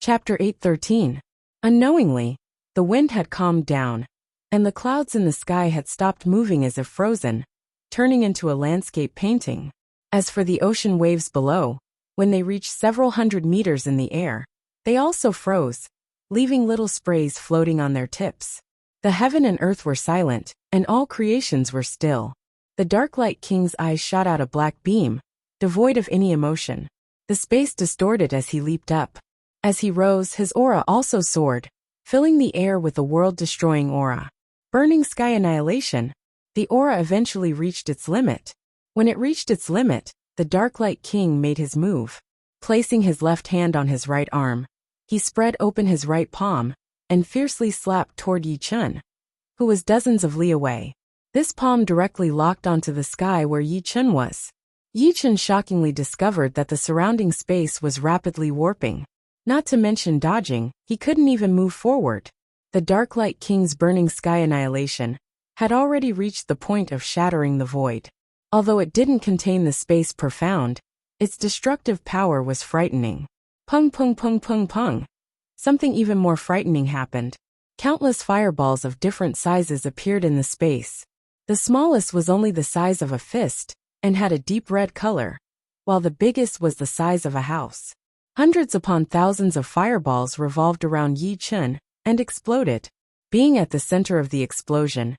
Chapter 8:13. Unknowingly, the wind had calmed down, and the clouds in the sky had stopped moving as if frozen, turning into a landscape painting. As for the ocean waves below, when they reached several hundred meters in the air, they also froze, leaving little sprays floating on their tips. The heaven and earth were silent, and all creations were still. The Darklight King's eyes shot out a black beam, devoid of any emotion. The space distorted as he leaped up. As he rose, his aura also soared, filling the air with a world-destroying aura. Burning sky annihilation, the aura eventually reached its limit. When it reached its limit, the Darklight King made his move. Placing his left hand on his right arm, he spread open his right palm and fiercely slapped toward Yi Chun, who was dozens of li away. This palm directly locked onto the sky where Yi Chun was. Yi Chun shockingly discovered that the surrounding space was rapidly warping. Not to mention dodging, he couldn't even move forward. The Darklight King's burning sky annihilation had already reached the point of shattering the void. Although it didn't contain the space profound, its destructive power was frightening. Pung pung pung pung pung. Something even more frightening happened. Countless fireballs of different sizes appeared in the space. The smallest was only the size of a fist and had a deep red color, while the biggest was the size of a house. Hundreds upon thousands of fireballs revolved around Yi Chun and exploded. Being at the center of the explosion,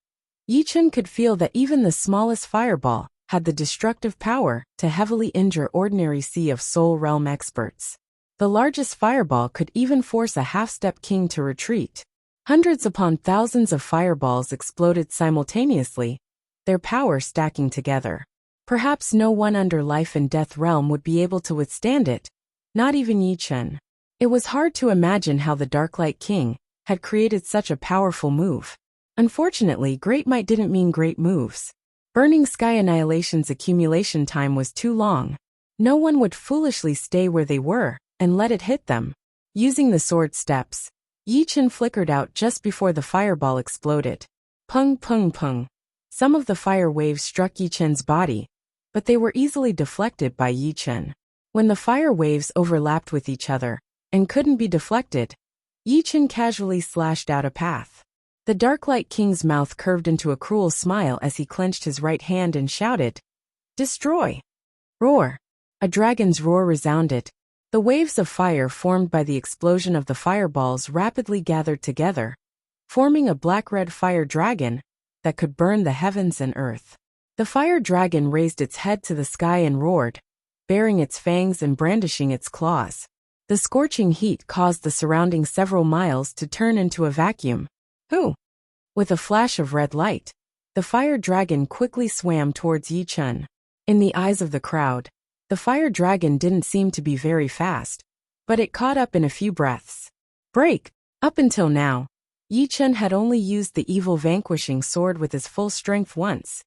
Yi Chun could feel that even the smallest fireball had the destructive power to heavily injure ordinary Sea of Soul Realm experts. The largest fireball could even force a half-step king to retreat. Hundreds upon thousands of fireballs exploded simultaneously, their power stacking together. Perhaps no one under life and death realm would be able to withstand it, not even Yi Chun. It was hard to imagine how the Darklight King had created such a powerful move. Unfortunately, great might didn't mean great moves. Burning Sky Annihilation's accumulation time was too long. No one would foolishly stay where they were and let it hit them. Using the sword steps, Yi Chun flickered out just before the fireball exploded. Pung pung pung. Some of the fire waves struck Yi Chun's body, but they were easily deflected by Yi Chun. When the fire waves overlapped with each other and couldn't be deflected, Yi Chun casually slashed out a path. The Darklight King's mouth curved into a cruel smile as he clenched his right hand and shouted, "Destroy!" Roar! A dragon's roar resounded. The waves of fire formed by the explosion of the fireballs rapidly gathered together, forming a black-red fire dragon that could burn the heavens and earth. The fire dragon raised its head to the sky and roared, baring its fangs and brandishing its claws. The scorching heat caused the surrounding several miles to turn into a vacuum. Who? With a flash of red light, the fire dragon quickly swam towards Yi Chun. In the eyes of the crowd, the fire dragon didn't seem to be very fast, but it caught up in a few breaths. Break! Up until now, Yi Chun had only used the evil vanquishing sword with his full strength once,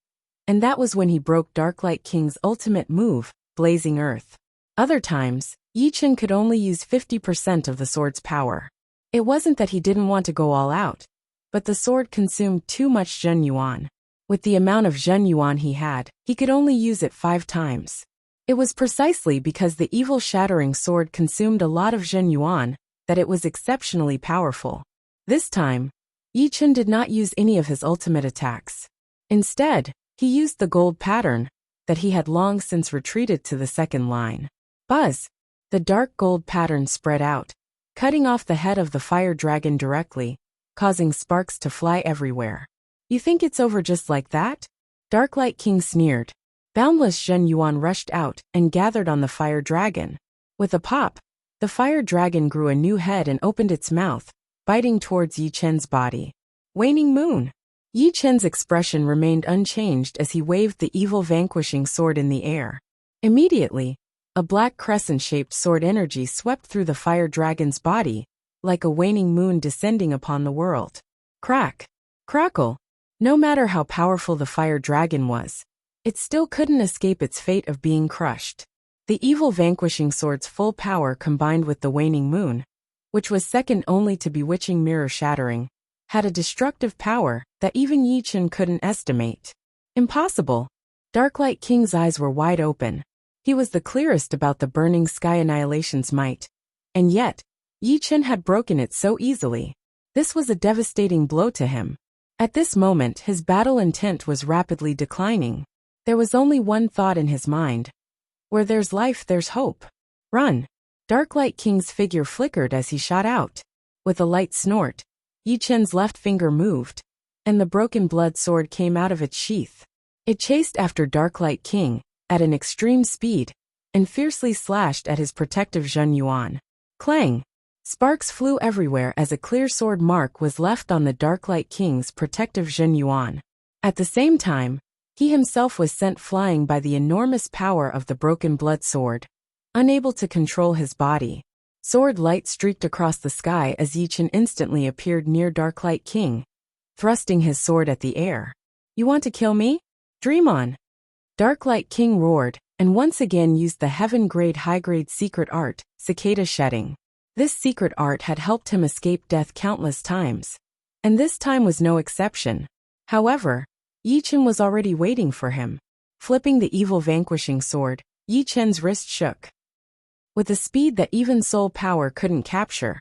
and that was when he broke Darklight King's ultimate move, Blazing Earth. Other times, Yi Chun could only use 50% of the sword's power. It wasn't that he didn't want to go all out, but the sword consumed too much Zhen Yuan. With the amount of Zhen Yuan he had, he could only use it 5 times. It was precisely because the evil shattering sword consumed a lot of Zhen Yuan that it was exceptionally powerful. This time, Yi Chun did not use any of his ultimate attacks. Instead, he used the gold pattern that he had long since retreated to the second line. Buzz! The dark gold pattern spread out, cutting off the head of the fire dragon directly, causing sparks to fly everywhere. You think it's over just like that? Darklight King sneered. Boundless Zhen Yuan rushed out and gathered on the fire dragon. With a pop, the fire dragon grew a new head and opened its mouth, biting towards Yi Chun's body. Waning Moon! Yi Chun's expression remained unchanged as he waved the evil vanquishing sword in the air. Immediately, a black crescent-shaped sword energy swept through the fire dragon's body, like a waning moon descending upon the world. Crack! Crackle! No matter how powerful the fire dragon was, it still couldn't escape its fate of being crushed. The evil vanquishing sword's full power combined with the waning moon, which was second only to bewitching mirror shattering, had a destructive power that even Yi Chun couldn't estimate. Impossible! Darklight King's eyes were wide open. He was the clearest about the burning sky annihilation's might. And yet, Yi Chen had broken it so easily. This was a devastating blow to him. At this moment, his battle intent was rapidly declining. There was only one thought in his mind. Where there's life, there's hope. Run! Darklight King's figure flickered as he shot out. With a light snort, Yi Chen's left finger moved, and the broken blood sword came out of its sheath. It chased after Darklight King, at an extreme speed, and fiercely slashed at his protective Zhen Yuan. Clang! Sparks flew everywhere as a clear sword mark was left on the Darklight King's protective Zhen Yuan. At the same time, he himself was sent flying by the enormous power of the broken blood sword. Unable to control his body, sword light streaked across the sky as Yi Chen instantly appeared near Darklight King, thrusting his sword at the air. You want to kill me? Dream on! Darklight King roared, and once again used the heaven-grade high-grade secret art, cicada shedding. This secret art had helped him escape death countless times, and this time was no exception. However, Yi Chen was already waiting for him. Flipping the evil vanquishing sword, Yi Chen's wrist shook. With a speed that even soul power couldn't capture,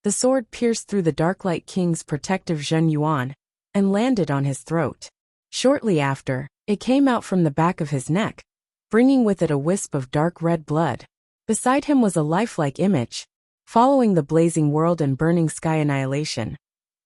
the sword pierced through the Darklight King's protective Zhen Yuan and landed on his throat. Shortly after, it came out from the back of his neck, bringing with it a wisp of dark red blood. Beside him was a lifelike image, following the blazing world and burning sky annihilation.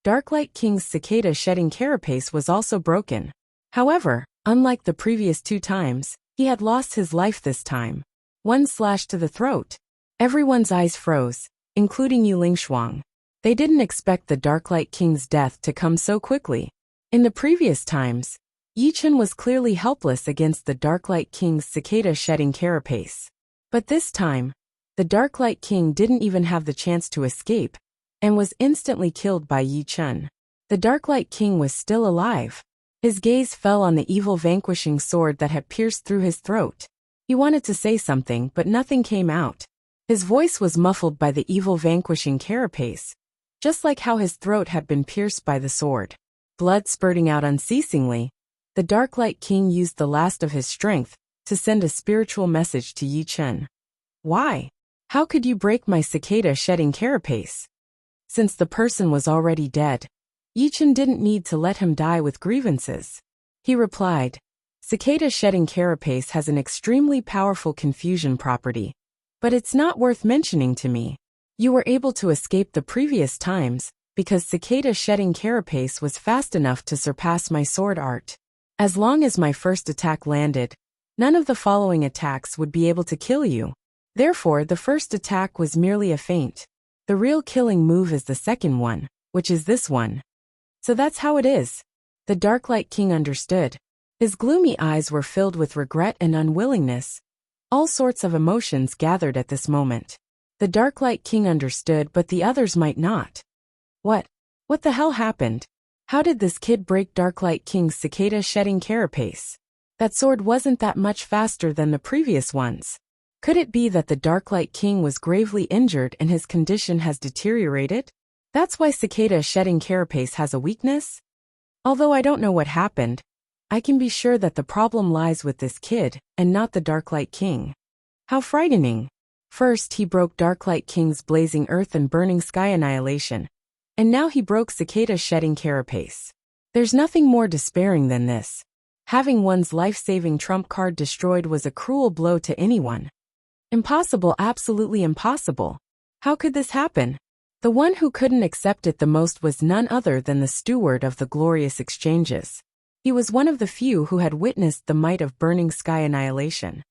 Darklight King's cicada shedding carapace was also broken. However, unlike the previous two times, he had lost his life this time. One slash to the throat. Everyone's eyes froze, including Yu Lingshuang. They didn't expect the Darklight King's death to come so quickly. In the previous times, Yi Chen was clearly helpless against the Darklight King's cicada shedding carapace. But this time, the Darklight King didn't even have the chance to escape, and was instantly killed by Yi Chen. The Darklight King was still alive. His gaze fell on the evil vanquishing sword that had pierced through his throat. He wanted to say something, but nothing came out. His voice was muffled by the evil vanquishing carapace, just like how his throat had been pierced by the sword. Blood spurting out unceasingly, the Darklight King used the last of his strength to send a spiritual message to Yi Chen. Why? How could you break my cicada shedding carapace? Since the person was already dead, Yi Chen didn't need to let him die with grievances. He replied, cicada shedding carapace has an extremely powerful confusion property, but it's not worth mentioning to me. You were able to escape the previous times, because cicada shedding carapace was fast enough to surpass my sword art. As long as my first attack landed, none of the following attacks would be able to kill you. Therefore, the first attack was merely a feint. The real killing move is the second one, which is this one. So that's how it is. The Darklight King understood. His gloomy eyes were filled with regret and unwillingness. All sorts of emotions gathered at this moment. The Darklight King understood, but the others might not. What the hell happened? How did this kid break Darklight King's cicada shedding carapace? That sword wasn't that much faster than the previous ones. Could it be that the Darklight King was gravely injured and his condition has deteriorated? That's why cicada shedding carapace has a weakness? Although I don't know what happened, I can be sure that the problem lies with this kid, and not the Darklight King. How frightening. First he broke Darklight King's blazing earth and burning sky annihilation, and now he broke cicada shedding carapace. There's nothing more despairing than this. Having one's life-saving trump card destroyed was a cruel blow to anyone. Impossible, absolutely impossible. How could this happen? The one who couldn't accept it the most was none other than the steward of the glorious exchanges. He was one of the few who had witnessed the might of burning sky annihilation.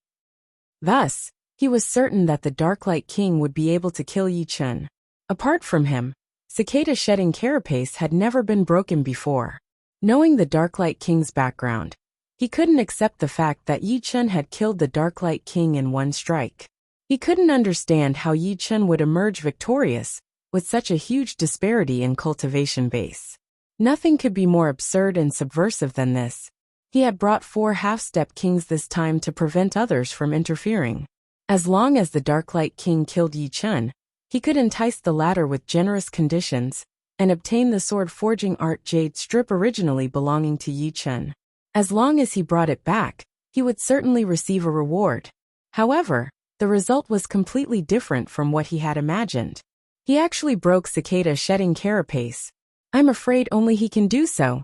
Thus, he was certain that the Darklight King would be able to kill Yi Chen. Apart from him, cicada shedding carapace had never been broken before. Knowing the Darklight King's background, he couldn't accept the fact that Yi Chen had killed the Darklight King in one strike. He couldn't understand how Yi Chen would emerge victorious with such a huge disparity in cultivation base. Nothing could be more absurd and subversive than this. He had brought 4 half-step kings this time to prevent others from interfering. As long as the Darklight King killed Yi Chen, he could entice the latter with generous conditions and obtain the sword forging art jade strip originally belonging to Yi Chen. As long as he brought it back, he would certainly receive a reward. However, the result was completely different from what he had imagined. He actually broke Cicada shedding carapace. I'm afraid only he can do so.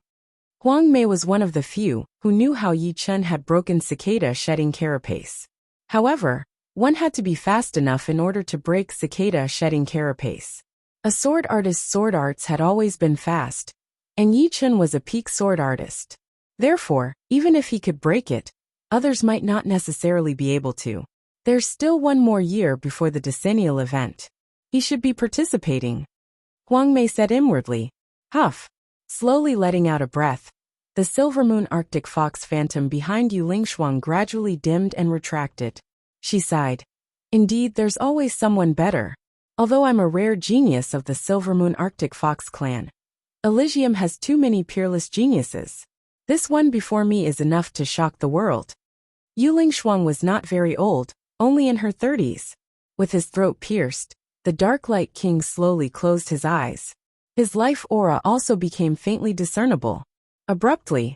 Huang Mei was one of the few who knew how Yi Chen had broken Cicada shedding carapace. However, one had to be fast enough in order to break Cicada shedding carapace. A sword artist's sword arts had always been fast, and Yi Chen was a peak sword artist. Therefore, even if he could break it, others might not necessarily be able to. There's still one more year before the decennial event. He should be participating. Huang Mei said inwardly. Huff. Slowly letting out a breath, the silver moon Arctic fox phantom behind Yu Lingshuang gradually dimmed and retracted. She sighed. Indeed, there's always someone better. Although I'm a rare genius of the silver moon Arctic fox clan, Elysium has too many peerless geniuses. This one before me is enough to shock the world. Yu Lingshuang was not very old, only in her 30s. With his throat pierced, the Dark Light King slowly closed his eyes. His life aura also became faintly discernible. Abruptly,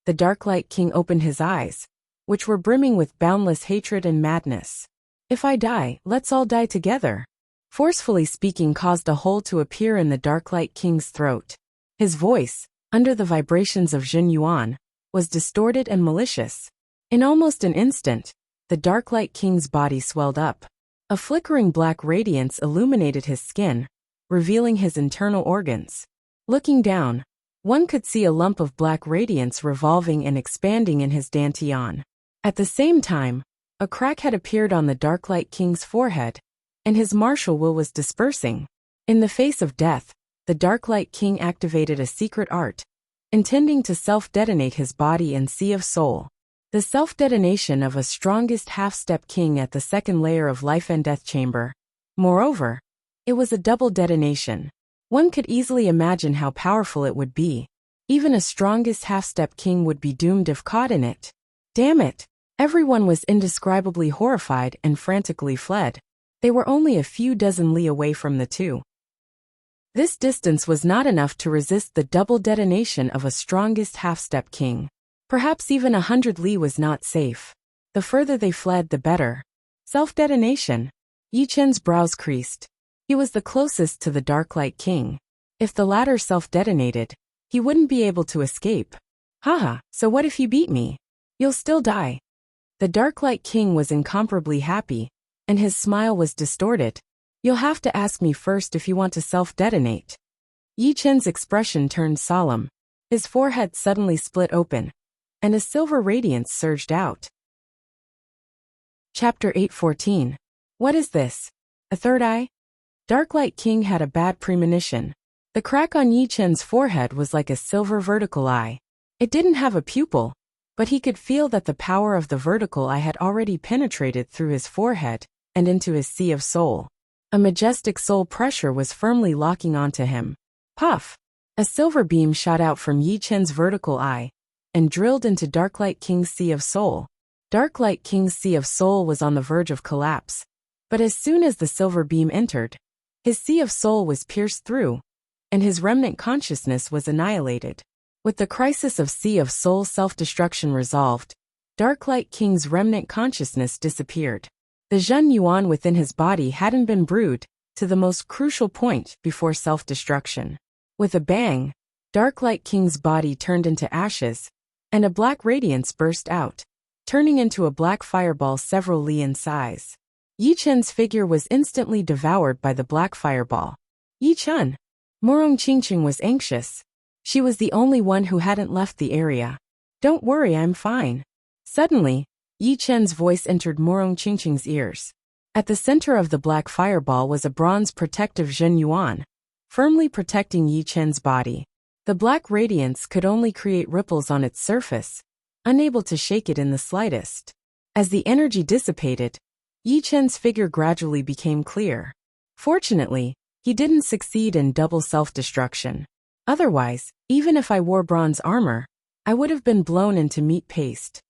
the Dark Light King opened his eyes, which were brimming with boundless hatred and madness. If I die, let's all die together. Forcefully speaking caused a hole to appear in the Dark Light King's throat. His voice, under the vibrations of Jin Yuan, was distorted and malicious. In almost an instant, the Dark Light King's body swelled up. A flickering black radiance illuminated his skin, revealing his internal organs. Looking down, one could see a lump of black radiance revolving and expanding in his dantian. At the same time, a crack had appeared on the Dark Light King's forehead, and his martial will was dispersing. In the face of death, the Dark Light King activated a secret art, intending to self-detonate his body and Sea of Soul. The self-detonation of a strongest half-step king at the second layer of life and death chamber. Moreover, it was a double detonation. One could easily imagine how powerful it would be. Even a strongest half-step king would be doomed if caught in it. Damn it! Everyone was indescribably horrified and frantically fled. They were only a few dozen li away from the two. This distance was not enough to resist the double detonation of a strongest half-step king. Perhaps even 100 li was not safe. The further they fled, the better. Self-detonation. Yi Chen's brows creased. He was the closest to the Dark Light King. If the latter self-detonated, he wouldn't be able to escape. Haha, so what if you beat me? You'll still die. The Dark Light King was incomparably happy, and his smile was distorted. You'll have to ask me first if you want to self-detonate. Yi Chen's expression turned solemn. His forehead suddenly split open, and a silver radiance surged out. Chapter 8:14. What is this? A third eye? Dark Light King had a bad premonition. The crack on Yi Chen's forehead was like a silver vertical eye. It didn't have a pupil, but he could feel that the power of the vertical eye had already penetrated through his forehead and into his Sea of Soul. A majestic soul pressure was firmly locking onto him. Puff! A silver beam shot out from Yi Chen's vertical eye and drilled into Dark Light King's Sea of Soul. Dark Light King's Sea of Soul was on the verge of collapse, but as soon as the silver beam entered, his Sea of Soul was pierced through, and his remnant consciousness was annihilated. With the crisis of Sea of Soul self-destruction resolved, Dark Light King's remnant consciousness disappeared. The Jin Yuan within his body hadn't been brewed to the most crucial point before self-destruction. With a bang, Dark Light King's body turned into ashes, and a black radiance burst out, turning into a black fireball several li in size. Yi Chen's figure was instantly devoured by the black fireball. Yi Chen! Morong Qingqing was anxious. She was the only one who hadn't left the area. Don't worry, I'm fine. Suddenly, Yi Chen's voice entered Morong Qingqing's ears. At the center of the black fireball was a bronze protective Jin Yuan, firmly protecting Yi Chen's body. The black radiance could only create ripples on its surface, unable to shake it in the slightest. As the energy dissipated, Yi Chen's figure gradually became clear. Fortunately, he didn't succeed in double self-destruction. Otherwise, even if I wore bronze armor, I would have been blown into meat paste.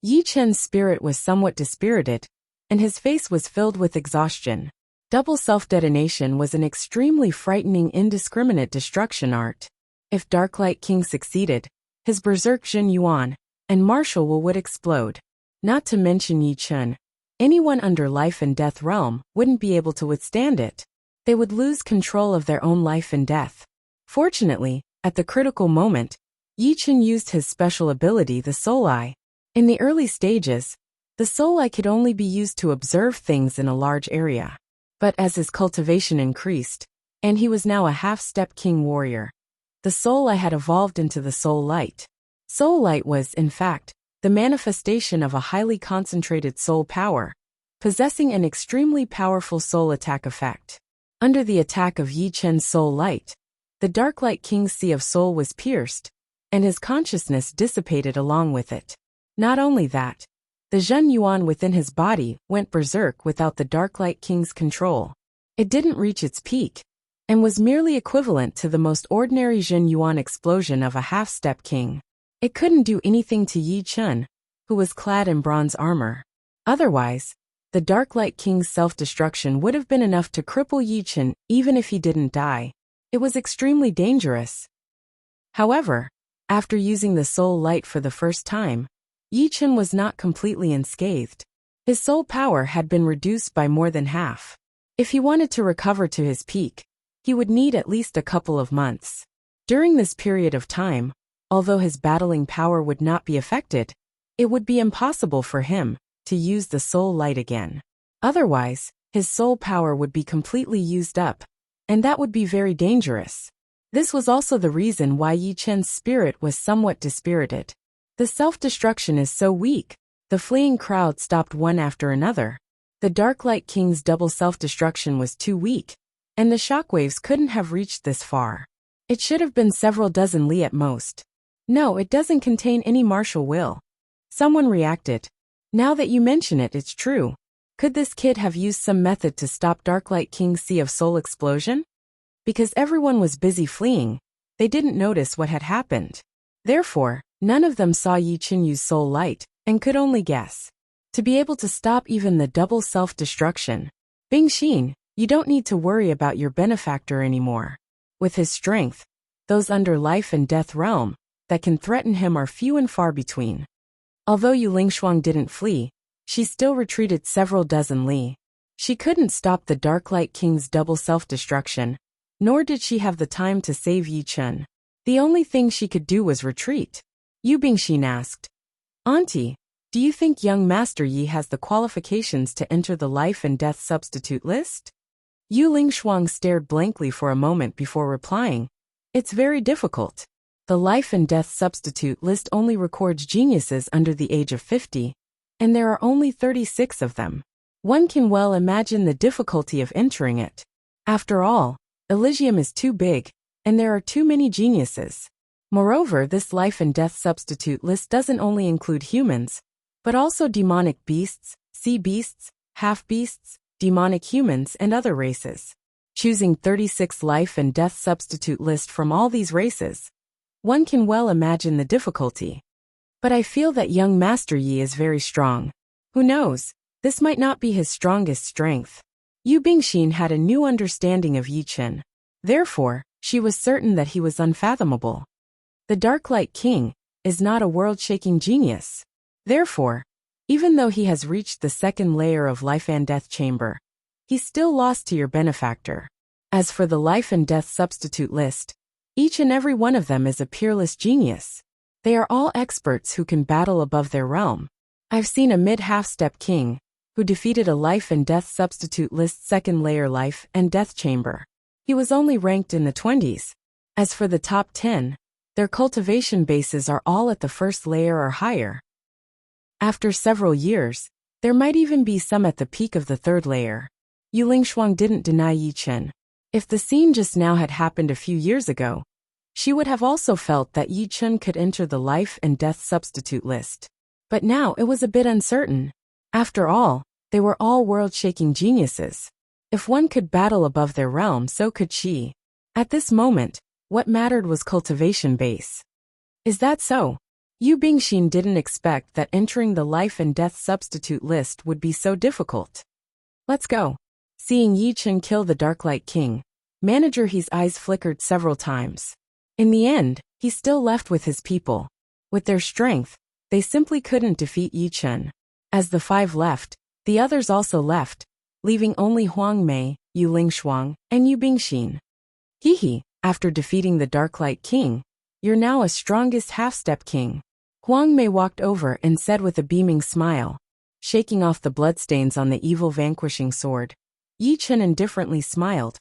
Yi Chen's spirit was somewhat dispirited, and his face was filled with exhaustion. Double self-detonation was an extremely frightening indiscriminate destruction art. If Dark Light King succeeded, his berserk Jin Yuan and martial will would explode. Not to mention Yi Chen. Anyone under life and death realm wouldn't be able to withstand it. They would lose control of their own life and death. Fortunately, at the critical moment, Yi Chen used his special ability, the Soul Eye. In the early stages, the Soul Eye could only be used to observe things in a large area. But as his cultivation increased, and he was now a half-step king warrior, the Soul Eye had evolved into the Soul Light. Soul Light was, in fact, the manifestation of a highly concentrated soul power, possessing an extremely powerful soul attack effect. Under the attack of Yi Chen's Soul Light, the Dark Light King's Sea of Soul was pierced, and his consciousness dissipated along with it. Not only that, the Zhen Yuan within his body went berserk without the Dark Light King's control. It didn't reach its peak, and was merely equivalent to the most ordinary Zhen Yuan explosion of a half-step king. It couldn't do anything to Yi Chen, who was clad in bronze armor. Otherwise, the Dark Light King's self-destruction would have been enough to cripple Yi Chen even if he didn't die. It was extremely dangerous. However, after using the Soul Light for the first time, Yi Chen was not completely unscathed. His soul power had been reduced by more than half. If he wanted to recover to his peak, he would need at least a couple of months. During this period of time, although his battling power would not be affected, it would be impossible for him to use the Soul Light again. Otherwise, his soul power would be completely used up, and that would be very dangerous. This was also the reason why Yi Chen's spirit was somewhat dispirited. The self-destruction is so weak, the fleeing crowd stopped one after another. The Dark Light King's double self-destruction was too weak, and the shockwaves couldn't have reached this far. It should have been several dozen li at most. No, it doesn't contain any martial will. Someone reacted. Now that you mention it, it's true. Could this kid have used some method to stop Dark Light King's Sea of Soul explosion? Because everyone was busy fleeing, they didn't notice what had happened. Therefore, none of them saw Yi Chen use Soul Light, and could only guess. To be able to stop even the double self-destruction, Bing Xin, you don't need to worry about your benefactor anymore. With his strength, those under life and death realm that can threaten him are few and far between. Although Yu Lingshuang didn't flee, she still retreated several dozen li. She couldn't stop the Dark Light King's double self-destruction, nor did she have the time to save Yi Chen. The only thing she could do was retreat. Yu Bingxin asked, "Auntie, do you think young Master Yi has the qualifications to enter the life and death substitute list?" Yu Lingshuang stared blankly for a moment before replying, "It's very difficult. The life and death substitute list only records geniuses under the age of 50, and there are only 36 of them. One can well imagine the difficulty of entering it. After all, Elysium is too big, and there are too many geniuses. Moreover, this life and death substitute list doesn't only include humans, but also demonic beasts, sea beasts, half-beasts, demonic humans, and other races. Choosing 36 life and death substitute list from all these races, one can well imagine the difficulty. But I feel that young Master Yi is very strong. Who knows, this might not be his strongest strength." Yu Bingxin had a new understanding of Yi Chen. Therefore, she was certain that he was unfathomable. The Dark Light King is not a world-shaking genius. Therefore, even though he has reached the second layer of life and death chamber, he's still lost to your benefactor. As for the life and death substitute list, each and every one of them is a peerless genius. They are all experts who can battle above their realm. I've seen a mid-half-step king who defeated a life and death substitute list second layer life and death chamber. He was only ranked in the 20s. As for the top 10, their cultivation bases are all at the first layer or higher. After several years, there might even be some at the peak of the third layer. Yu Lingshuang didn't deny Yi Chen. If the scene just now had happened a few years ago, she would have also felt that Yi Chen could enter the life and death substitute list. But now it was a bit uncertain. After all, they were all world-shaking geniuses. If one could battle above their realm, so could she. At this moment, what mattered was cultivation base. Is that so? Yu Bingxin didn't expect that entering the life and death substitute list would be so difficult. Let's go. Seeing Yi Chen kill the Dark Light King, Manager He's eyes flickered several times. In the end, he still left with his people. With their strength, they simply couldn't defeat Yi Chen. As the 5 left, the others also left, leaving only Huang Mei, Yu Lingshuang, and Yu Bingxin. Hehe, after defeating the Darklight King, you're now a strongest half-step king. Huang Mei walked over and said with a beaming smile, shaking off the bloodstains on the evil vanquishing sword. Yi Chen indifferently smiled.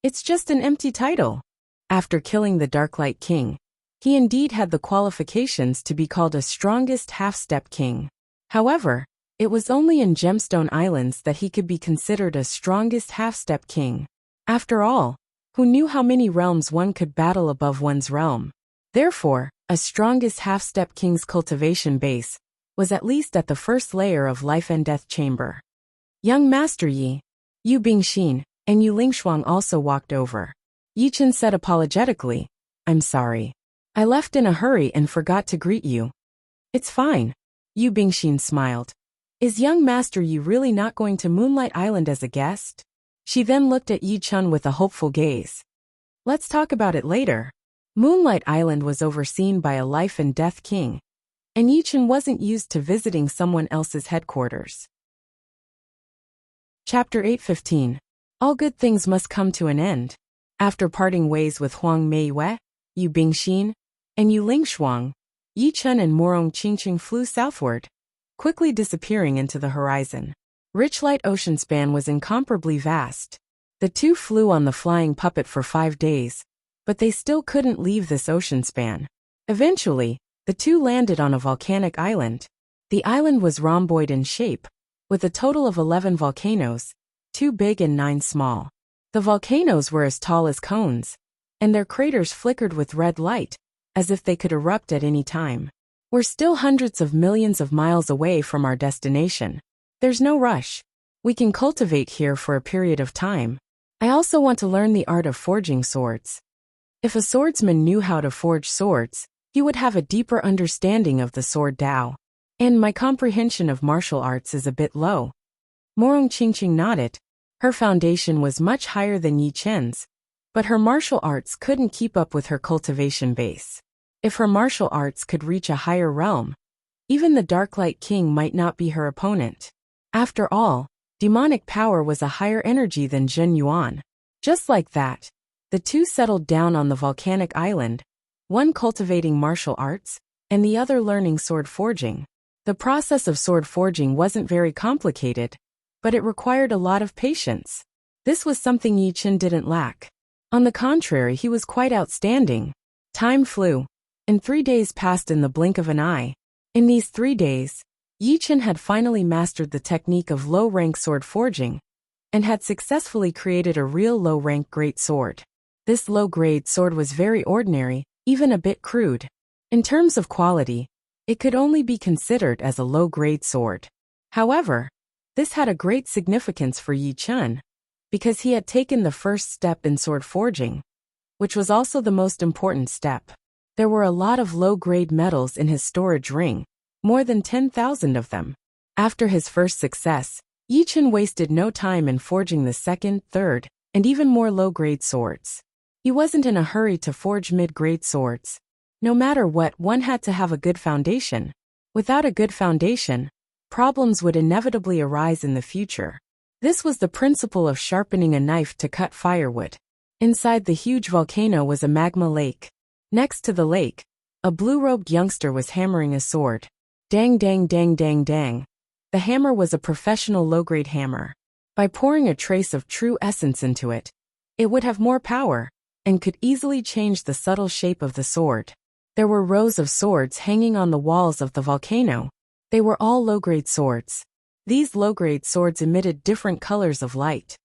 It's just an empty title. After killing the Darklight King, he indeed had the qualifications to be called a strongest half-step king. However, it was only in Gemstone Islands that he could be considered a strongest half-step king. After all, who knew how many realms one could battle above one's realm? Therefore, a strongest half-step king's cultivation base was at least at the first layer of life and death chamber. Young Master Yi, Yu Bingxin, and Yu Lingshuang also walked over. Yi Chen said apologetically, I'm sorry. I left in a hurry and forgot to greet you. It's fine. Yu Bingxin smiled. Is young Master Yi really not going to Moonlight Island as a guest? She then looked at Yi Chen with a hopeful gaze. Let's talk about it later. Moonlight Island was overseen by a life and death king, and Yi Chen wasn't used to visiting someone else's headquarters. Chapter 8:15. All good things must come to an end. After parting ways with Huang Meiyue, Yu Bingxin, and Yu Lingshuang, Yi Chen and Morong Qingqing flew southward, quickly disappearing into the horizon. Richlight Ocean Span was incomparably vast. The two flew on the flying puppet for 5 days, but they still couldn't leave this ocean span. Eventually, the two landed on a volcanic island. The island was rhomboid in shape, with a total of 11 volcanoes, 2 big and 9 small. The volcanoes were as tall as cones, and their craters flickered with red light, as if they could erupt at any time. We're still hundreds of millions of miles away from our destination. There's no rush. We can cultivate here for a period of time. I also want to learn the art of forging swords. If a swordsman knew how to forge swords, he would have a deeper understanding of the sword Tao. And my comprehension of martial arts is a bit low. Morong Qingqing nodded. Her foundation was much higher than Yi Chen's, but her martial arts couldn't keep up with her cultivation base. If her martial arts could reach a higher realm, even the Darklight King might not be her opponent. After all, demonic power was a higher energy than Zhen Yuan. Just like that, the two settled down on the volcanic island, one cultivating martial arts, and the other learning sword forging. The process of sword forging wasn't very complicated, but it required a lot of patience. This was something Yi Chen didn't lack. On the contrary, he was quite outstanding. Time flew, and 3 days passed in the blink of an eye. In these 3 days, Yi Chen had finally mastered the technique of low-rank sword forging, and had successfully created a real low-rank great sword. This low-grade sword was very ordinary, even a bit crude. In terms of quality, it could only be considered as a low-grade sword. However, this had a great significance for Yi Chen, because he had taken the first step in sword forging, which was also the most important step. There were a lot of low-grade metals in his storage ring, more than 10,000 of them. After his first success, Yi Chen wasted no time in forging the second, third, and even more low-grade swords. He wasn't in a hurry to forge mid-grade swords. No matter what, one had to have a good foundation. Without a good foundation, problems would inevitably arise in the future. This was the principle of sharpening a knife to cut firewood. Inside the huge volcano was a magma lake. Next to the lake, a blue-robed youngster was hammering a sword. Dang dang dang dang dang. The hammer was a professional low-grade hammer. By pouring a trace of true essence into it, it would have more power, and could easily change the subtle shape of the sword. There were rows of swords hanging on the walls of the volcano. They were all low-grade swords. These low-grade swords emitted different colors of light.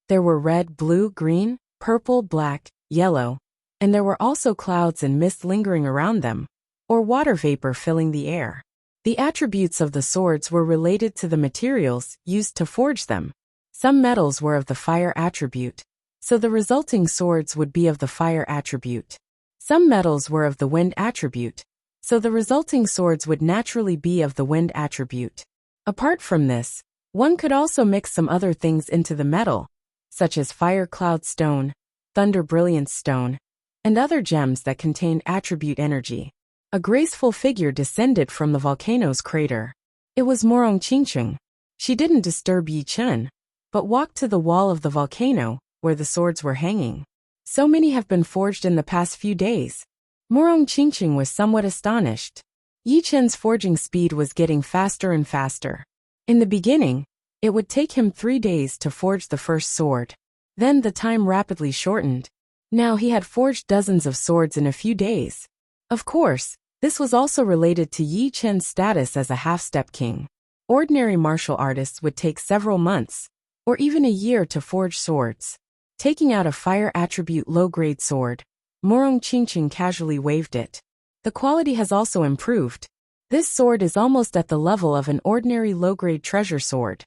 There were red, blue, green, purple, black, yellow, and there were also clouds and mist lingering around them, or water vapor filling the air. The attributes of the swords were related to the materials used to forge them. Some metals were of the fire attribute, so the resulting swords would be of the fire attribute. Some metals were of the wind attribute, so the resulting swords would naturally be of the wind attribute. Apart from this, one could also mix some other things into the metal, such as fire cloud stone, thunder brilliance stone, and other gems that contained attribute energy. A graceful figure descended from the volcano's crater. It was Morong Qingqing. She didn't disturb Yi Chen, but walked to the wall of the volcano, where the swords were hanging. So many have been forged in the past few days. Morong Qingqing was somewhat astonished. Yi Chen's forging speed was getting faster and faster. In the beginning, it would take him 3 days to forge the first sword. Then the time rapidly shortened. Now he had forged dozens of swords in a few days. Of course, this was also related to Yi Chen's status as a half-step king. Ordinary martial artists would take several months, or even a year to forge swords. Taking out a fire attribute low-grade sword, Morong Qingqing casually waved it. The quality has also improved. This sword is almost at the level of an ordinary low-grade treasure sword.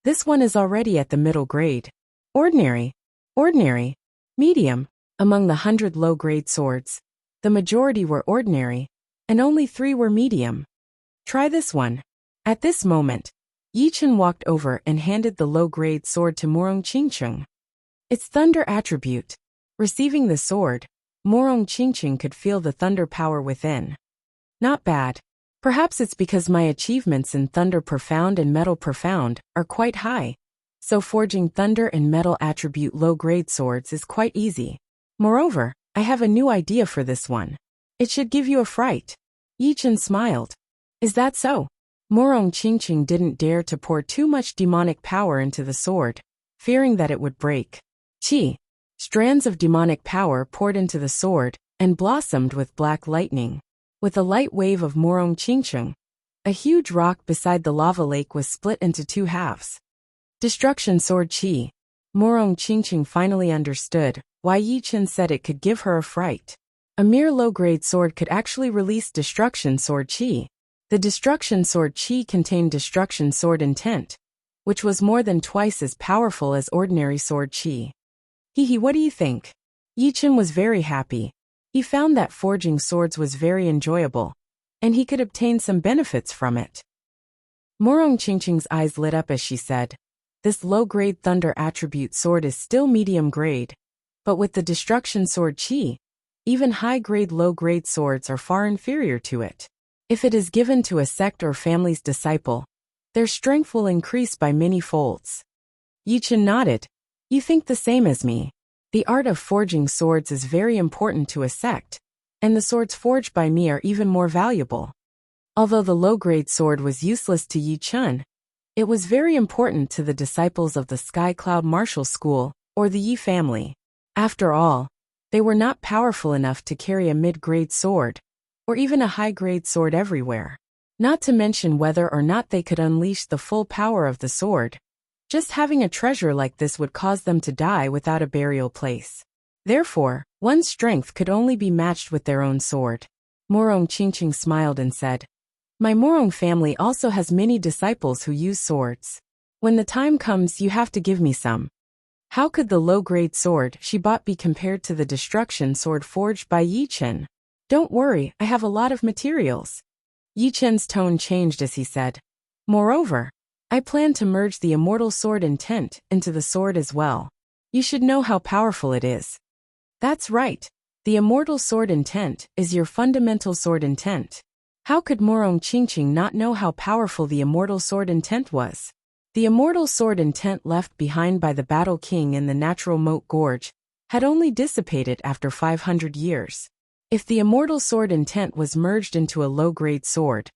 This one is already at the middle grade. Ordinary, medium. Among the 100 low-grade swords, the majority were ordinary, and only 3 were medium. Try this one. At this moment, Yi Chen walked over and handed the low-grade sword to Morong Qingqing. It's thunder attribute. Receiving the sword, Morong Qingqing could feel the thunder power within. Not bad. Perhaps it's because my achievements in Thunder Profound and Metal Profound are quite high, so forging Thunder and Metal attribute low-grade swords is quite easy. Moreover, I have a new idea for this one. It should give you a fright. Yi Chen smiled. Is that so? Morong Qingqing didn't dare to pour too much demonic power into the sword, fearing that it would break. Strands of demonic power poured into the sword and blossomed with black lightning. With a light wave of Morong Qingqing, a huge rock beside the lava lake was split into 2 halves. Destruction Sword Qi. Morong Qingqing finally understood why Yi Chen said it could give her a fright. A mere low-grade sword could actually release Destruction Sword Qi. The Destruction Sword Qi contained Destruction Sword Intent, which was more than twice as powerful as ordinary sword Qi. What do you think? Yi Chen was very happy. He found that forging swords was very enjoyable, and he could obtain some benefits from it. Morong Qingqing's eyes lit up as she said, this low-grade thunder attribute sword is still medium grade, but with the Destruction Sword Qi, even high-grade low-grade swords are far inferior to it. If it is given to a sect or family's disciple, their strength will increase by many folds. Yi Chen nodded. You think the same as me. The art of forging swords is very important to a sect, and the swords forged by me are even more valuable. Although the low-grade sword was useless to Yi Chen, it was very important to the disciples of the Sky Cloud Martial School, or the Yi family. After all, they were not powerful enough to carry a mid-grade sword, or even a high-grade sword everywhere. Not to mention whether or not they could unleash the full power of the sword. Just having a treasure like this would cause them to die without a burial place. Therefore, one's strength could only be matched with their own sword. Morong Qingqing smiled and said, my Morong family also has many disciples who use swords. When the time comes, you have to give me some. How could the low-grade sword she bought be compared to the destruction sword forged by Yi Chen? Don't worry, I have a lot of materials. Yi Chen's tone changed as he said, moreover, I plan to merge the Immortal Sword Intent into the sword as well. You should know how powerful it is. That's right. The Immortal Sword Intent is your fundamental sword intent. How could Morong Qingqing not know how powerful the Immortal Sword Intent was? The Immortal Sword Intent left behind by the Battle King in the natural Moat Gorge had only dissipated after 500 years. If the Immortal Sword Intent was merged into a low-grade sword,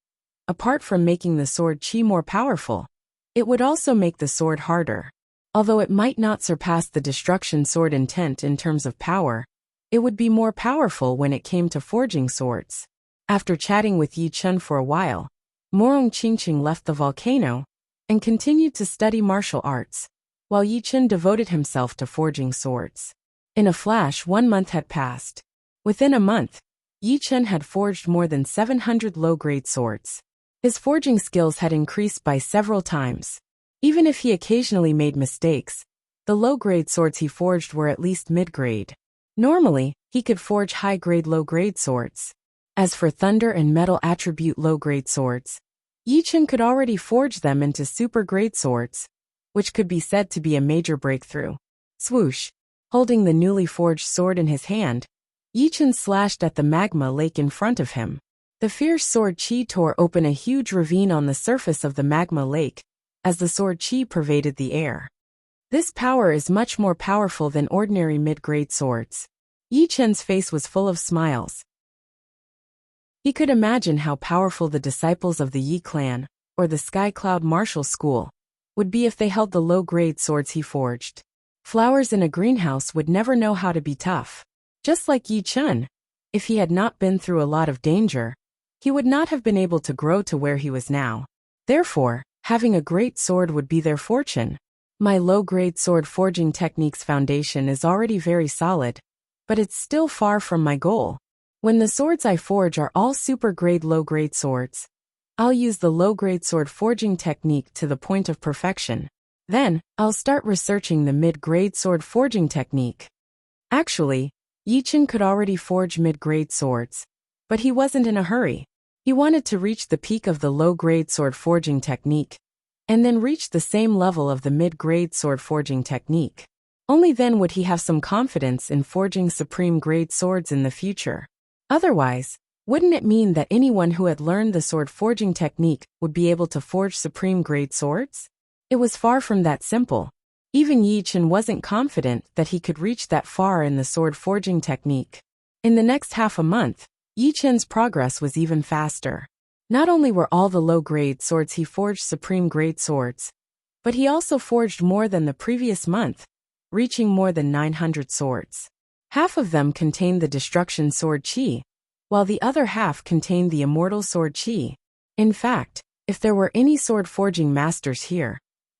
apart from making the sword Qi more powerful, it would also make the sword harder. Although it might not surpass the Destruction Sword Intent in terms of power, it would be more powerful when it came to forging swords. After chatting with Yi Chen for a while, Morong Qingqing left the volcano and continued to study martial arts, while Yi Chen devoted himself to forging swords. In a flash, 1 month had passed. Within a month, Yi Chen had forged more than 700 low-grade swords. His forging skills had increased by several times. Even if he occasionally made mistakes, the low-grade swords he forged were at least mid-grade. Normally, he could forge high-grade low-grade swords. As for thunder and metal attribute low-grade swords, Yi Chen could already forge them into super-grade swords, which could be said to be a major breakthrough. Swoosh! Holding the newly forged sword in his hand, Yi Chen slashed at the magma lake in front of him. The fierce sword Qi tore open a huge ravine on the surface of the magma lake, as the sword qi pervaded the air. This power is much more powerful than ordinary mid-grade swords. Yi Chen's face was full of smiles. He could imagine how powerful the disciples of the Yi clan, or the Sky Cloud Martial School, would be if they held the low-grade swords he forged. Flowers in a greenhouse would never know how to be tough. Just like Yi Chen, if he had not been through a lot of danger, he would not have been able to grow to where he was now. Therefore, having a great sword would be their fortune. My low-grade sword forging technique's foundation is already very solid, but it's still far from my goal. When the swords I forge are all super-grade low-grade swords, I'll use the low-grade sword forging technique to the point of perfection. Then, I'll start researching the mid-grade sword forging technique. Actually, Yi Chen could already forge mid-grade swords, but he wasn't in a hurry. He wanted to reach the peak of the low-grade sword forging technique, and then reach the same level of the mid-grade sword forging technique. Only then would he have some confidence in forging supreme-grade swords in the future. Otherwise, wouldn't it mean that anyone who had learned the sword forging technique would be able to forge supreme-grade swords? It was far from that simple. Even Yi Chen wasn't confident that he could reach that far in the sword forging technique. In the next half a month, Yi Chen's progress was even faster. Not only were all the low-grade swords he forged supreme-grade swords, but he also forged more than the previous month, reaching more than 900 swords. Half of them contained the Destruction Sword Qi, while the other half contained the Immortal Sword Qi. In fact, if there were any sword forging masters here,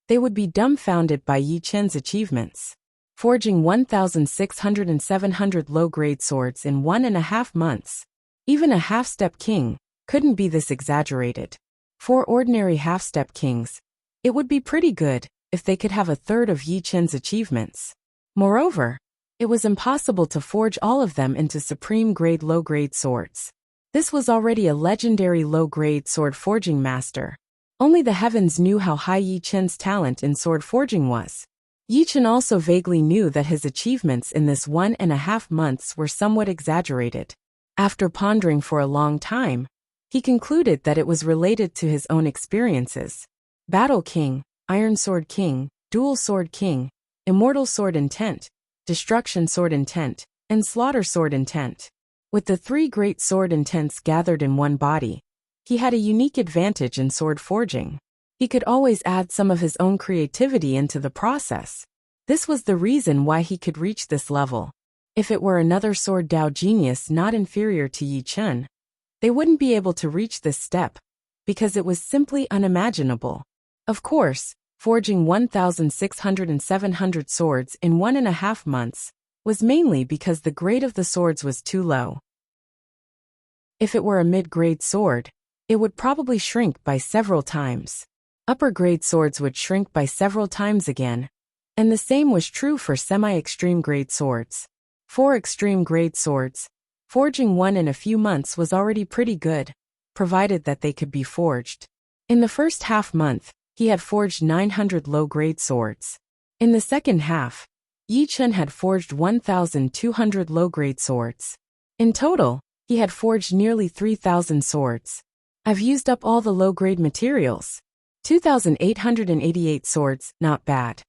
they would be dumbfounded by Yi Chen's achievements. Forging 1,600 and 700 low-grade swords in 1.5 months. Even a half-step king couldn't be this exaggerated. For ordinary half-step kings, it would be pretty good if they could have a third of Yi Chen's achievements. Moreover, it was impossible to forge all of them into supreme-grade low-grade swords. This was already a legendary low-grade sword forging master. Only the heavens knew how high Yi Chen's talent in sword forging was. Yi Chen also vaguely knew that his achievements in this 1.5 months were somewhat exaggerated. After pondering for a long time, he concluded that it was related to his own experiences. Battle King, Iron Sword King, Dual Sword King, Immortal Sword Intent, Destruction Sword Intent, and Slaughter Sword Intent. With the 3 great sword intents gathered in one body, he had a unique advantage in sword forging. He could always add some of his own creativity into the process. This was the reason why he could reach this level. If it were another sword Dao genius not inferior to Yi Chen, they wouldn't be able to reach this step, because it was simply unimaginable. Of course, forging 1,600 and 700 swords in 1.5 months was mainly because the grade of the swords was too low. If it were a mid-grade sword, it would probably shrink by several times. Upper-grade swords would shrink by several times again, and the same was true for semi-extreme grade swords. For extreme-grade swords, forging one in a few months was already pretty good, provided that they could be forged. In the first half month, he had forged 900 low-grade swords. In the second half, Yi Chen had forged 1,200 low-grade swords. In total, he had forged nearly 3,000 swords. I've used up all the low-grade materials. 2,888 swords, not bad.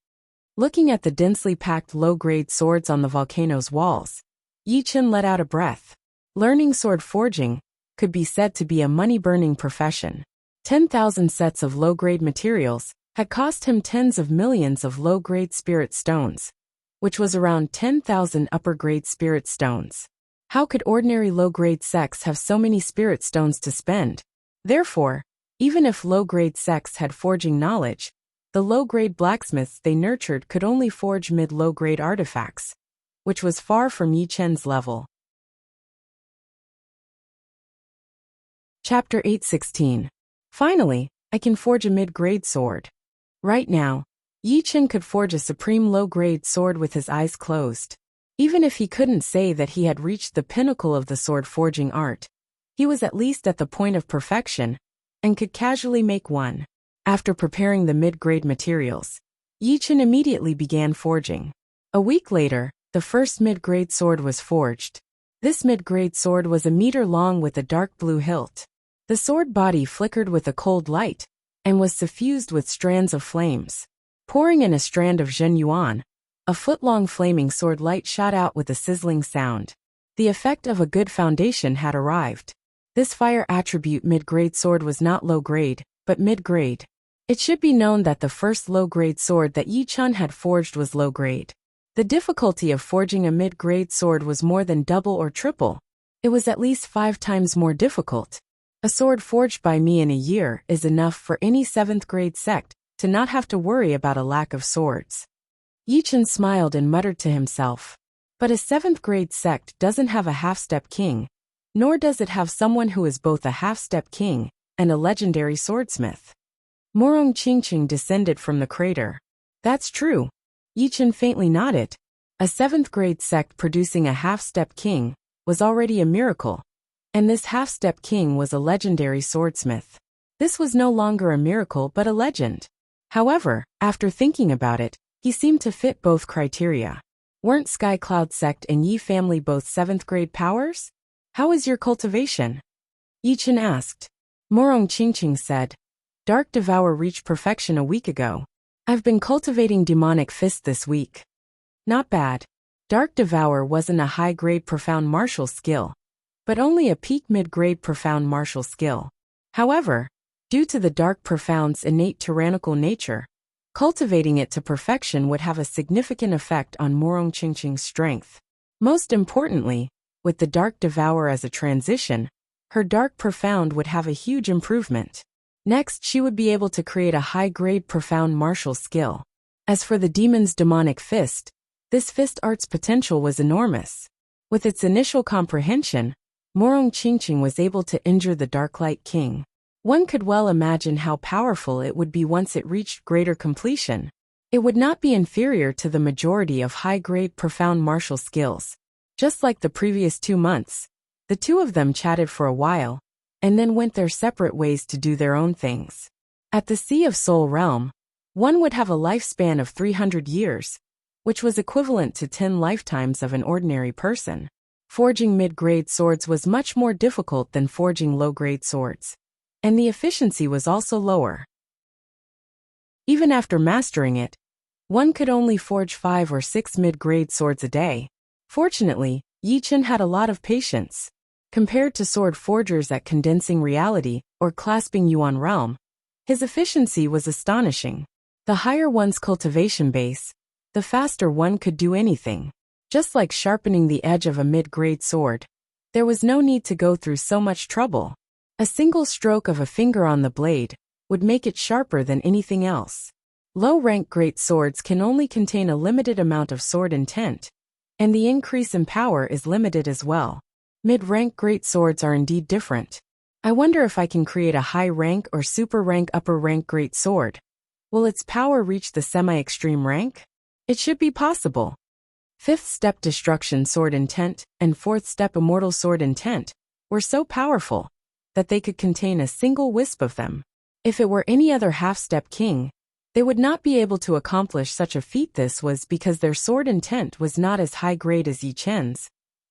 Looking at the densely packed low-grade swords on the volcano's walls, Yi Chen let out a breath. Learning sword forging could be said to be a money-burning profession. 10,000 sets of low-grade materials had cost him tens of millions of low-grade spirit stones, which was around 10,000 upper-grade spirit stones. How could ordinary low-grade sects have so many spirit stones to spend? Therefore, even if low-grade sects had forging knowledge, the low-grade blacksmiths they nurtured could only forge mid-low-grade artifacts, which was far from Yi Chen's level. Chapter 816. Finally, I can forge a mid-grade sword. Right now, Yi Chen could forge a supreme low-grade sword with his eyes closed. Even if he couldn't say that he had reached the pinnacle of the sword forging art, he was at least at the point of perfection, and could casually make one. After preparing the mid-grade materials, Yi Chen immediately began forging. A week later, the first mid-grade sword was forged. This mid-grade sword was 1 meter long with a dark blue hilt. The sword body flickered with a cold light, and was suffused with strands of flames. Pouring in a strand of Zhen Yuan, a foot-long flaming sword light shot out with a sizzling sound. The effect of a good foundation had arrived. This fire attribute mid-grade sword was not low-grade, but mid-grade. It should be known that the first low-grade sword that Yi Chun had forged was low-grade. The difficulty of forging a mid-grade sword was more than double or triple. It was at least 5 times more difficult. A sword forged by me in a year is enough for any 7th-grade sect to not have to worry about a lack of swords. Yi Chun smiled and muttered to himself. But a 7th-grade sect doesn't have a half-step king, nor does it have someone who is both a half-step king and a legendary swordsmith. Morong Qingqing descended from the crater. That's true. Yi Chun faintly nodded. A 7th-grade sect producing a half-step king was already a miracle, and this half-step king was a legendary swordsmith. This was no longer a miracle but a legend. However, after thinking about it, he seemed to fit both criteria. Weren't Sky Cloud sect and Yi family both 7th-grade powers? How is your cultivation? Yi Chun asked. Morong Qingqing said. Dark Devour reached perfection a week ago. I've been cultivating Demonic Fist this week. Not bad. Dark Devour wasn't a high-grade profound martial skill, but only a peak mid-grade profound martial skill. However, due to the Dark Profound's innate tyrannical nature, cultivating it to perfection would have a significant effect on Morong Qingqing's strength. Most importantly, with the Dark Devour as a transition, her Dark Profound would have a huge improvement. Next, she would be able to create a high-grade profound martial skill. As for the demon's Demonic Fist, this fist art's potential was enormous. With its initial comprehension, Morong Qingqing was able to injure the Darklight King. One could well imagine how powerful it would be once it reached greater completion. It would not be inferior to the majority of high-grade profound martial skills. Just like the previous 2 months, the two of them chatted for a while, and then went their separate ways to do their own things. At the Sea of Soul Realm, one would have a lifespan of 300 years, which was equivalent to 10 lifetimes of an ordinary person. Forging mid-grade swords was much more difficult than forging low-grade swords, and the efficiency was also lower. Even after mastering it, one could only forge 5 or 6 mid-grade swords a day. Fortunately, Yi Chun had a lot of patience. Compared to sword forgers at Condensing Reality or Clasping Yuan Realm, his efficiency was astonishing. The higher one's cultivation base, the faster one could do anything. Just like sharpening the edge of a mid-grade sword, there was no need to go through so much trouble. A single stroke of a finger on the blade would make it sharper than anything else. Low-rank great swords can only contain a limited amount of sword intent, and the increase in power is limited as well. Mid-rank great swords are indeed different. I wonder if I can create a high-rank or super-rank upper-rank great sword. Will its power reach the semi-extreme rank? It should be possible. 5th step Destruction Sword Intent and 4th step Immortal Sword Intent were so powerful that they could contain a single wisp of them. If it were any other half-step king, they would not be able to accomplish such a feat. This was because their sword intent was not as high-grade as Yi Chen's,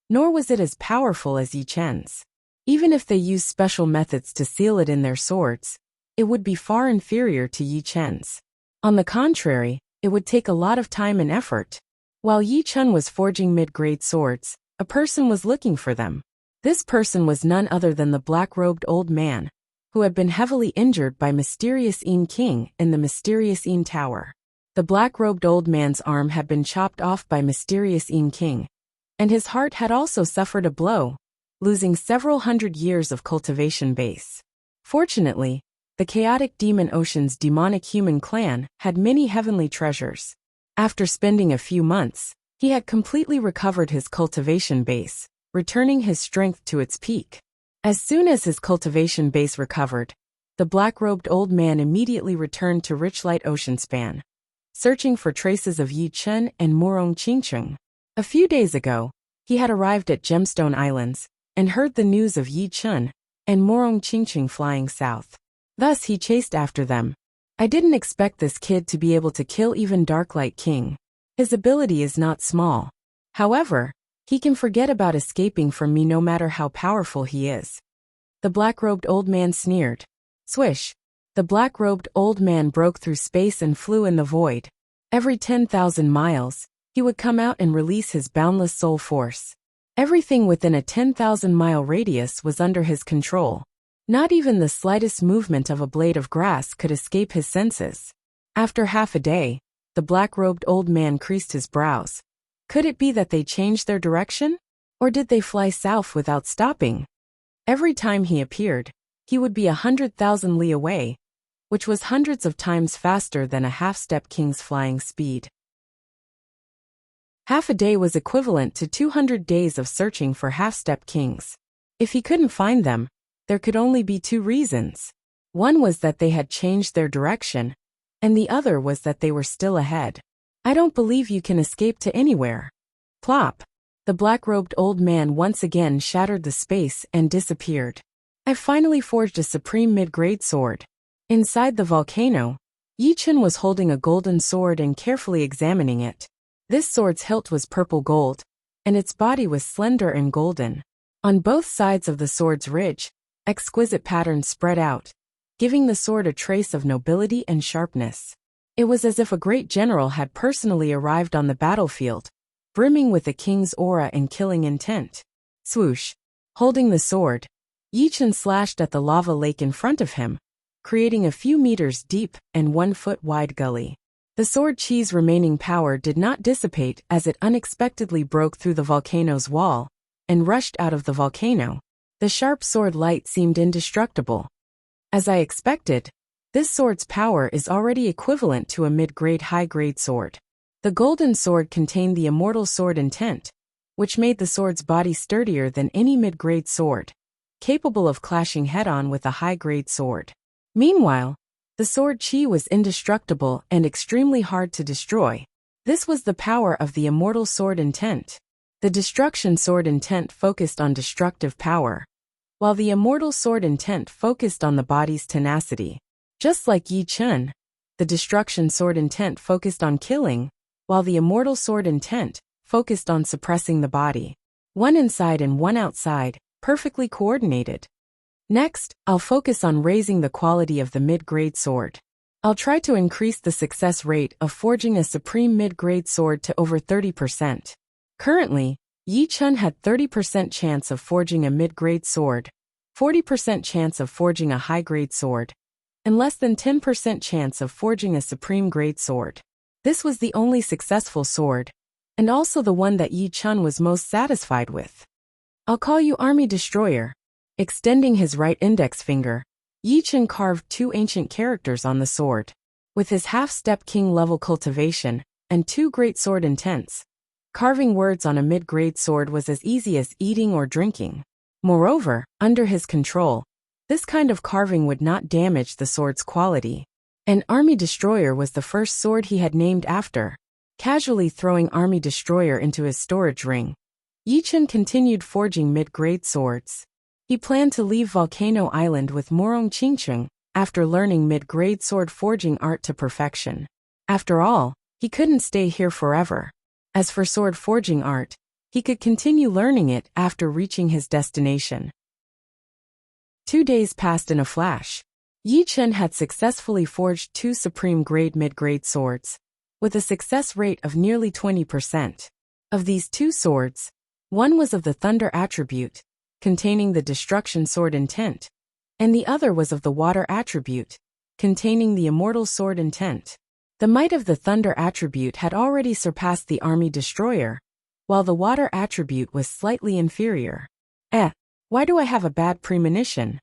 nor was it as powerful as Yi Chen's. Even if they used special methods to seal it in their swords, it would be far inferior to Yi Chen's. On the contrary, it would take a lot of time and effort. While Yi Chun was forging mid-grade swords, a person was looking for them. This person was none other than the black-robed old man, who had been heavily injured by Mysterious Een King in the Mysterious Een Tower. The black-robed old man's arm had been chopped off by Mysterious Een King, and his heart had also suffered a blow, losing several hundred years of cultivation base. Fortunately, the chaotic demon ocean's demonic human clan had many heavenly treasures. After spending a few months, he had completely recovered his cultivation base, returning his strength to its peak. As soon as his cultivation base recovered, the black-robed old man immediately returned to Richlight Oceanspan, searching for traces of Yi Chun and Morong Qingqing. A few days ago, he had arrived at Gemstone Islands and heard the news of Yi Chun and Morong Qingqing flying south. Thus he chased after them. I didn't expect this kid to be able to kill even Darklight King. His ability is not small. However, he can forget about escaping from me no matter how powerful he is. The black-robed old man sneered. Swish. The black-robed old man broke through space and flew in the void. Every 10,000 miles, he would come out and release his boundless soul force. Everything within a 10,000-mile radius was under his control. Not even the slightest movement of a blade of grass could escape his senses. After half a day, the black-robed old man creased his brows. Could it be that they changed their direction? Or did they fly south without stopping? Every time he appeared, he would be 100,000 li away, which was hundreds of times faster than a half-step king's flying speed. Half a day was equivalent to 200 days of searching for half-step kings. If he couldn't find them, there could only be two reasons. One was that they had changed their direction, and the other was that they were still ahead. I don't believe you can escape to anywhere. Plop! The black-robed old man once again shattered the space and disappeared. I finally forged a supreme mid-grade sword. Inside the volcano, Yi Chen was holding a golden sword and carefully examining it. This sword's hilt was purple gold, and its body was slender and golden. On both sides of the sword's ridge, exquisite patterns spread out, giving the sword a trace of nobility and sharpness. It was as if a great general had personally arrived on the battlefield, brimming with a king's aura and killing intent. Swoosh! Holding the sword, Yi Chen slashed at the lava lake in front of him, creating a few meters deep and 1 foot wide gully. The sword chi's remaining power did not dissipate as it unexpectedly broke through the volcano's wall and rushed out of the volcano. The sharp sword light seemed indestructible. As I expected, this sword's power is already equivalent to a mid-grade high-grade sword. The golden sword contained the immortal sword intent, which made the sword's body sturdier than any mid-grade sword, capable of clashing head-on with a high-grade sword. Meanwhile, the sword chi was indestructible and extremely hard to destroy. This was the power of the immortal sword intent. The destruction sword intent focused on destructive power, while the immortal sword intent focused on the body's tenacity. Just like Yi Chen, the destruction sword intent focused on killing, while the immortal sword intent focused on suppressing the body. One inside and one outside, perfectly coordinated. Next, I'll focus on raising the quality of the mid-grade sword. I'll try to increase the success rate of forging a supreme mid-grade sword to over 30%. Currently, Yi Chen had 30% chance of forging a mid-grade sword, 40% chance of forging a high-grade sword, and less than 10% chance of forging a supreme grade sword. This was the only successful sword, and also the one that Yi Chen was most satisfied with. I'll call you Army Destroyer. Extending his right index finger, Yi Chen carved 2 ancient characters on the sword. With his half-step king level cultivation and 2 great sword intents, carving words on a mid-grade sword was as easy as eating or drinking. Moreover, under his control, this kind of carving would not damage the sword's quality. An Army Destroyer was the first sword he had named after. Casually throwing Army Destroyer into his storage ring, Yi Chen continued forging mid-grade swords. He planned to leave Volcano Island with Morong Qingcheng after learning mid-grade sword forging art to perfection. After all, he couldn't stay here forever. As for sword forging art, he could continue learning it after reaching his destination. 2 days passed in a flash. Yi Chen had successfully forged 2 supreme grade mid-grade swords, with a success rate of nearly 20%. Of these 2 swords, one was of the thunder attribute, containing the destruction sword intent, and the other was of the water attribute, containing the immortal sword intent. The might of the thunder attribute had already surpassed the Army Destroyer, while the water attribute was slightly inferior. Why do I have a bad premonition?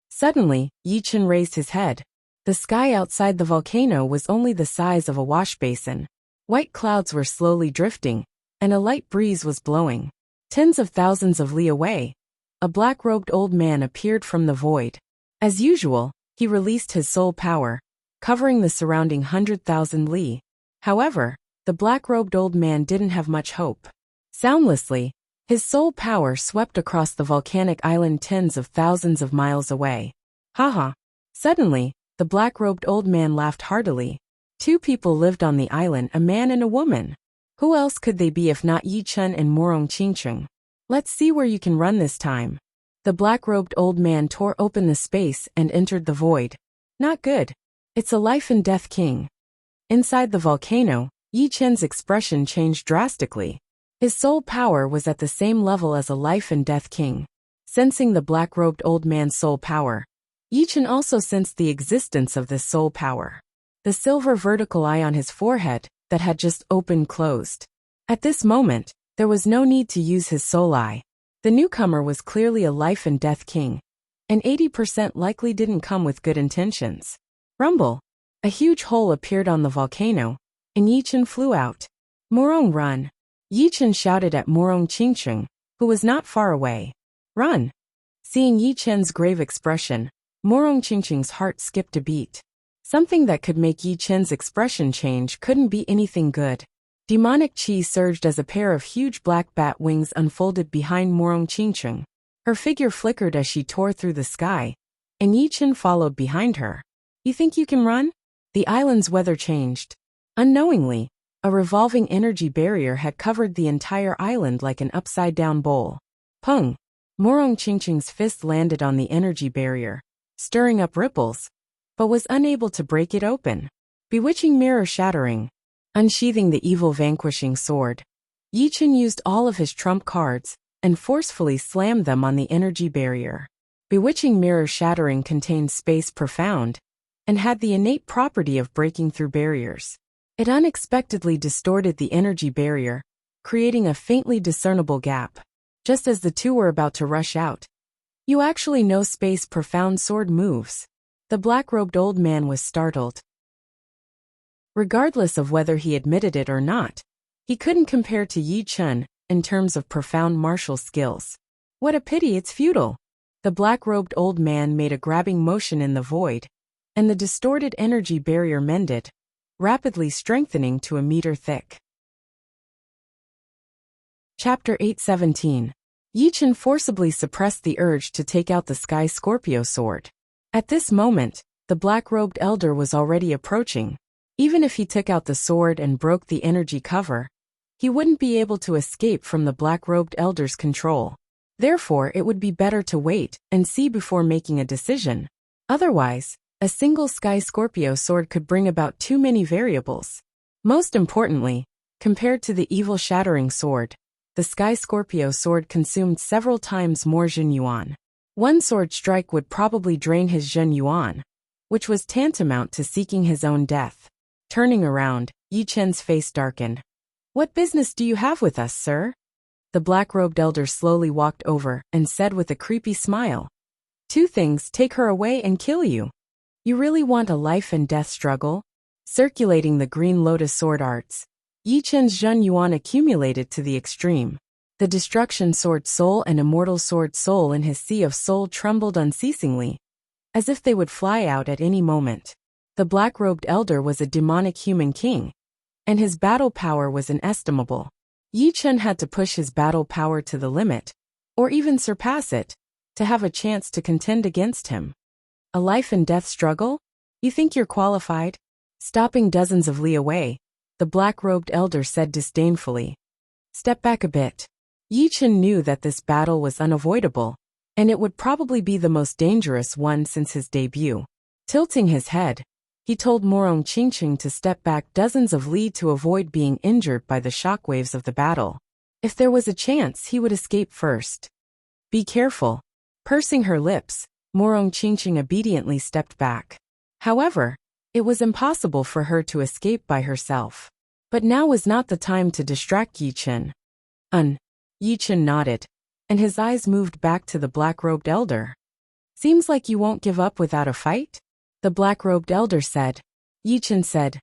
Suddenly, Yi Chen raised his head. The sky outside the volcano was only the size of a wash basin. White clouds were slowly drifting, and a light breeze was blowing. Tens of thousands of li away, a black-robed old man appeared from the void. As usual, he released his soul power, covering the surrounding 100,000 li. However, the black-robed old man didn't have much hope. Soundlessly, his soul power swept across the volcanic island tens of thousands of miles away. Haha. Suddenly, the black-robed old man laughed heartily. 2 people lived on the island, a man and a woman. Who else could they be if not Yi Chen and Morong Qingcheng? Let's see where you can run this time. The black-robed old man tore open the space and entered the void. Not good. It's a life and death king. Inside the volcano, Yi Chen's expression changed drastically. His soul power was at the same level as a life and death king. Sensing the black-robed old man's soul power, Yi Chen also sensed the existence of this soul power. The silver vertical eye on his forehead that had just opened closed. At this moment, there was no need to use his soul eye. The newcomer was clearly a life and death king, and 80% likely didn't come with good intentions. Rumble! A huge hole appeared on the volcano, and Yi Chen flew out. Morong, run! Yi Chen shouted at Morong Qingcheng, who was not far away. Run! Seeing Yi Chen's grave expression, Morong Qingcheng's heart skipped a beat. Something that could make Yi Chen's expression change couldn't be anything good. Demonic chi surged as a pair of huge black bat wings unfolded behind Morong Qingcheng. Her figure flickered as she tore through the sky, and Yi Chen followed behind her. You think you can run? The island's weather changed. Unknowingly, a revolving energy barrier had covered the entire island like an upside-down bowl. Pung! Morong Qingcheng's fist landed on the energy barrier, stirring up ripples, but was unable to break it open. Bewitching mirror shattering. Unsheathing the evil vanquishing sword, Yi Chen used all of his trump cards and forcefully slammed them on the energy barrier. Bewitching mirror shattering contained space profound and had the innate property of breaking through barriers. It unexpectedly distorted the energy barrier, creating a faintly discernible gap. Just as the two were about to rush out. You actually know space profound sword moves. The black-robed old man was startled. Regardless of whether he admitted it or not, he couldn't compare to Yi Chen in terms of profound martial skills. What a pity, it's futile. The black-robed old man made a grabbing motion in the void, and the distorted energy barrier mended, rapidly strengthening to a meter thick. Chapter 8:17. Yi Chen forcibly suppressed the urge to take out the Sky Scorpio sword. At this moment, the black-robed elder was already approaching. Even if he took out the sword and broke the energy cover, he wouldn't be able to escape from the black-robed elder's control. Therefore, it would be better to wait and see before making a decision. Otherwise, a single Sky Scorpio sword could bring about too many variables. Most importantly, compared to the evil shattering sword, the Sky Scorpio sword consumed several times more Zhen Yuan. One sword strike would probably drain his Zhen Yuan, which was tantamount to seeking his own death. Turning around, Yi Chen's face darkened. What business do you have with us, sir? The black-robed elder slowly walked over and said with a creepy smile. Two things, take her away and kill you. You really want a life and death struggle? Circulating the green lotus sword arts, Yi Chen's Zhen Yuan accumulated to the extreme. The destruction sword soul and immortal sword soul in his sea of soul trembled unceasingly, as if they would fly out at any moment. The black-robed elder was a demonic human king, and his battle power was inestimable. Yi Chen had to push his battle power to the limit, or even surpass it, to have a chance to contend against him. A life and death struggle? You think you're qualified? Stopping dozens of li away, the black-robed elder said disdainfully. Step back a bit. Yi Chen knew that this battle was unavoidable, and it would probably be the most dangerous one since his debut. Tilting his head, he told Morong Qingcheng to step back dozens of li to avoid being injured by the shockwaves of the battle. If there was a chance, he would escape first. Be careful. Pursing her lips, Morong Qingcheng obediently stepped back. However, it was impossible for her to escape by herself. But now was not the time to distract Yi Chen. Yi Chen nodded, and his eyes moved back to the black-robed elder. Seems like you won't give up without a fight? The black-robed elder said. Yi Chen said,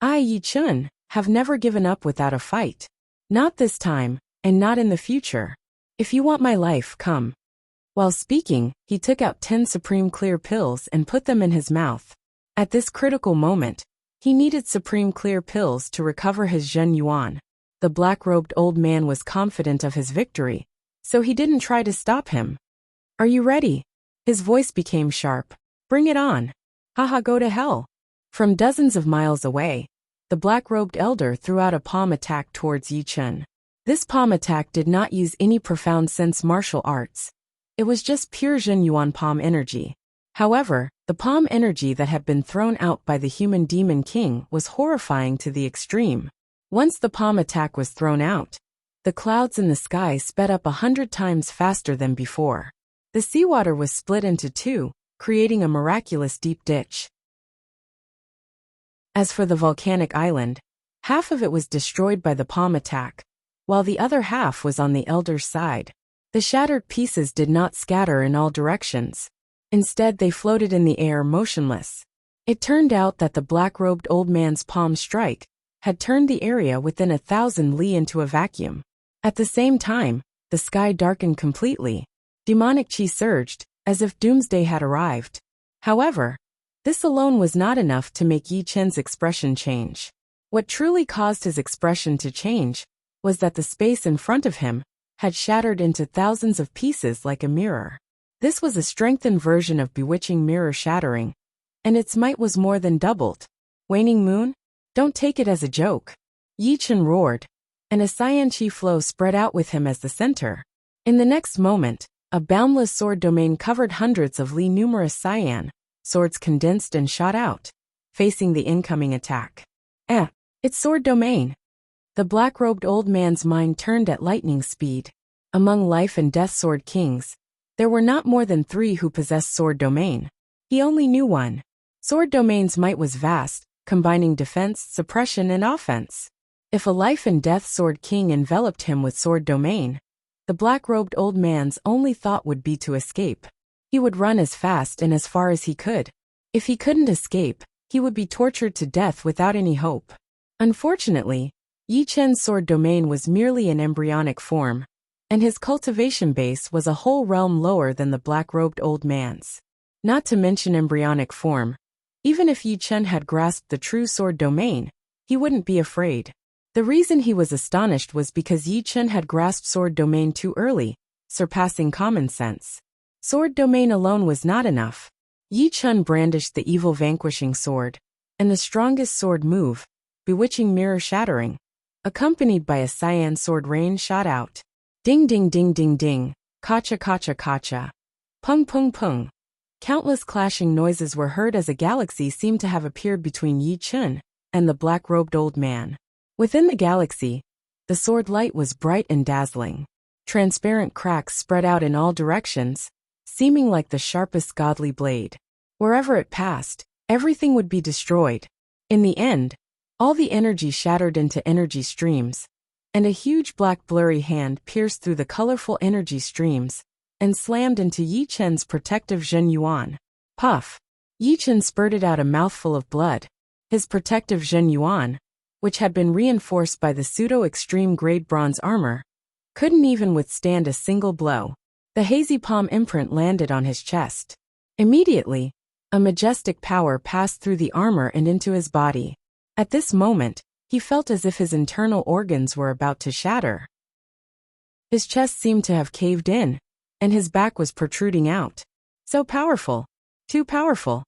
I, Yi Chen, have never given up without a fight. Not this time, and not in the future. If you want my life, come. While speaking, he took out 10 supreme clear pills and put them in his mouth. At this critical moment, he needed supreme clear pills to recover his Zhen Yuan. The black-robed old man was confident of his victory, so he didn't try to stop him. Are you ready? His voice became sharp. Bring it on. Haha, go to hell. From dozens of miles away, the black-robed elder threw out a palm attack towards Yi Chen. This palm attack did not use any profound sense martial arts. It was just pure Zhen Yuan palm energy. However, the palm energy that had been thrown out by the human demon king was horrifying to the extreme. Once the palm attack was thrown out, the clouds in the sky sped up 100 times faster than before. The seawater was split into two, creating a miraculous deep ditch. As for the volcanic island, half of it was destroyed by the palm attack, while the other half was on the elder's side. The shattered pieces did not scatter in all directions. Instead, they floated in the air motionless. It turned out that the black-robed old man's palm strike had turned the area within 1,000 li into a vacuum. At the same time, the sky darkened completely. Demonic chi surged, as if doomsday had arrived. However, this alone was not enough to make Yi Chen's expression change. What truly caused his expression to change was that the space in front of him had shattered into thousands of pieces like a mirror. This was a strengthened version of bewitching mirror shattering, and its might was more than doubled. Waning moon? Don't take it as a joke. Yi Chen roared, and a cyan chi flow spread out with him as the center. In the next moment, a boundless sword domain covered hundreds of li numerous cyan swords condensed and shot out, facing the incoming attack. It's sword domain. The black-robed old man's mind turned at lightning speed. Among life and death sword kings, there were not more than 3 who possessed sword domain. He only knew one. Sword domain's might was vast, combining defense, suppression, and offense. If a life and death sword king enveloped him with sword domain, the black-robed old man's only thought would be to escape. He would run as fast and as far as he could. If he couldn't escape, he would be tortured to death without any hope. Unfortunately, Yi Chen's sword domain was merely an embryonic form, and his cultivation base was a whole realm lower than the black-robed old man's. Not to mention embryonic form, even if Yi Chen had grasped the true sword domain, he wouldn't be afraid. The reason he was astonished was because Yi Chen had grasped sword domain too early, surpassing common sense. Sword domain alone was not enough. Yi Chen brandished the evil vanquishing sword, and the strongest sword move, bewitching mirror shattering, accompanied by a cyan sword rain shot out. Ding ding ding ding ding, kacha kacha kacha. Pung pung pung. Countless clashing noises were heard as a galaxy seemed to have appeared between Yi Chen and the black-robed old man. Within the galaxy, the sword light was bright and dazzling. Transparent cracks spread out in all directions, seeming like the sharpest godly blade. Wherever it passed, everything would be destroyed. In the end, all the energy shattered into energy streams, and a huge black blurry hand pierced through the colorful energy streams and slammed into Yi Chen's protective Zhen Yuan. Puff! Yi Chen spurted out a mouthful of blood. His protective Zhen Yuan, which had been reinforced by the pseudo-extreme grade bronze armor, couldn't even withstand a single blow. The hazy palm imprint landed on his chest. Immediately, a majestic power passed through the armor and into his body. At this moment, he felt as if his internal organs were about to shatter. His chest seemed to have caved in, and his back was protruding out. So powerful. Too powerful.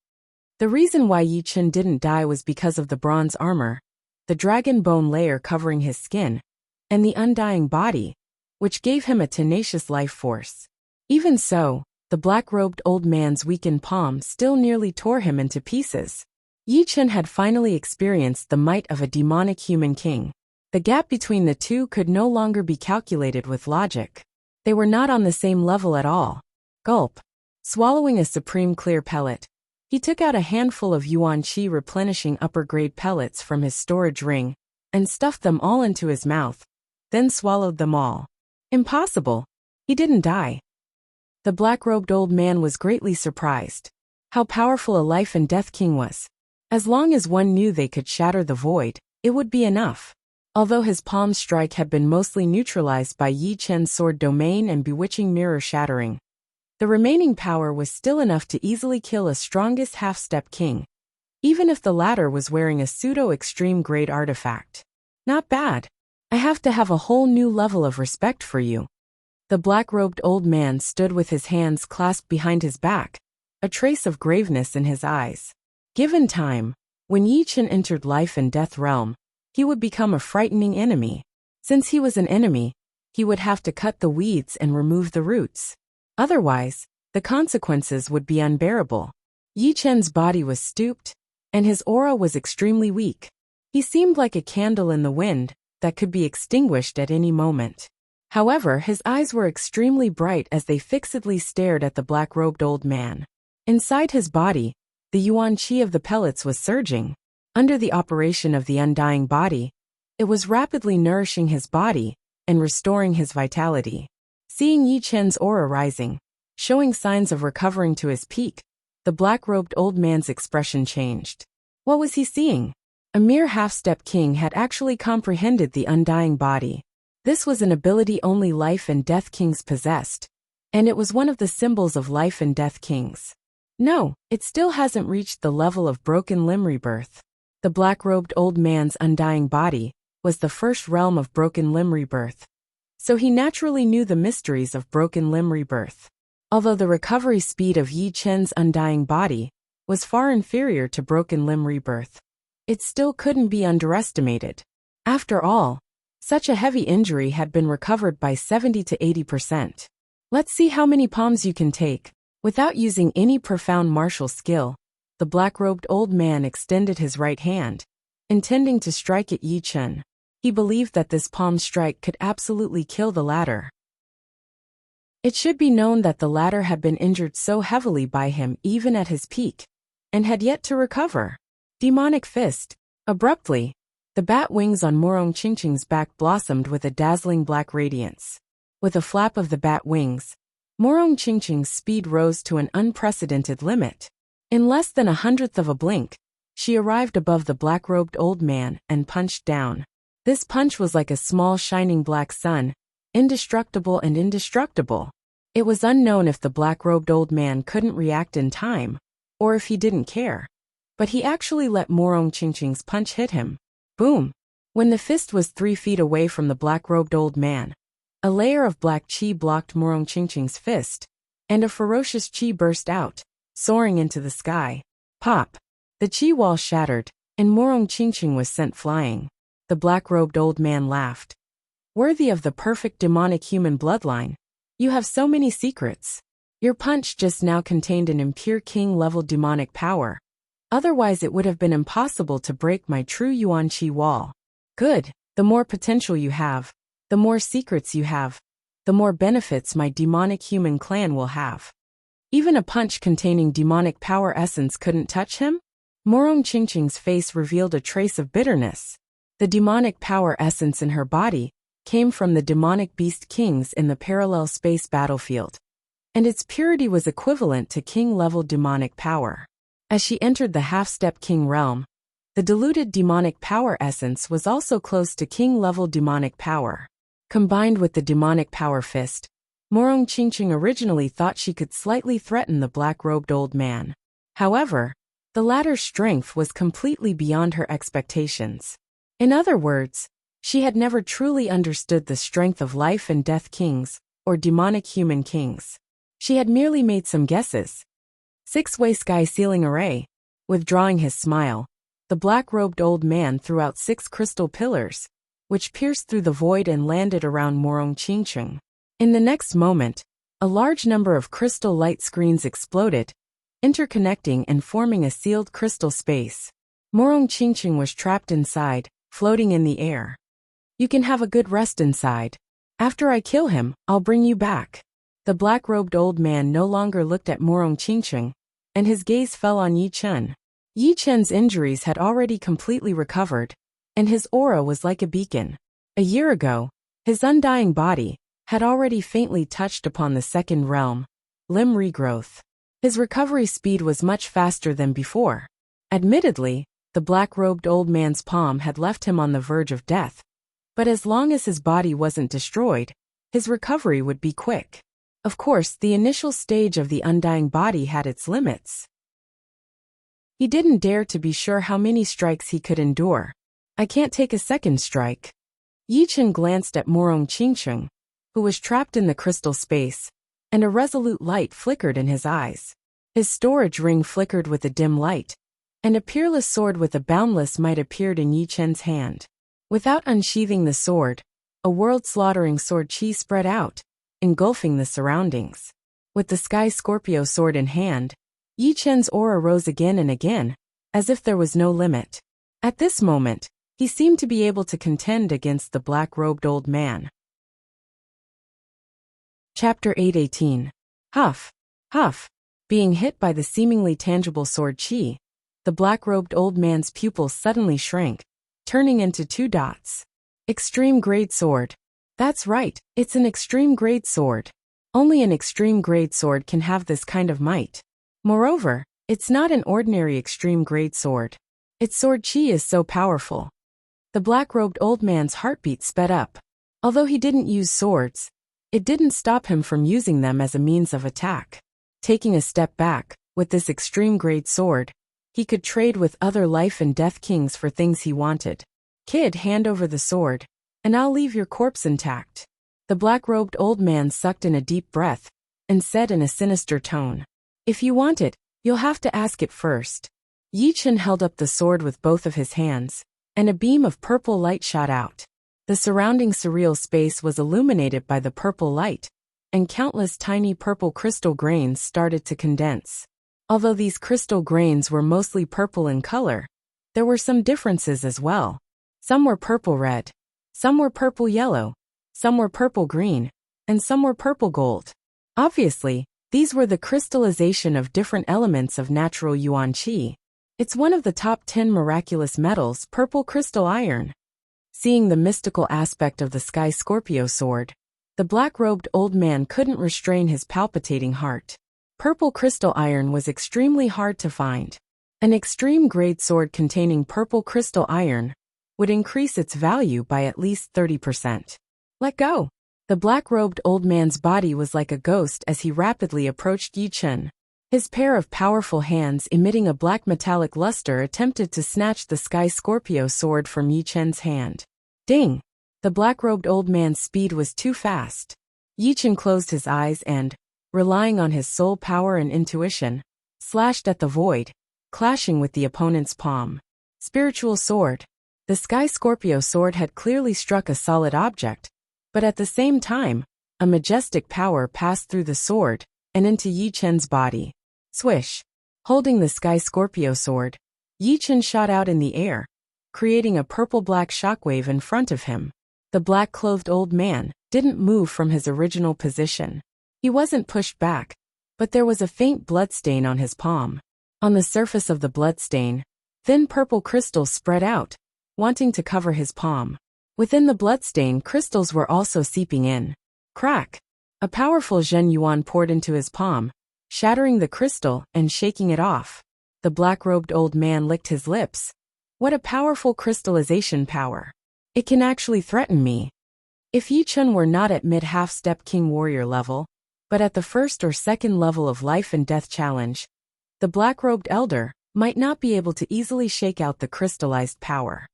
The reason why Yi Chen didn't die was because of the bronze armor, the dragon bone layer covering his skin, and the undying body, which gave him a tenacious life force. Even so, the black-robed old man's weakened palm still nearly tore him into pieces. Yi Chen had finally experienced the might of a demonic human king. The gap between the two could no longer be calculated with logic. They were not on the same level at all. Gulp. Swallowing a supreme clear pellet, he took out a handful of Yuan Qi replenishing upper-grade pellets from his storage ring and stuffed them all into his mouth, then swallowed them all. Impossible. He didn't die. The black-robed old man was greatly surprised. How powerful a life and death king was. As long as one knew they could shatter the void, it would be enough. Although his palm strike had been mostly neutralized by Yi Chen's sword domain and bewitching mirror shattering, the remaining power was still enough to easily kill a strongest half-step king, even if the latter was wearing a pseudo-extreme grade artifact. Not bad. I have to have a whole new level of respect for you. The black-robed old man stood with his hands clasped behind his back, a trace of graveness in his eyes. Given time, when Yi Chen entered life and death realm, he would become a frightening enemy. Since he was an enemy, he would have to cut the weeds and remove the roots. Otherwise, the consequences would be unbearable. Yi Chen's body was stooped, and his aura was extremely weak. He seemed like a candle in the wind that could be extinguished at any moment. However, his eyes were extremely bright as they fixedly stared at the black-robed old man. Inside his body, the yuan qi of the pellets was surging. Under the operation of the undying body, it was rapidly nourishing his body and restoring his vitality. Seeing Yi Chen's aura rising, showing signs of recovering to his peak, the black-robed old man's expression changed. What was he seeing? A mere half-step king had actually comprehended the undying body. This was an ability only life and death kings possessed, and it was one of the symbols of life and death kings. No, it still hasn't reached the level of broken limb rebirth. The black-robed old man's undying body was the first realm of broken limb rebirth, so he naturally knew the mysteries of broken limb rebirth. Although the recovery speed of Yi Chen's undying body was far inferior to broken limb rebirth, it still couldn't be underestimated. After all, such a heavy injury had been recovered by 70 to 80%. Let's see how many palms you can take. Without using any profound martial skill, the black-robed old man extended his right hand, intending to strike at Yi Chen. He believed that this palm strike could absolutely kill the latter. It should be known that the latter had been injured so heavily by him even at his peak, and had yet to recover. Demonic fist. Abruptly, the bat wings on Morong Qingqing's back blossomed with a dazzling black radiance. With a flap of the bat wings, Morong Qingqing's speed rose to an unprecedented limit. In less than 1/100th of a blink, she arrived above the black-robed old man and punched down. This punch was like a small shining black sun, indestructible and indestructible. It was unknown if the black-robed old man couldn't react in time, or if he didn't care. But he actually let Morong Qingqing's punch hit him. Boom! When the fist was 3 feet away from the black-robed old man, a layer of black qi blocked Morong Qingqing's fist, and a ferocious qi burst out, soaring into the sky. Pop! The qi wall shattered, and Morong Qingqing was sent flying. The black-robed old man laughed. Worthy of the perfect demonic human bloodline, you have so many secrets. Your punch just now contained an impure king-level demonic power. Otherwise it would have been impossible to break my true yuan qi wall. Good, the more potential you have, the more secrets you have, the more benefits my demonic human clan will have. Even a punch containing demonic power essence couldn't touch him? Morong Qingqing's face revealed a trace of bitterness. The demonic power essence in her body came from the demonic beast kings in the parallel space battlefield, and its purity was equivalent to king-level demonic power. As she entered the half-step king realm, the diluted demonic power essence was also close to king-level demonic power. Combined with the demonic power fist, Morong Qingqing originally thought she could slightly threaten the black-robed old man. However, the latter's strength was completely beyond her expectations. In other words, she had never truly understood the strength of life and death kings, or demonic human kings. She had merely made some guesses. 6-way sky ceiling array. Withdrawing his smile, the black-robed old man threw out 6 crystal pillars, which pierced through the void and landed around Morong Qingqing. In the next moment, a large number of crystal light screens exploded, interconnecting and forming a sealed crystal space. Morong Qingqing was trapped inside, floating in the air. You can have a good rest inside. After I kill him, I'll bring you back. The black-robed old man no longer looked at Morong Qingqing, and his gaze fell on Yi Chen. Yi Chen's injuries had already completely recovered, and his aura was like a beacon. A year ago, his undying body had already faintly touched upon the second realm, limb regrowth. His recovery speed was much faster than before. Admittedly, the black-robed old man's palm had left him on the verge of death, but as long as his body wasn't destroyed, his recovery would be quick. Of course, the initial stage of the undying body had its limits. He didn't dare to be sure how many strikes he could endure. I can't take a second strike. Yi Chen glanced at Morong Qingqing, who was trapped in the crystal space, and a resolute light flickered in his eyes. His storage ring flickered with a dim light, and a peerless sword with a boundless might appeared in Yi Chen's hand. Without unsheathing the sword, a world-slaughtering sword qi spread out, engulfing the surroundings. With the Sky Scorpio sword in hand, Yi Chen's aura rose again and again, as if there was no limit. At this moment, he seemed to be able to contend against the black-robed old man. Chapter 8:18. Huff. Huff. Being hit by the seemingly tangible sword chi, the black-robed old man's pupils suddenly shrank, turning into 2 dots. Extreme grade sword. That's right, it's an extreme grade sword. Only an extreme grade sword can have this kind of might. Moreover, it's not an ordinary extreme grade sword. Its sword chi is so powerful. The black-robed old man's heartbeat sped up. Although he didn't use swords, it didn't stop him from using them as a means of attack. Taking a step back, with this extreme grade sword, he could trade with other life and death kings for things he wanted. Kid, hand over the sword, and I'll leave your corpse intact. The black-robed old man sucked in a deep breath, and said in a sinister tone, If you want it, you'll have to ask it first. Yi Chen held up the sword with both of his hands, and a beam of purple light shot out. The surrounding surreal space was illuminated by the purple light, and countless tiny purple crystal grains started to condense. Although these crystal grains were mostly purple in color, there were some differences as well. Some were purple red, some were purple yellow, some were purple green, and some were purple gold. Obviously, these were the crystallization of different elements of natural yuan qi. It's one of the top 10 miraculous metals, purple crystal iron. Seeing the mystical aspect of the Sky Scorpio sword, the black-robed old man couldn't restrain his palpitating heart. Purple crystal iron was extremely hard to find. An extreme-grade sword containing purple crystal iron would increase its value by at least 30%. Let go! The black-robed old man's body was like a ghost as he rapidly approached Yi Chen. His pair of powerful hands emitting a black metallic luster attempted to snatch the Sky Scorpio sword from Yi Chen's hand. Ding! The black-robed old man's speed was too fast. Yi Chen closed his eyes and, relying on his soul power and intuition, slashed at the void, clashing with the opponent's palm. Spiritual sword. The Sky Scorpio sword had clearly struck a solid object, but at the same time, a majestic power passed through the sword and into Yi Chen's body. Swish! Holding the Sky Scorpio sword, Yi Chen shot out in the air, creating a purple-black shockwave in front of him. The black-clothed old man didn't move from his original position. He wasn't pushed back, but there was a faint bloodstain on his palm. On the surface of the bloodstain, thin purple crystals spread out, wanting to cover his palm. Within the bloodstain, crystals were also seeping in. Crack! A powerful Zhen Yuan poured into his palm, shattering the crystal and shaking it off. The black-robed old man licked his lips. What a powerful crystallization power. It can actually threaten me. If Yi Chen were not at mid-half-step king warrior level, but at the first or second level of life and death challenge, the black-robed elder might not be able to easily shake out the crystallized power.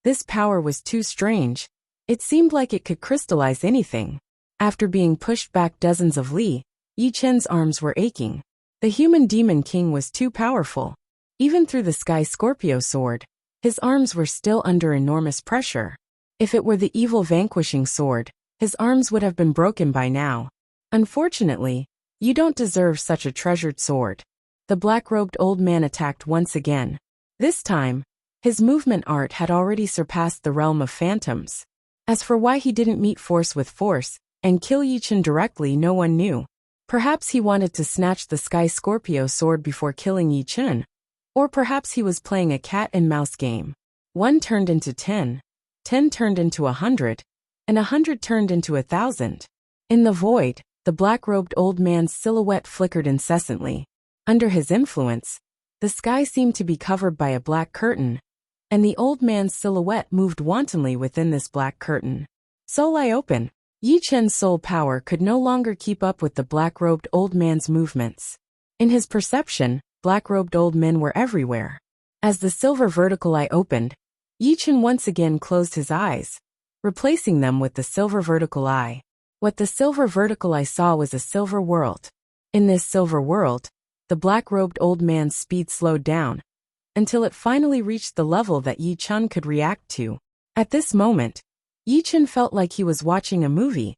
This power was too strange. It seemed like it could crystallize anything. After being pushed back dozens of li, Yi Chen's arms were aching. The human demon king was too powerful. Even through the Sky Scorpio sword, his arms were still under enormous pressure. If it were the evil vanquishing sword, his arms would have been broken by now. Unfortunately, you don't deserve such a treasured sword. The black-robed old man attacked once again. This time, his movement art had already surpassed the realm of phantoms. As for why he didn't meet force with force and kill Yi Chen directly, no one knew. Perhaps he wanted to snatch the Sky Scorpio sword before killing Yi Chen, or perhaps he was playing a cat-and-mouse game. 1 turned into 10, 10 turned into 100, and 100 turned into 1,000. In the void, the black-robed old man's silhouette flickered incessantly. Under his influence, the sky seemed to be covered by a black curtain, and the old man's silhouette moved wantonly within this black curtain. Soul eye open. Yi Chen's soul power could no longer keep up with the black-robed old man's movements. In his perception, black-robed old men were everywhere. As the silver vertical eye opened, Yi Chen once again closed his eyes, replacing them with the silver vertical eye. What the silver vertical eye saw was a silver world. In this silver world, the black-robed old man's speed slowed down, until it finally reached the level that Yi Chen could react to. At this moment, Yi Chen felt like he was watching a movie,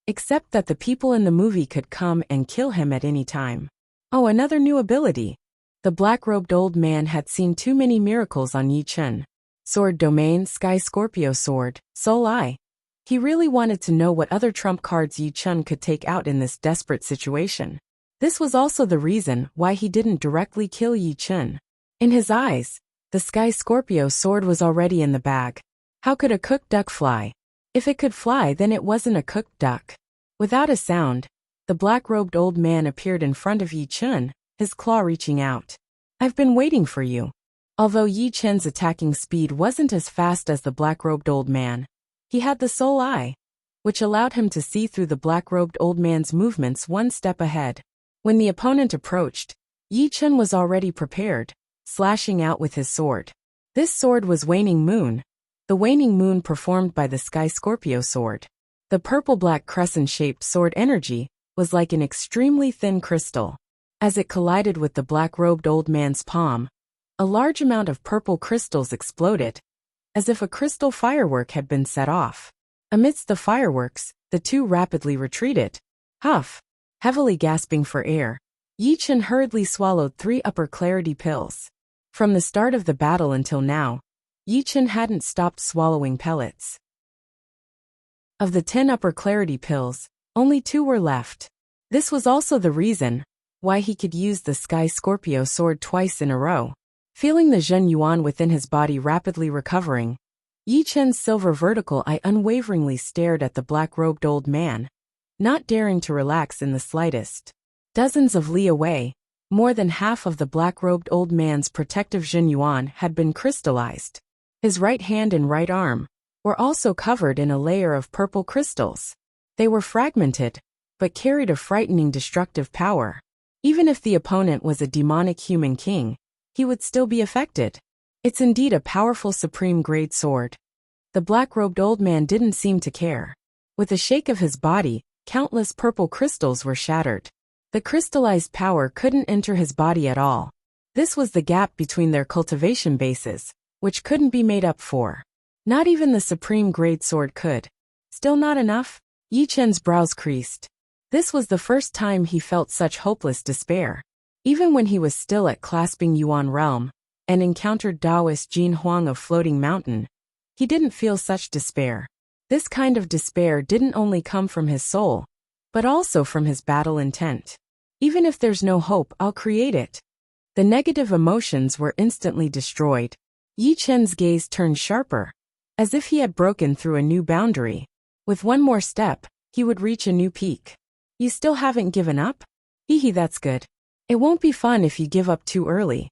except that the people in the movie could come and kill him at any time. Oh, another new ability. The black-robed old man had seen too many miracles on Yi Chen. Sword Domain, Sky Scorpio Sword, Soul Eye. He really wanted to know what other trump cards Yi Chen could take out in this desperate situation. This was also the reason why he didn't directly kill Yi Chen. In his eyes, the Sky Scorpio Sword was already in the bag. How could a cooked duck fly? If it could fly, then it wasn't a cooked duck. Without a sound, the black-robed old man appeared in front of Yi Chen, his claw reaching out. I've been waiting for you. Although Yi Chen's attacking speed wasn't as fast as the black-robed old man, he had the soul eye, which allowed him to see through the black-robed old man's movements one step ahead. When the opponent approached, Yi Chen was already prepared, slashing out with his sword. This sword was Waning Moon, the waning moon performed by the Sky Scorpio Sword. The purple-black crescent-shaped sword energy was like an extremely thin crystal. As it collided with the black-robed old man's palm, a large amount of purple crystals exploded, as if a crystal firework had been set off. Amidst the fireworks, the two rapidly retreated. Huff! Heavily gasping for air, Yi Chen hurriedly swallowed 3 upper clarity pills. From the start of the battle until now, Yi Chen hadn't stopped swallowing pellets. Of the 10 upper clarity pills, only 2 were left. This was also the reason why he could use the Sky Scorpio Sword twice in a row. Feeling the Zhen Yuan within his body rapidly recovering, Yi Chen's silver vertical eye unwaveringly stared at the black-robed old man, not daring to relax in the slightest. Dozens of li away, more than half of the black-robed old man's protective Zhen Yuan had been crystallized. His right hand and right arm were also covered in a layer of purple crystals. They were fragmented, but carried a frightening destructive power. Even if the opponent was a demonic human king, he would still be affected. It's indeed a powerful supreme-grade sword. The black-robed old man didn't seem to care. With a shake of his body, countless purple crystals were shattered. The crystallized power couldn't enter his body at all. This was the gap between their cultivation bases, which couldn't be made up for. Not even the supreme-grade sword could. Still not enough? Yi Chen's brows creased. This was the first time he felt such hopeless despair. Even when he was still at Clasping Yuan Realm and encountered Taoist Jin Huang of Floating Mountain, he didn't feel such despair. This kind of despair didn't only come from his soul, but also from his battle intent. Even if there's no hope, I'll create it. The negative emotions were instantly destroyed. Yi Chen's gaze turned sharper, as if he had broken through a new boundary. With one more step, he would reach a new peak. You still haven't given up? Hee, that's good. It won't be fun if you give up too early.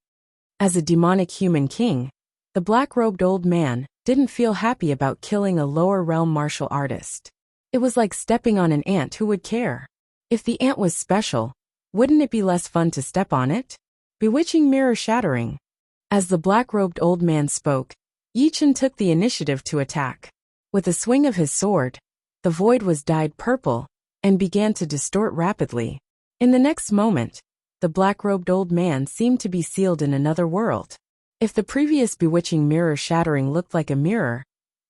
As a demonic human king, the black-robed old man didn't feel happy about killing a lower realm martial artist. It was like stepping on an ant. Who would care? If the ant was special, wouldn't it be less fun to step on it? Bewitching mirror shattering. As the black-robed old man spoke, Yi Chen took the initiative to attack. With a swing of his sword, the void was dyed purple and began to distort rapidly. In the next moment, the black-robed old man seemed to be sealed in another world. If the previous bewitching mirror shattering looked like a mirror,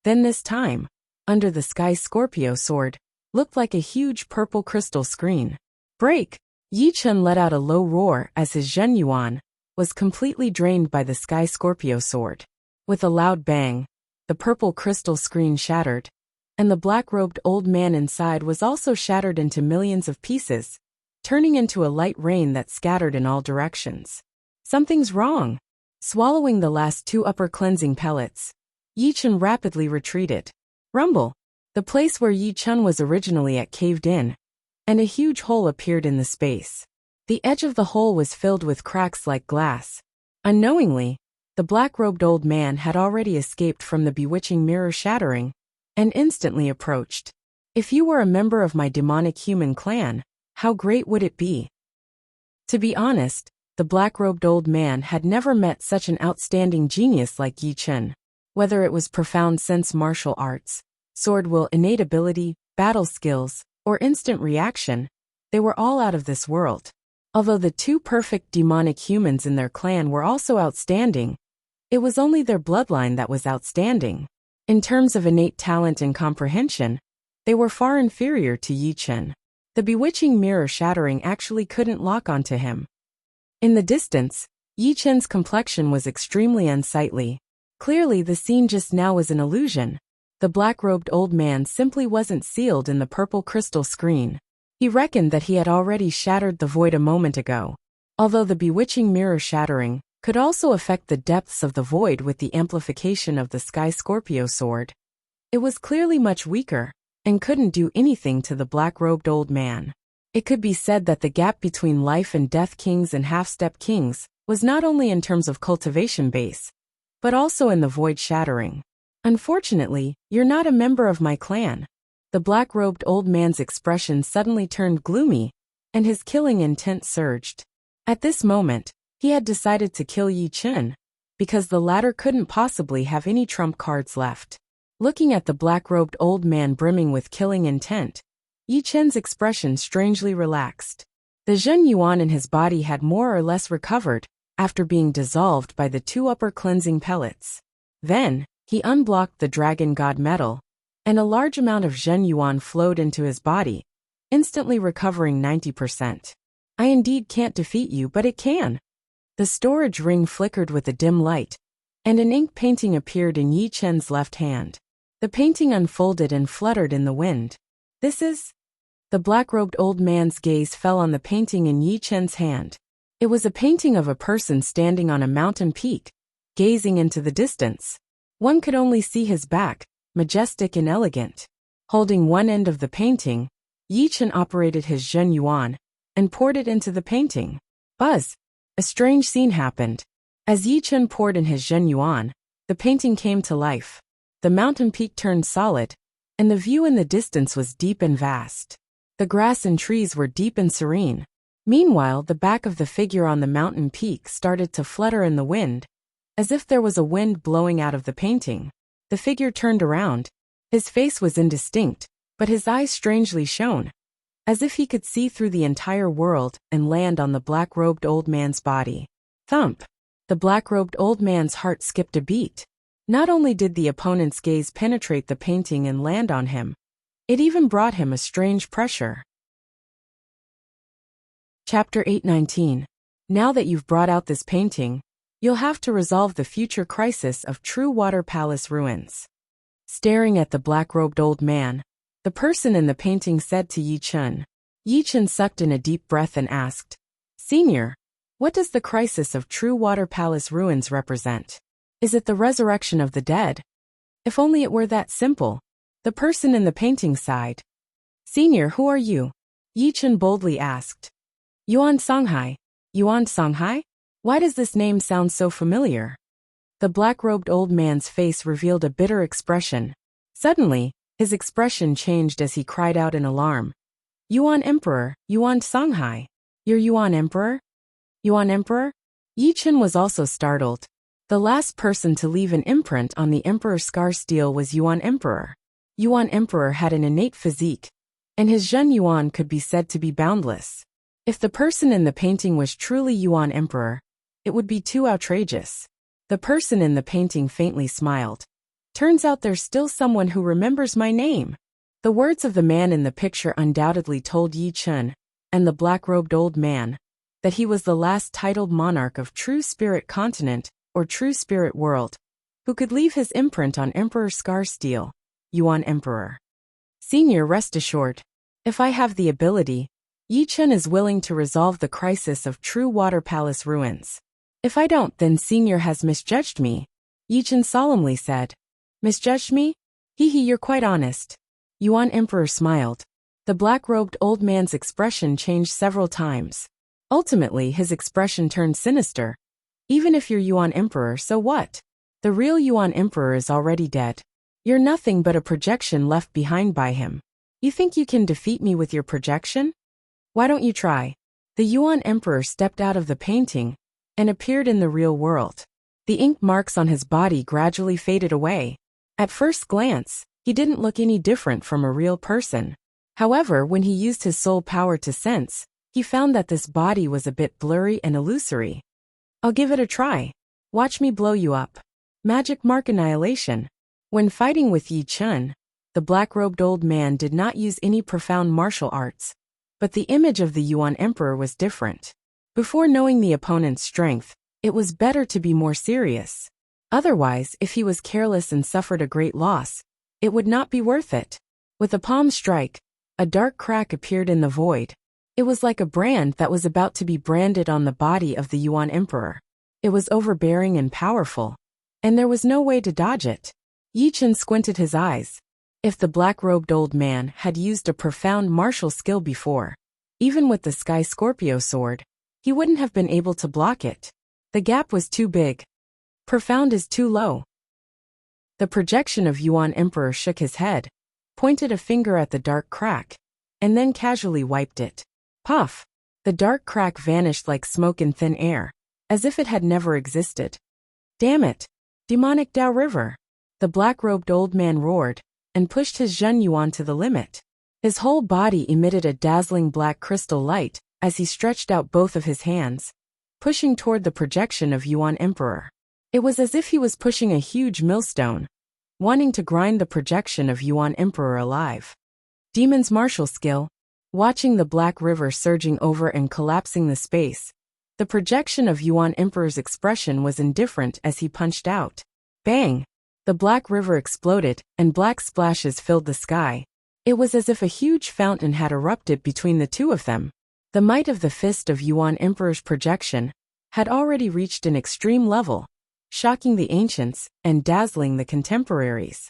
then this time, under the Sky Scorpio Sword, looked like a huge purple crystal screen. Break! Yi Chen let out a low roar as his Zhen Yuan was completely drained by the Sky Scorpio Sword. With a loud bang, the purple crystal screen shattered, and the black-robed old man inside was also shattered into millions of pieces, turning into a light rain that scattered in all directions. Something's wrong. Swallowing the last 2 upper cleansing pellets, Yi Chen rapidly retreated. Rumble! The place where Yi Chen was originally at caved in, and a huge hole appeared in the space. The edge of the hole was filled with cracks like glass. Unknowingly, the black-robed old man had already escaped from the bewitching mirror shattering, and instantly approached. If you were a member of my demonic human clan, how great would it be? To be honest, the black-robed old man had never met such an outstanding genius like Yi Chen. Whether it was profound sense martial arts, sword will, innate ability, battle skills, or instant reaction, they were all out of this world. Although the 2 perfect demonic humans in their clan were also outstanding, it was only their bloodline that was outstanding. In terms of innate talent and comprehension, They were far inferior to Yi Chen. The bewitching mirror shattering actually couldn't lock onto him. In the distance, Yi Chen's complexion was extremely unsightly. Clearly the scene just now was an illusion. The black-robed old man simply wasn't sealed in the purple crystal screen. He reckoned that he had already shattered the void a moment ago. Although the bewitching mirror shattering could also affect the depths of the void with the amplification of the Sky Scorpio sword, it was clearly much weaker and couldn't do anything to the black-robed old man. It could be said that the gap between life and death kings and half-step kings was not only in terms of cultivation base, but also in the void shattering. Unfortunately, you're not a member of my clan. The black-robed old man's expression suddenly turned gloomy, and his killing intent surged. At this moment, he had decided to kill Yi Chen, because the latter couldn't possibly have any trump cards left. Looking at the black-robed old man brimming with killing intent, Yi Chen's expression strangely relaxed. The Zhen Yuan in his body had more or less recovered after being dissolved by the two upper cleansing pellets. Then, he unblocked the dragon god metal, and a large amount of Zhen Yuan flowed into his body, instantly recovering 90%. I indeed can't defeat you, but it can. The storage ring flickered with a dim light, and an ink painting appeared in Yi Chen's left hand. The painting unfolded and fluttered in the wind. This is... The black-robed old man's gaze fell on the painting in Yi Chen's hand. It was a painting of a person standing on a mountain peak, gazing into the distance. One could only see his back, majestic and elegant. Holding one end of the painting, Yi Chen operated his Zhen Yuan and poured it into the painting. Buzz! A strange scene happened. As Yi Chen poured in his Zhen Yuan, the painting came to life. The mountain peak turned solid, and the view in the distance was deep and vast. The grass and trees were deep and serene. Meanwhile, the back of the figure on the mountain peak started to flutter in the wind, as if there was a wind blowing out of the painting. The figure turned around. His face was indistinct, but his eyes strangely shone, as if he could see through the entire world and land on the black-robed old man's body. Thump! The black-robed old man's heart skipped a beat. Not only did the opponent's gaze penetrate the painting and land on him, it even brought him a strange pressure. Chapter 819. Now that you've brought out this painting, you'll have to resolve the future crisis of True Water Palace ruins. Staring at the black-robed old man, the person in the painting said to Yi Chen. Yi Chen sucked in a deep breath and asked, "Senior, what does the crisis of True Water Palace ruins represent? Is it the resurrection of the dead? If only it were that simple." The person in the painting sighed. "Senior, who are you?" Yi Chen boldly asked. "Yuan Songhai." "Yuan Songhai? Why does this name sound so familiar?" The black-robed old man's face revealed a bitter expression. Suddenly, his expression changed as he cried out in alarm. "Yuan Emperor, Yuan Songhai. You're Yuan Emperor? Yuan Emperor?" Yi Chen was also startled. The last person to leave an imprint on the Emperor Scar Steel was Yuan Emperor. Yuan Emperor had an innate physique, and his Zhen Yuan could be said to be boundless. If the person in the painting was truly Yuan Emperor, it would be too outrageous. The person in the painting faintly smiled. "Turns out there's still someone who remembers my name." The words of the man in the picture undoubtedly told Yi Chen, and the black-robed old man, that he was the last titled monarch of True Spirit Continent, or True Spirit World, who could leave his imprint on Emperor Scar Steel, Yuan Emperor. "Senior, rest assured, if I have the ability, Yi Chen is willing to resolve the crisis of True Water Palace ruins. If I don't, then Senior has misjudged me," Yi Chen solemnly said. "Misjudged me? Hee, you're quite honest." Yuan Emperor smiled. The black-robed old man's expression changed several times. Ultimately, his expression turned sinister. "Even if you're Yuan Emperor, so what? The real Yuan Emperor is already dead. You're nothing but a projection left behind by him. You think you can defeat me with your projection? Why don't you try?" The Yuan Emperor stepped out of the painting and appeared in the real world. The ink marks on his body gradually faded away. At first glance, he didn't look any different from a real person. However, when he used his soul power to sense, he found that this body was a bit blurry and illusory. "I'll give it a try. Watch me blow you up." Magic Mark Annihilation. When fighting with Yi Chen, the black-robed old man did not use any profound martial arts, but the image of the Yuan Emperor was different. Before knowing the opponent's strength, it was better to be more serious. Otherwise, if he was careless and suffered a great loss, it would not be worth it. With a palm strike, a dark crack appeared in the void. It was like a brand that was about to be branded on the body of the Yuan Emperor. It was overbearing and powerful, and there was no way to dodge it. Yi Chen squinted his eyes. If the black-robed old man had used a profound martial skill before, even with the Sky Scorpio sword, he wouldn't have been able to block it. The gap was too big. Profound is too low. The projection of Yuan Emperor shook his head, pointed a finger at the dark crack, and then casually wiped it. Puff! The dark crack vanished like smoke in thin air, as if it had never existed. Damn it! Demonic Dao River! The black-robed old man roared, and pushed his Zhen Yuan to the limit. His whole body emitted a dazzling black crystal light as he stretched out both of his hands, pushing toward the projection of Yuan Emperor. It was as if he was pushing a huge millstone, wanting to grind the projection of Yuan Emperor alive. Demon's martial skill. Watching the black river surging over and collapsing the space, the projection of Yuan Emperor's expression was indifferent as he punched out. Bang! The black river exploded, and black splashes filled the sky. It was as if a huge fountain had erupted between the two of them. The might of the fist of Yuan Emperor's projection had already reached an extreme level, shocking the ancients and dazzling the contemporaries.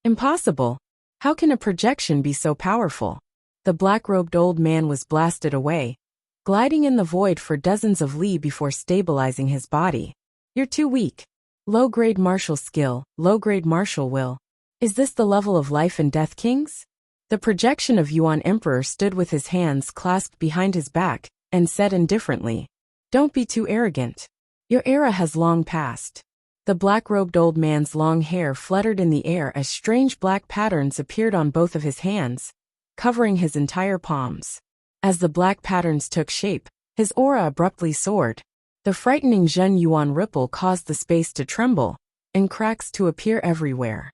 Impossible! How can a projection be so powerful? The black-robed old man was blasted away, gliding in the void for dozens of li before stabilizing his body. You're too weak. Low-grade martial skill, low-grade martial will. Is this the level of life and death kings? The projection of Yuan Emperor stood with his hands clasped behind his back and said indifferently, "Don't be too arrogant. Your era has long passed." The black-robed old man's long hair fluttered in the air as strange black patterns appeared on both of his hands, covering his entire palms. As the black patterns took shape, his aura abruptly soared. The frightening Zhen Yuan ripple caused the space to tremble, and cracks to appear everywhere.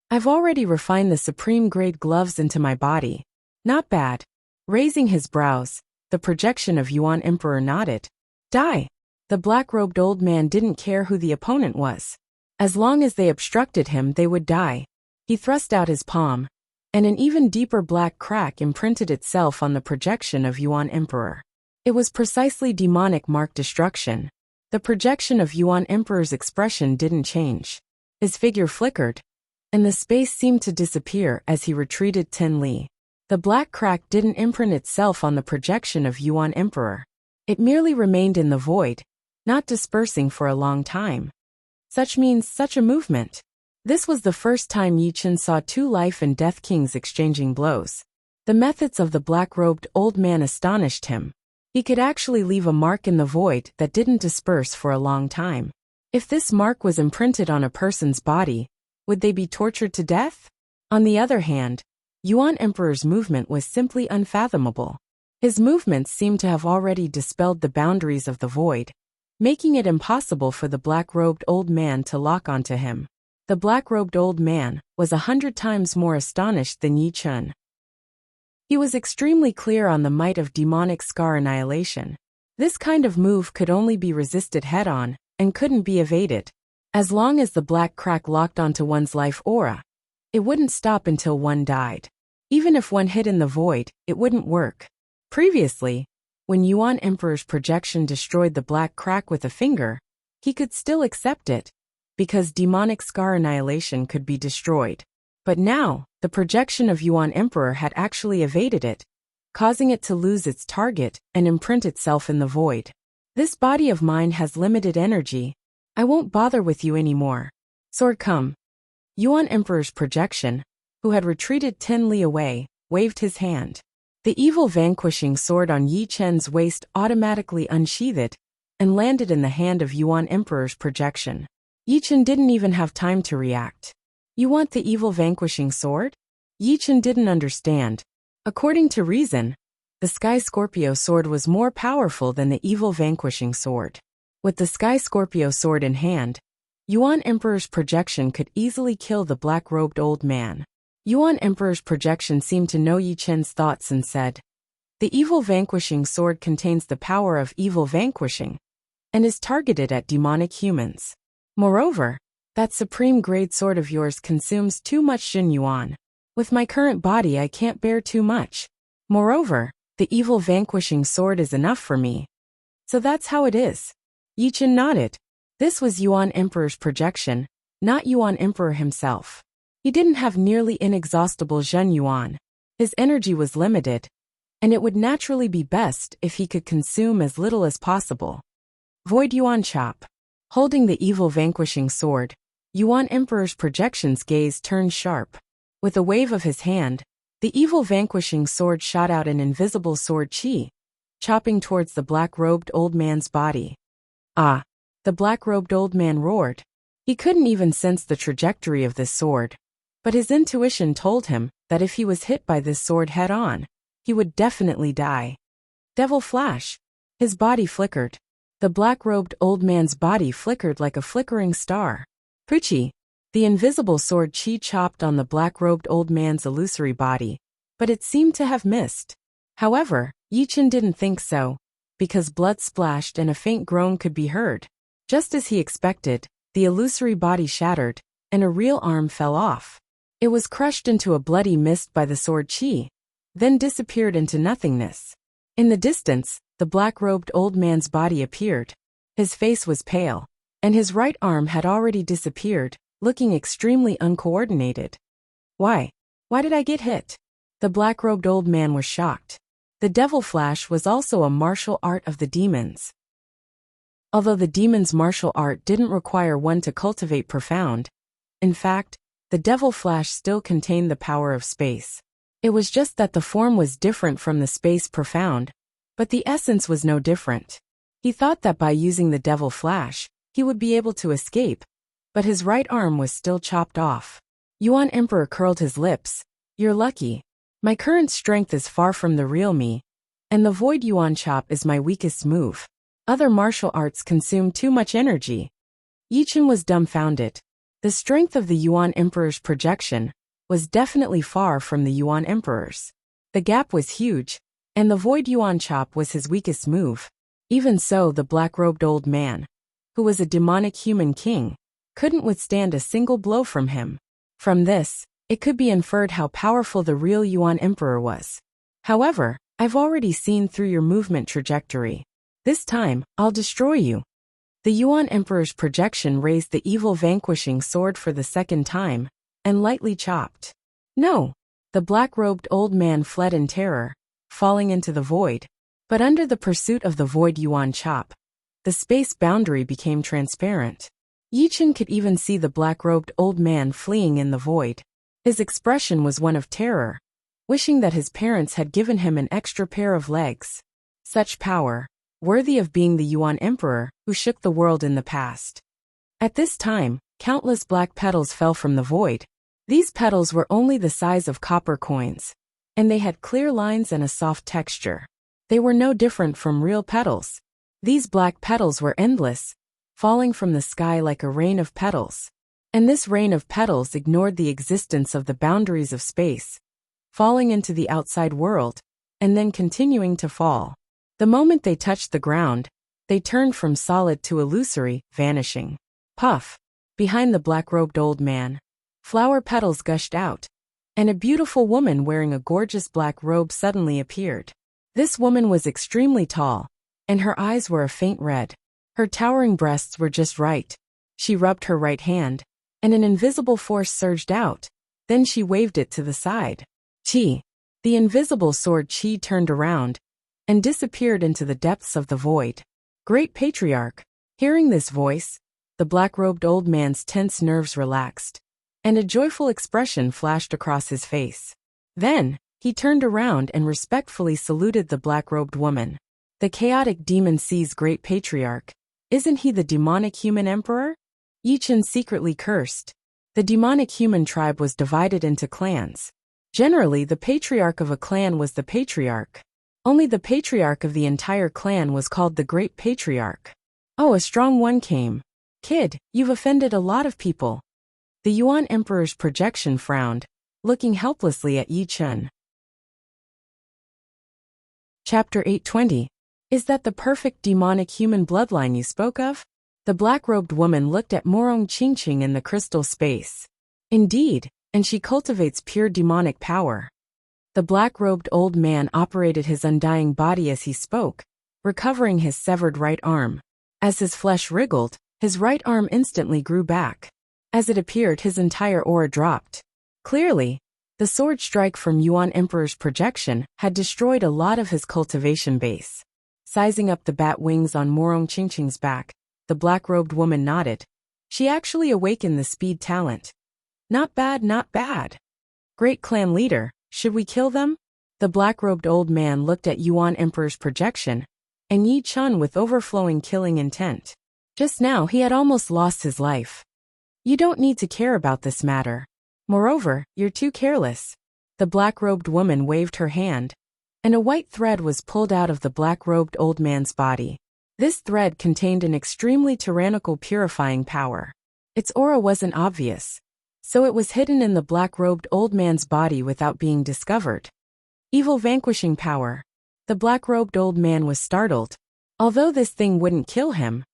I've already refined the supreme-grade gloves into my body. Not bad. Raising his brows, the projection of Yuan Emperor nodded. Die! The black-robed old man didn't care who the opponent was. As long as they obstructed him, they would die. He thrust out his palm, and an even deeper black crack imprinted itself on the projection of Yuan Emperor. It was precisely demonic mark destruction. The projection of Yuan Emperor's expression didn't change. His figure flickered, and the space seemed to disappear as he retreated 10 li. The black crack didn't imprint itself on the projection of Yuan Emperor. It merely remained in the void, not dispersing for a long time. Such means such a movement. This was the first time Yi Chen saw two life and death kings exchanging blows. The methods of the black-robed old man astonished him. He could actually leave a mark in the void that didn't disperse for a long time. If this mark was imprinted on a person's body, would they be tortured to death? On the other hand, Yuan Emperor's movement was simply unfathomable. His movements seemed to have already dispelled the boundaries of the void, making it impossible for the black-robed old man to lock onto him. The black-robed old man was 100 times more astonished than Yi Chen. He was extremely clear on the might of demonic scar annihilation. This kind of move could only be resisted head-on, and couldn't be evaded. As long as the black crack locked onto one's life aura, it wouldn't stop until one died. Even if one hid in the void, it wouldn't work. Previously, when Yuan Emperor's projection destroyed the black crack with a finger, he could still accept it, because demonic scar annihilation could be destroyed. But now, the projection of Yuan Emperor had actually evaded it, causing it to lose its target and imprint itself in the void. This body of mine has limited energy. I won't bother with you anymore. Sword come. Yuan Emperor's projection, who had retreated 10 li away, waved his hand. The evil vanquishing sword on Yi Chen's waist automatically unsheathed and landed in the hand of Yuan Emperor's projection. Yi Chen didn't even have time to react. You want the evil vanquishing sword? Yi Chen didn't understand. According to reason, the Sky Scorpio sword was more powerful than the evil vanquishing sword. With the Sky Scorpio sword in hand, Yuan Emperor's projection could easily kill the black-robed old man. Yuan Emperor's projection seemed to know Yi Chen's thoughts and said, "The evil vanquishing sword contains the power of evil vanquishing and is targeted at demonic humans. Moreover, that supreme grade sword of yours consumes too much Jin Yuan. With my current body I can't bear too much. Moreover, the evil vanquishing sword is enough for me." "So that's how it is." Yi Chen nodded. This was Yuan Emperor's projection, not Yuan Emperor himself. He didn't have nearly inexhaustible Zhen Yuan. His energy was limited, and it would naturally be best if he could consume as little as possible. Void Yuan Chop. Holding the evil vanquishing sword, Yuan Emperor's projection's gaze turned sharp. With a wave of his hand, the evil vanquishing sword shot out an invisible sword chi, chopping towards the black-robed old man's body. "Ah!" The black-robed old man roared. He couldn't even sense the trajectory of this sword, but his intuition told him that if he was hit by this sword head-on, he would definitely die. Devil Flash. His body flickered. The black-robed old man's body flickered like a flickering star. Puchi. The invisible sword chi chopped on the black-robed old man's illusory body, but it seemed to have missed. However, Yi Chen didn't think so, because blood splashed and a faint groan could be heard. Just as he expected, the illusory body shattered, and a real arm fell off. It was crushed into a bloody mist by the sword chi, then disappeared into nothingness. In the distance, the black-robed old man's body appeared. His face was pale, and his right arm had already disappeared, looking extremely uncoordinated. Why did I get hit?" The black-robed old man was shocked. The Devil Flash was also a martial art of the demons. Although the demon's martial art didn't require one to cultivate profound, in fact, the Devil Flash still contained the power of space. It was just that the form was different from the space profound, but the essence was no different. He thought that by using the Devil Flash, he would be able to escape, but his right arm was still chopped off. Yuan Emperor curled his lips. "You're lucky. My current strength is far from the real me, and the Void Yuan Chop is my weakest move. Other martial arts consume too much energy." Yi Chen was dumbfounded. The strength of the Yuan Emperor's projection was definitely far from the Yuan Emperor's. The gap was huge, and the Void Yuan Chop was his weakest move. Even so, the black-robed old man, who was a demonic human king, couldn't withstand a single blow from him. From this, it could be inferred how powerful the real Yuan Emperor was. "However, I've already seen through your movement trajectory. This time, I'll destroy you." The Yuan Emperor's projection raised the evil vanquishing sword for the second time, and lightly chopped. "No!" The black-robed old man fled in terror, falling into the void. But under the pursuit of the Void Yuan Chop, the space boundary became transparent. Yi Chen could even see the black-robed old man fleeing in the void. His expression was one of terror, wishing that his parents had given him an extra pair of legs. Such power, worthy of being the Yuan Emperor who shook the world in the past. At this time, countless black petals fell from the void. These petals were only the size of copper coins, and they had clear lines and a soft texture. They were no different from real petals. These black petals were endless, falling from the sky like a rain of petals. And this rain of petals ignored the existence of the boundaries of space, falling into the outside world, and then continuing to fall. The moment they touched the ground, they turned from solid to illusory, vanishing. Puff! Behind the black-robed old man, flower petals gushed out, and a beautiful woman wearing a gorgeous black robe suddenly appeared. This woman was extremely tall, and her eyes were a faint red. Her towering breasts were just right. She rubbed her right hand, and an invisible force surged out. Then she waved it to the side. Chi! The invisible sword Chi turned around and disappeared into the depths of the void. Great Patriarch! Hearing this voice, the black-robed old man's tense nerves relaxed, and a joyful expression flashed across his face. Then, he turned around and respectfully saluted the black-robed woman. The chaotic demon sees Great Patriarch. Isn't he the demonic human emperor? Yi Chen secretly cursed. The demonic human tribe was divided into clans. Generally, the patriarch of a clan was the patriarch. Only the patriarch of the entire clan was called the Great Patriarch. Oh, a strong one came. Kid, you've offended a lot of people. The Yuan Emperor's projection frowned, looking helplessly at Yi Chun. Chapter 820. Is that the perfect demonic human bloodline you spoke of? The black-robed woman looked at Morong Qingqing in the crystal space. Indeed, and she cultivates pure demonic power. The black-robed old man operated his undying body as he spoke, recovering his severed right arm. As his flesh wriggled, his right arm instantly grew back. As it appeared, his entire aura dropped. Clearly, the sword strike from Yuan Emperor's projection had destroyed a lot of his cultivation base. Sizing up the bat wings on Morong Qingqing's back, the black-robed woman nodded. She actually awakened the speed talent. Not bad, not bad. Great clan leader, should we kill them? The black-robed old man looked at Yuan Emperor's projection, and Yi Chun with overflowing killing intent. Just now he had almost lost his life. You don't need to care about this matter. Moreover, you're too careless. The black-robed woman waved her hand, and a white thread was pulled out of the black-robed old man's body. This thread contained an extremely tyrannical purifying power. Its aura wasn't obvious, so it was hidden in the black-robed old man's body without being discovered. Evil vanquishing power. The black-robed old man was startled. Although this thing wouldn't kill him,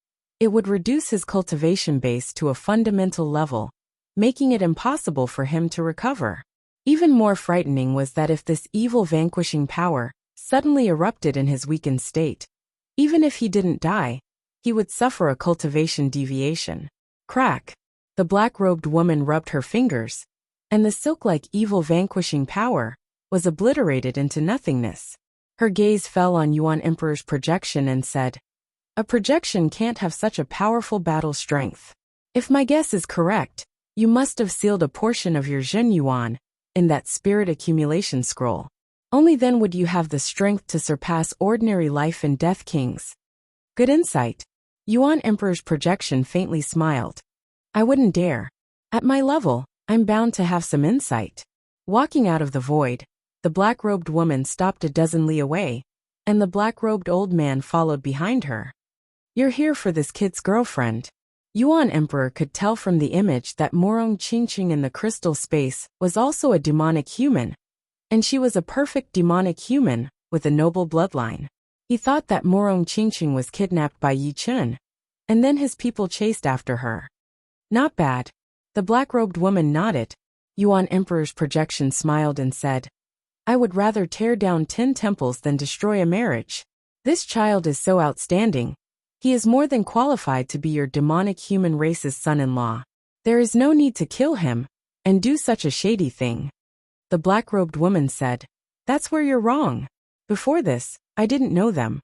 it would reduce his cultivation base to a fundamental level, making it impossible for him to recover. Even more frightening was that if this evil vanquishing power suddenly erupted in his weakened state, even if he didn't die, he would suffer a cultivation deviation. Crack! The black-robed woman rubbed her fingers, and the silk-like evil vanquishing power was obliterated into nothingness. Her gaze fell on Yuan Emperor's projection and said, "A projection can't have such a powerful battle strength. If my guess is correct, you must have sealed a portion of your Zhen Yuan in that spirit accumulation scroll. Only then would you have the strength to surpass ordinary life and death kings." Good insight. Yuan Emperor's projection faintly smiled. I wouldn't dare. At my level, I'm bound to have some insight. Walking out of the void, the black-robed woman stopped a dozen li away, and the black-robed old man followed behind her. You're here for this kid's girlfriend. Yuan Emperor could tell from the image that Morong Qingqing in the crystal space was also a demonic human, and she was a perfect demonic human with a noble bloodline. He thought that Morong Qingqing was kidnapped by Yi Chun, and then his people chased after her. Not bad. The black-robed woman nodded. Yuan Emperor's projection smiled and said, I would rather tear down 10 temples than destroy a marriage. This child is so outstanding. He is more than qualified to be your demonic human race's son-in-law. There is no need to kill him and do such a shady thing. The black-robed woman said, That's where you're wrong. Before this, I didn't know them.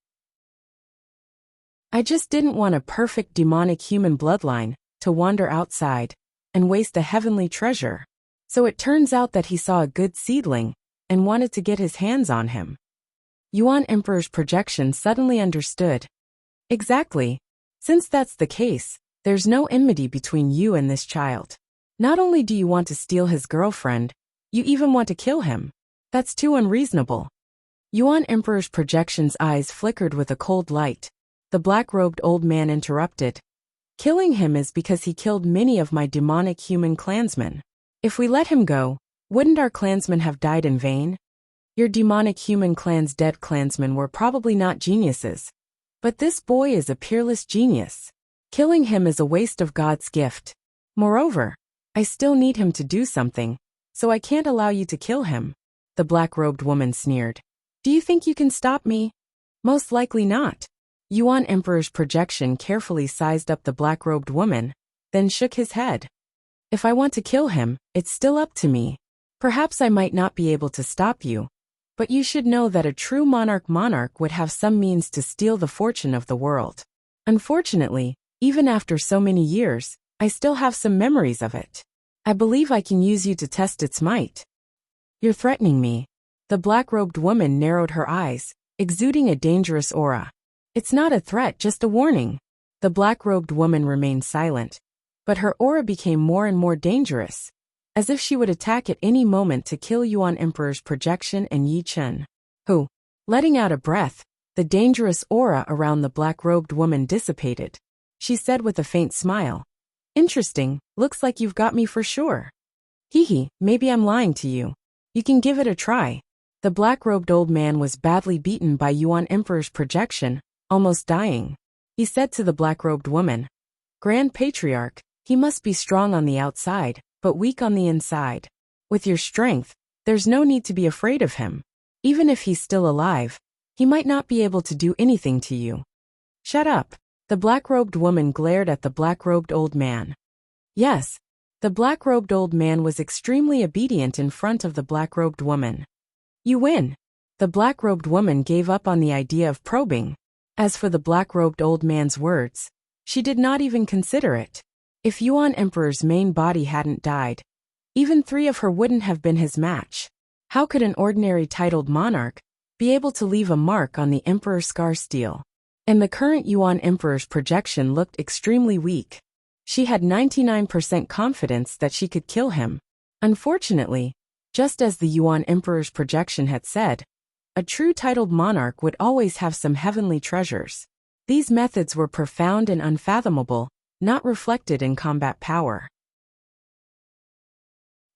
I just didn't want a perfect demonic human bloodline to wander outside and waste a heavenly treasure. So it turns out that he saw a good seedling and wanted to get his hands on him. Yuan Emperor's projection suddenly understood. Exactly. Since that's the case, there's no enmity between you and this child. Not only do you want to steal his girlfriend, you even want to kill him. That's too unreasonable. Yuan Emperor's projection's eyes flickered with a cold light. The black-robed old man interrupted. Killing him is because he killed many of my demonic human clansmen. If we let him go, wouldn't our clansmen have died in vain? Your demonic human clan's dead clansmen were probably not geniuses. But this boy is a peerless genius. Killing him is a waste of God's gift. Moreover, I still need him to do something, so I can't allow you to kill him. The black-robed woman sneered. Do you think you can stop me? Most likely not. Yuan Emperor's projection carefully sized up the black-robed woman, then shook his head. If I want to kill him, it's still up to me. Perhaps I might not be able to stop you, but you should know that a true monarch would have some means to steal the fortune of the world. Unfortunately, even after so many years, I still have some memories of it. I believe I can use you to test its might. You're threatening me. The black-robed woman narrowed her eyes, exuding a dangerous aura. It's not a threat, just a warning. The black-robed woman remained silent, but her aura became more and more dangerous, as if she would attack at any moment to kill Yuan Emperor's projection and Yi Chun, who, letting out a breath, the dangerous aura around the black-robed woman dissipated. She said with a faint smile, Interesting, looks like you've got me for sure. Hee, maybe I'm lying to you. You can give it a try. The black-robed old man was badly beaten by Yuan Emperor's projection, almost dying. He said to the black-robed woman, Grand Patriarch, he must be strong on the outside, but weak on the inside. With your strength, there's no need to be afraid of him. Even if he's still alive, he might not be able to do anything to you. Shut up. The black-robed woman glared at the black-robed old man. Yes, the black-robed old man was extremely obedient in front of the black-robed woman. You win. The black-robed woman gave up on the idea of probing. As for the black-robed old man's words, she did not even consider it. If Yuan Emperor's main body hadn't died, even 3 of her wouldn't have been his match. How could an ordinary titled monarch be able to leave a mark on the Emperor's scar steel? And the current Yuan Emperor's projection looked extremely weak. She had 99% confidence that she could kill him. Unfortunately, just as the Yuan Emperor's projection had said, a true titled monarch would always have some heavenly treasures. These methods were profound and unfathomable, not reflected in combat power.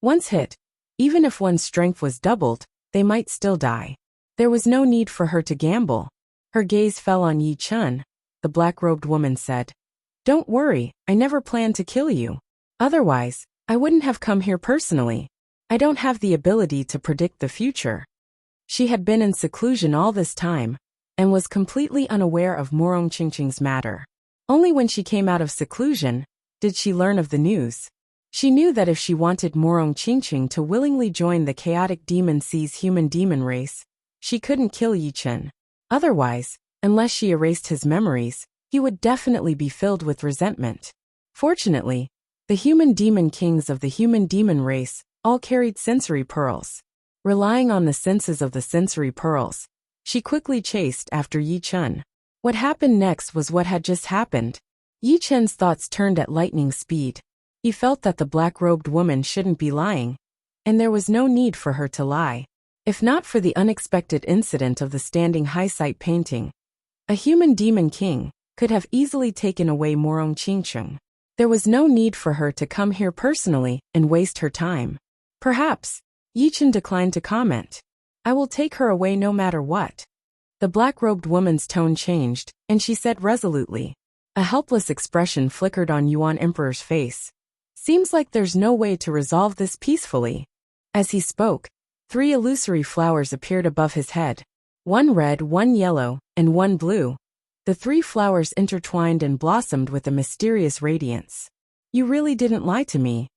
Once hit, even if one's strength was doubled, they might still die. There was no need for her to gamble. Her gaze fell on Yi Chun. The black-robed woman said, Don't worry, I never planned to kill you. Otherwise, I wouldn't have come here personally. I don't have the ability to predict the future. She had been in seclusion all this time, and was completely unaware of Morong Qingqing's matter. Only when she came out of seclusion, did she learn of the news. She knew that if she wanted Morong Qingqing to willingly join the chaotic demon sea's human demon race, she couldn't kill Yi Chun. Otherwise, unless she erased his memories, he would definitely be filled with resentment. Fortunately, the human demon kings of the human demon race all carried sensory pearls. Relying on the senses of the sensory pearls, she quickly chased after Yi Chun. What happened next was what had just happened. Yi Chun's thoughts turned at lightning speed. He felt that the black-robed woman shouldn't be lying, and there was no need for her to lie. If not for the unexpected incident of the standing high-sight painting, a human demon king could have easily taken away Morong Qingqing. There was no need for her to come here personally and waste her time. Perhaps, Yi Chun declined to comment. I will take her away no matter what. The black-robed woman's tone changed, and she said resolutely. A helpless expression flickered on Yuan Emperor's face. Seems like there's no way to resolve this peacefully. As he spoke, 3 illusory flowers appeared above his head. 1 red, 1 yellow, and 1 blue. The 3 flowers intertwined and blossomed with a mysterious radiance. You really didn't lie to me.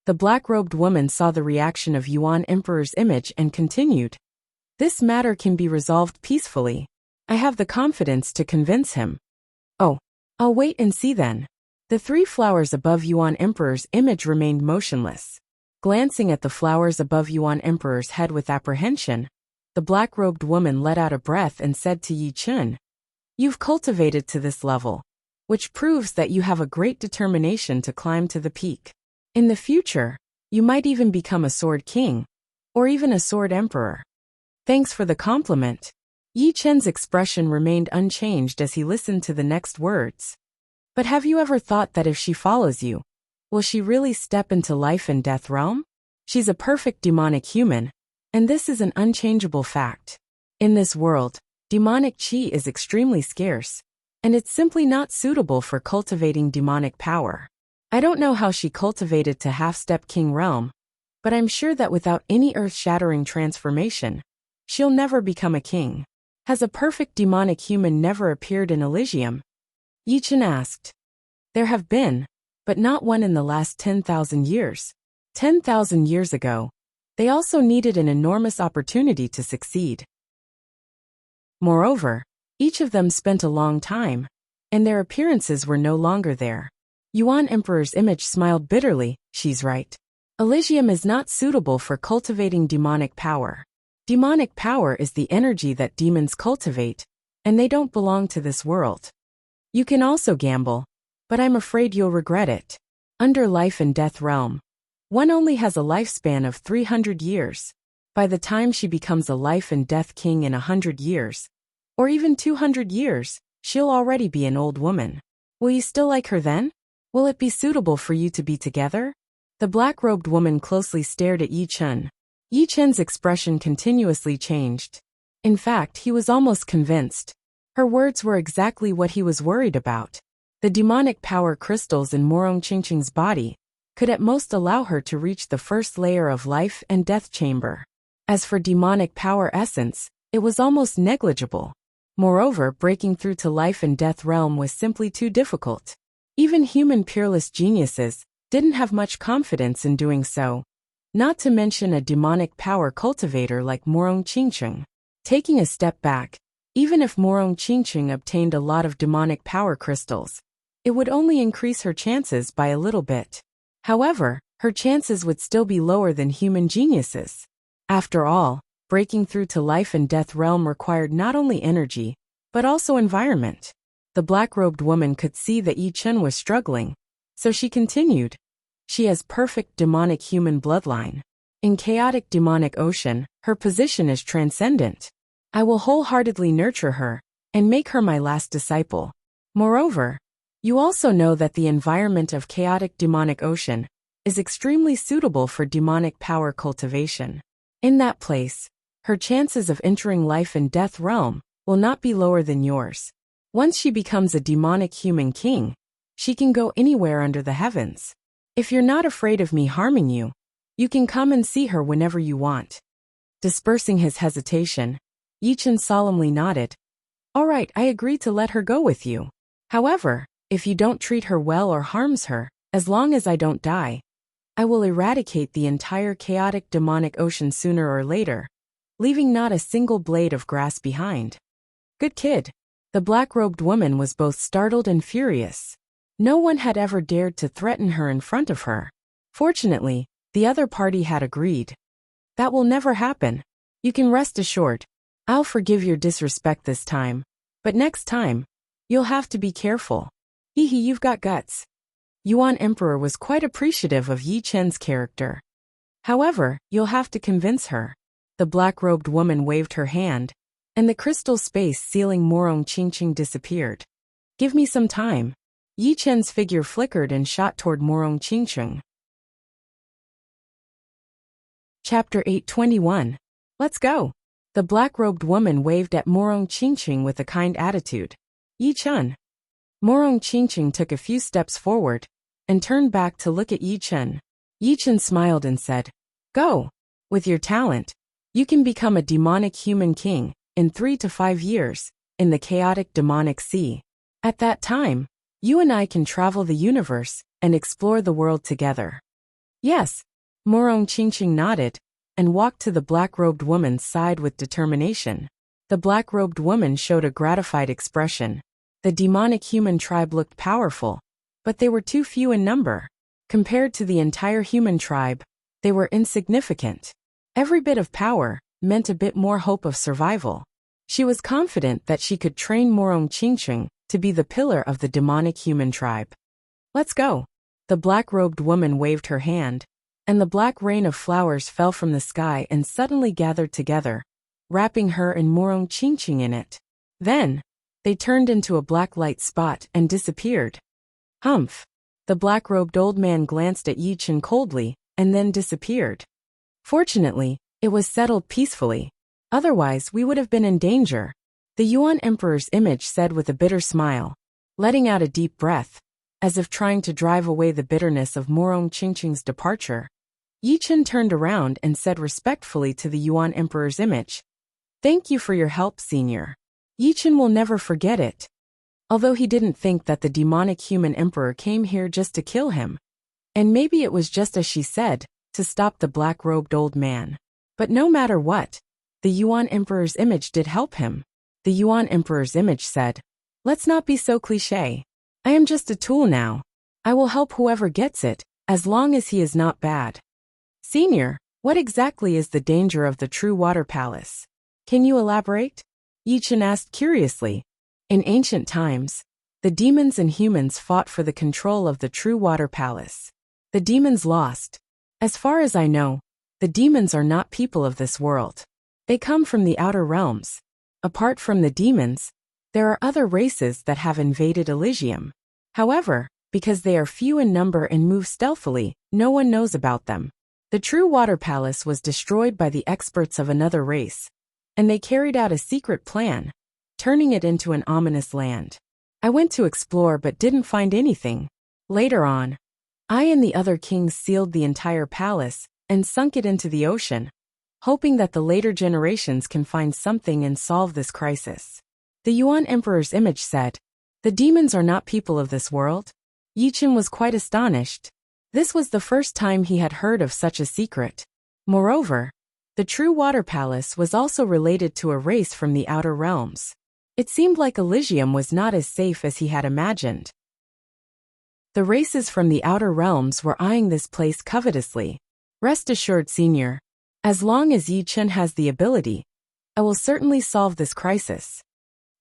The black-robed woman saw the reaction of Yuan Emperor's image and continued. This matter can be resolved peacefully. I have the confidence to convince him. Oh, I'll wait and see then. The 3 flowers above Yuan Emperor's image remained motionless. Glancing at the flowers above Yuan Emperor's head with apprehension, the black-robed woman let out a breath and said to Yi Chun, You've cultivated to this level, which proves that you have a great determination to climb to the peak. In the future, you might even become a sword king, or even a sword emperor. Thanks for the compliment. Yi Chun's expression remained unchanged as he listened to the next words. But have you ever thought that if she follows you, will she really step into life and death realm? She's a perfect demonic human, and this is an unchangeable fact. In this world, demonic chi is extremely scarce, and it's simply not suitable for cultivating demonic power. I don't know how she cultivated to half-step king realm, but I'm sure that without any earth-shattering transformation, she'll never become a king. Has a perfect demonic human never appeared in Elysium? Yi Chun asked. There have been, but not one in the last 10,000 years. 10,000 years ago, they also needed an enormous opportunity to succeed. Moreover, each of them spent a long time, and their appearances were no longer there. Yuan Emperor's image smiled bitterly. She's right. Elysium is not suitable for cultivating demonic power. Demonic power is the energy that demons cultivate, and they don't belong to this world. You can also gamble, but I'm afraid you'll regret it. Under life and death realm, one only has a lifespan of 300 years. By the time she becomes a life and death king in 100 years, or even 200 years, she'll already be an old woman. Will you still like her then? Will it be suitable for you to be together? The black-robed woman closely stared at Yi Chen. Yi Chen's expression continuously changed. In fact, he was almost convinced. Her words were exactly what he was worried about. The demonic power crystals in Morong Qingqing's body could at most allow her to reach the first layer of life and death chamber. As for demonic power essence, it was almost negligible. Moreover, breaking through to life and death realm was simply too difficult. Even human peerless geniuses didn't have much confidence in doing so, not to mention a demonic power cultivator like Morong Qingqing. Taking a step back, even if Morong Qingqing obtained a lot of demonic power crystals, it would only increase her chances by a little bit. However, her chances would still be lower than human geniuses. After all, breaking through to life and death realm required not only energy, but also environment. The black-robed woman could see that Yi Chen was struggling, so she continued. She has perfect demonic human bloodline. In chaotic demonic ocean, her position is transcendent. I will wholeheartedly nurture her and make her my last disciple. Moreover, you also know that the environment of chaotic demonic ocean is extremely suitable for demonic power cultivation. In that place, her chances of entering life and death realm will not be lower than yours. Once she becomes a demonic human king, she can go anywhere under the heavens. If you're not afraid of me harming you, you can come and see her whenever you want. Dispersing his hesitation, Yi Chen solemnly nodded. All right, I agree to let her go with you. However, if you don't treat her well or harms her, as long as I don't die, I will eradicate the entire chaotic demonic ocean sooner or later, leaving not a single blade of grass behind. Good kid. The black-robed woman was both startled and furious. No one had ever dared to threaten her in front of her. Fortunately, the other party had agreed. That will never happen. You can rest assured. I'll forgive your disrespect this time, but next time, you'll have to be careful. Hee hee, you've got guts. Yuan Emperor was quite appreciative of Yi Chen's character. However, you'll have to convince her. The black-robed woman waved her hand, and the crystal space sealing Morong Qingqing disappeared. Give me some time. Yi Chen's figure flickered and shot toward Morong Qingqing. Chapter 821. Let's go. The black-robed woman waved at Morong Qingqing with a kind attitude. Yi Chen. Morong Qingqing took a few steps forward and turned back to look at Yi Chen. Yi Chen smiled and said, Go. With your talent, you can become a demonic human king in 3 to 5 years in the chaotic demonic sea. At that time, you and I can travel the universe and explore the world together. Yes. Morong Qingqing nodded and walked to the black-robed woman's side with determination. The black-robed woman showed a gratified expression. The demonic human tribe looked powerful, but they were too few in number. Compared to the entire human tribe, they were insignificant. Every bit of power meant a bit more hope of survival. She was confident that she could train Morong Qingqing to be the pillar of the demonic human tribe. Let's go. The black-robed woman waved her hand, and the black rain of flowers fell from the sky and suddenly gathered together, wrapping her and Morong Qingqing in it. Then, they turned into a black light spot and disappeared. Humph. The black-robed old man glanced at Yi Chen coldly, and then disappeared. Fortunately, it was settled peacefully. Otherwise, we would have been in danger. The Yuan Emperor's image said with a bitter smile, letting out a deep breath, as if trying to drive away the bitterness of Morong Qingqing's departure. Yi Chen turned around and said respectfully to the Yuan Emperor's image, Thank you for your help, Senior. Yi Chen will never forget it. Although he didn't think that the demonic human emperor came here just to kill him. And maybe it was just as she said, to stop the black-robed old man. But no matter what, the Yuan Emperor's image did help him. The Yuan Emperor's image said, Let's not be so cliché. I am just a tool now. I will help whoever gets it, as long as he is not bad. Senior, what exactly is the danger of the True Water Palace? Can you elaborate? Yi Chen asked curiously. In ancient times, the demons and humans fought for the control of the True Water Palace. The demons lost. As far as I know, the demons are not people of this world. They come from the outer realms. Apart from the demons, there are other races that have invaded Elysium. However, Because they are few in number and move stealthily, no one knows about them. The true water palace was destroyed by the experts of another race, and they carried out a secret plan, turning it into an ominous land. I went to explore but didn't find anything. Later on, I and the other kings sealed the entire palace and sunk it into the ocean, hoping that the later generations can find something and solve this crisis. The Yuan Emperor's image said, "The demons are not people of this world." Yi Chen was quite astonished. This was the first time he had heard of such a secret. Moreover, the true water palace was also related to a race from the outer realms. It seemed like Elysium was not as safe as he had imagined. The races from the outer realms were eyeing this place covetously. Rest assured, Senior, as long as Yi Chen has the ability, I will certainly solve this crisis.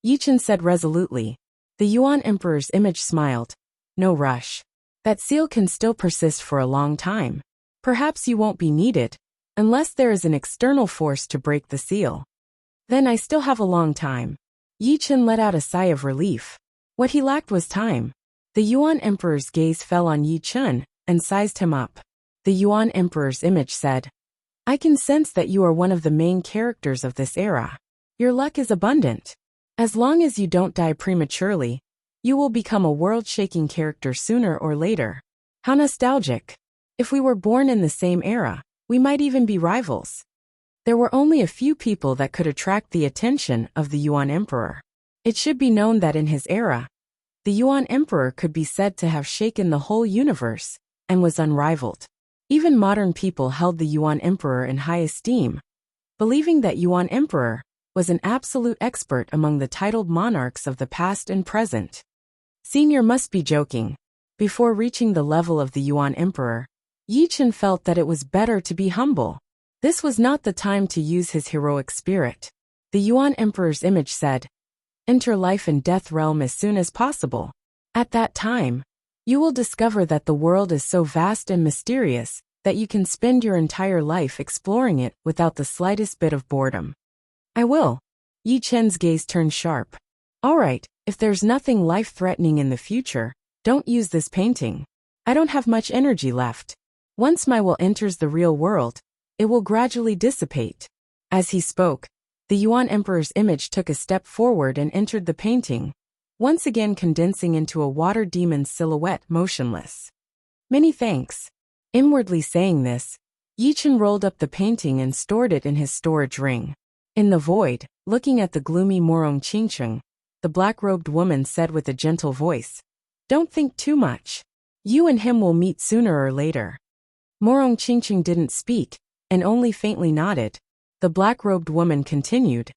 Yi Chen said resolutely. The Yuan Emperor's image smiled. No rush. That seal can still persist for a long time. Perhaps you won't be needed, unless there is an external force to break the seal. Then I still have a long time. Yi Chen let out a sigh of relief. What he lacked was time. The Yuan Emperor's gaze fell on Yi Chen and sized him up. The Yuan Emperor's image said, I can sense that you are one of the main characters of this era. Your luck is abundant. As long as you don't die prematurely, you will become a world-shaking character sooner or later. How nostalgic. If we were born in the same era, we might even be rivals. There were only a few people that could attract the attention of the Yuan Emperor. It should be known that in his era, the Yuan Emperor could be said to have shaken the whole universe and was unrivaled. Even modern people held the Yuan Emperor in high esteem, believing that Yuan Emperor was an absolute expert among the titled monarchs of the past and present. Senior must be joking. Before reaching the level of the Yuan Emperor, Yi Chen felt that it was better to be humble. This was not the time to use his heroic spirit. The Yuan Emperor's image said, Enter life and death realm as soon as possible. At that time, you will discover that the world is so vast and mysterious that you can spend your entire life exploring it without the slightest bit of boredom. I will. Yi Chen's gaze turned sharp. All right, if there's nothing life-threatening in the future, don't use this painting. I don't have much energy left. Once my will enters the real world, it will gradually dissipate. As he spoke, the Yuan Emperor's image took a step forward and entered the painting, once again condensing into a water demon's silhouette motionless. Many thanks. Inwardly saying this, Yi Chen rolled up the painting and stored it in his storage ring. In the void, looking at the gloomy Morong Qingcheng, the black-robed woman said with a gentle voice, Don't think too much. You and him will meet sooner or later. Morong Qingcheng didn't speak, and only faintly nodded. The black-robed woman continued,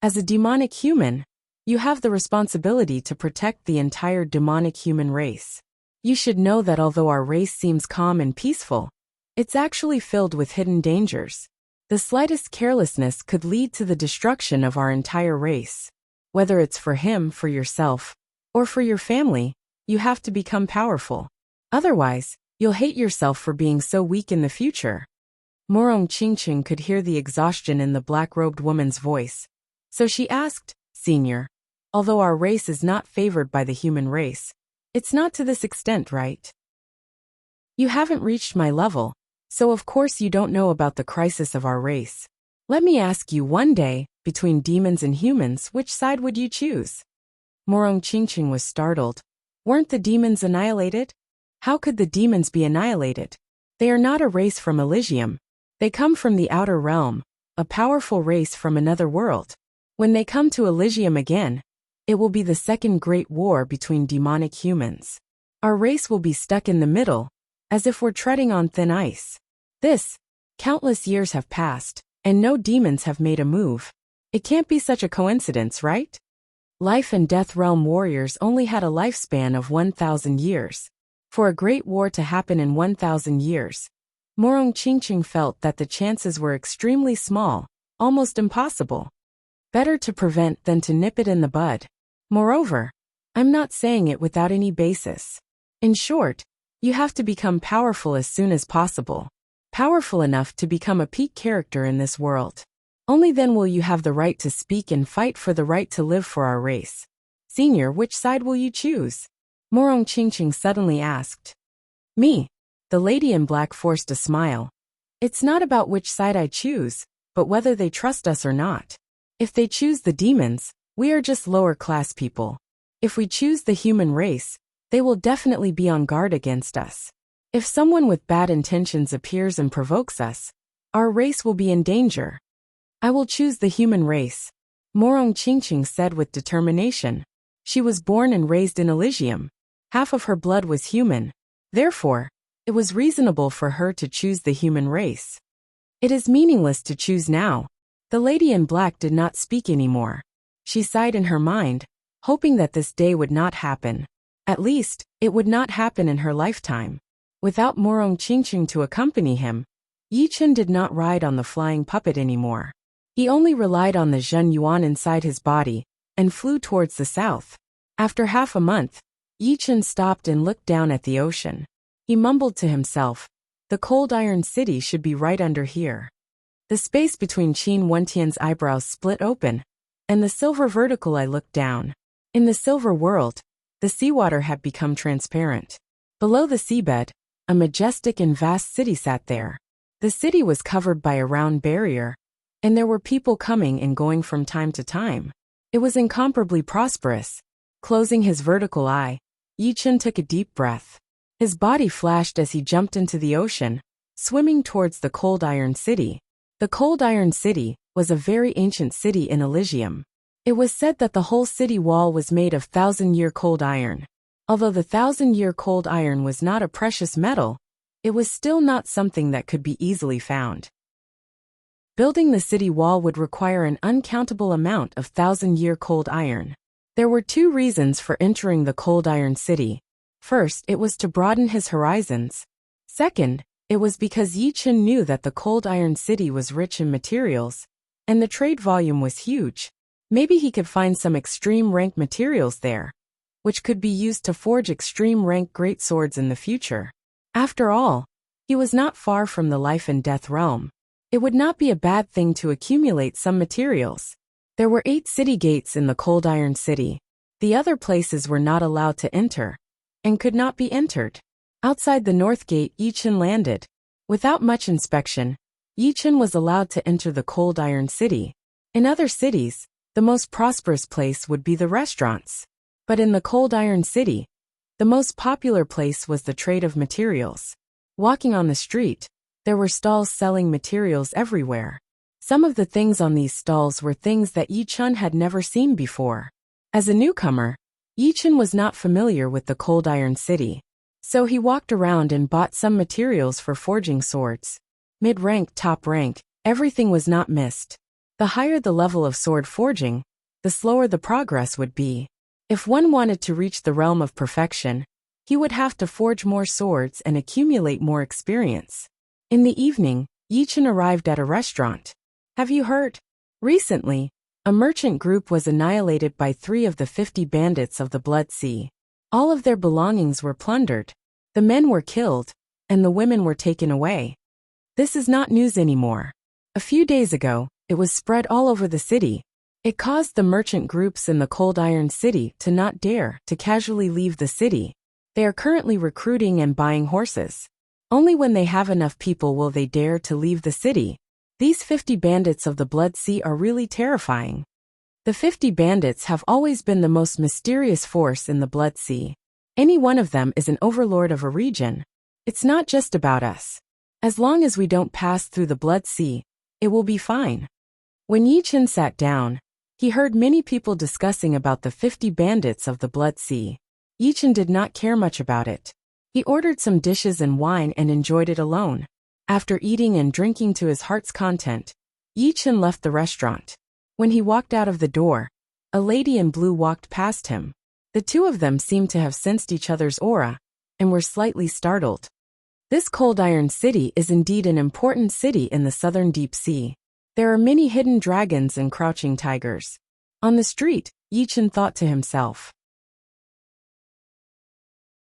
As a demonic human, you have the responsibility to protect the entire demonic human race. You should know that although our race seems calm and peaceful, it's actually filled with hidden dangers. The slightest carelessness could lead to the destruction of our entire race. Whether it's for him, for yourself, or for your family, you have to become powerful. Otherwise, you'll hate yourself for being so weak in the future. Morong Qingcheng could hear the exhaustion in the black-robed woman's voice. So she asked, Senior, although our race is not favored by the human race, it's not to this extent, right? You haven't reached my level, so of course you don't know about the crisis of our race. Let me ask you one day, between demons and humans, which side would you choose? Morong Qingcheng was startled. Weren't the demons annihilated? How could the demons be annihilated? They are not a race from Elysium. They come from the outer realm, a powerful race from another world. When they come to Elysium again, it will be the second great war between demonic humans. Our race will be stuck in the middle, as if we're treading on thin ice. Countless years have passed, and no demons have made a move. It can't be such a coincidence, right? Life and death realm warriors only had a lifespan of 1,000 years. For a great war to happen in 1,000 years, Morong Qingcheng felt that the chances were extremely small, almost impossible. Better to prevent than to nip it in the bud. Moreover, I'm not saying it without any basis. In short, you have to become powerful as soon as possible. Powerful enough to become a peak character in this world. Only then will you have the right to speak and fight for the right to live for our race. Senior, which side will you choose? Morong Qingqing suddenly asked. Me. The lady in black forced a smile. It's not about which side I choose, but whether they trust us or not. If they choose the demons, we are just lower-class people. If we choose the human race, they will definitely be on guard against us. If someone with bad intentions appears and provokes us, our race will be in danger. I will choose the human race, Morong Qingqing said with determination. She was born and raised in Elysium. Half of her blood was human. Therefore, it was reasonable for her to choose the human race. It is meaningless to choose now. The lady in black did not speak anymore. She sighed in her mind, hoping that this day would not happen. At least, it would not happen in her lifetime. Without Morong Qingqing to accompany him, Yi Chen did not ride on the flying puppet anymore. He only relied on the Zhen Yuan inside his body, and flew towards the south. After half a month, Yi Chen stopped and looked down at the ocean. He mumbled to himself, the cold iron city should be right under here. The space between Qin Wentian's eyebrows split open, and the silver vertical eye looked down. In the silver world, the seawater had become transparent. Below the seabed, a majestic and vast city sat there. The city was covered by a round barrier, and there were people coming and going from time to time. It was incomparably prosperous. Closing his vertical eye, Yi Chen took a deep breath. His body flashed as he jumped into the ocean, swimming towards the cold iron city. The cold iron city was a very ancient city in Elysium. It was said that the whole city wall was made of thousand-year cold iron. Although the thousand-year cold iron was not a precious metal, it was still not something that could be easily found. Building the city wall would require an uncountable amount of thousand-year cold iron. There were two reasons for entering the cold iron city. First, it was to broaden his horizons. Second, it was because Yi Chen knew that the cold iron city was rich in materials, and the trade volume was huge. Maybe he could find some extreme rank materials there, which could be used to forge extreme rank great swords in the future. After all, he was not far from the life and death realm. It would not be a bad thing to accumulate some materials. There were 8 city gates in the cold iron city. The other places were not allowed to enter, and could not be entered. Outside the north gate, Yi Chen landed. Without much inspection, Yi Chen was allowed to enter the cold iron city. In other cities, the most prosperous place would be the restaurants. But in the cold iron city, the most popular place was the trade of materials. Walking on the street, there were stalls selling materials everywhere. Some of the things on these stalls were things that Yi Chen had never seen before. As a newcomer, Yi Chen was not familiar with the cold iron city. So he walked around and bought some materials for forging swords. Mid-rank, top rank, everything was not missed. The higher the level of sword forging, the slower the progress would be. If one wanted to reach the realm of perfection, he would have to forge more swords and accumulate more experience. In the evening, Yi Chen arrived at a restaurant. Have you heard? Recently, a merchant group was annihilated by 3 of the 50 bandits of the Blood Sea. All of their belongings were plundered. The men were killed, and the women were taken away. This is not news anymore. A few days ago, it was spread all over the city. It caused the merchant groups in the cold iron city to not dare to casually leave the city. They are currently recruiting and buying horses. Only when they have enough people will they dare to leave the city. These 50 bandits of the Blood Sea are really terrifying. The 50 bandits have always been the most mysterious force in the Blood Sea. Any one of them is an overlord of a region. It's not just about us. As long as we don't pass through the Blood Sea, it will be fine. When Yi Chen sat down, he heard many people discussing about the 50 bandits of the Blood Sea. Yi Chen did not care much about it. He ordered some dishes and wine and enjoyed it alone. After eating and drinking to his heart's content, Yi Chen left the restaurant. When he walked out of the door, a lady in blue walked past him. The two of them seemed to have sensed each other's aura, and were slightly startled. This cold iron city is indeed an important city in the southern deep sea. There are many hidden dragons and crouching tigers. On the street, Yi Chen thought to himself.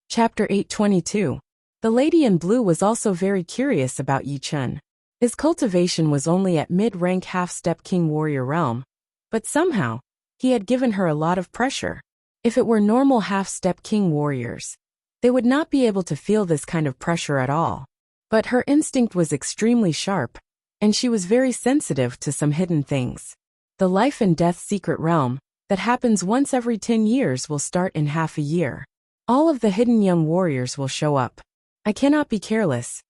Chapter 822. The lady in blue was also very curious about Yi Chen. His cultivation was only at mid-rank half-step king warrior realm, but somehow, he had given her a lot of pressure. If it were normal half-step king warriors, they would not be able to feel this kind of pressure at all. But her instinct was extremely sharp, and she was very sensitive to some hidden things. The life and death secret realm, that happens once every 10 years, will start in half a year. All of the hidden young warriors will show up. I cannot be careless.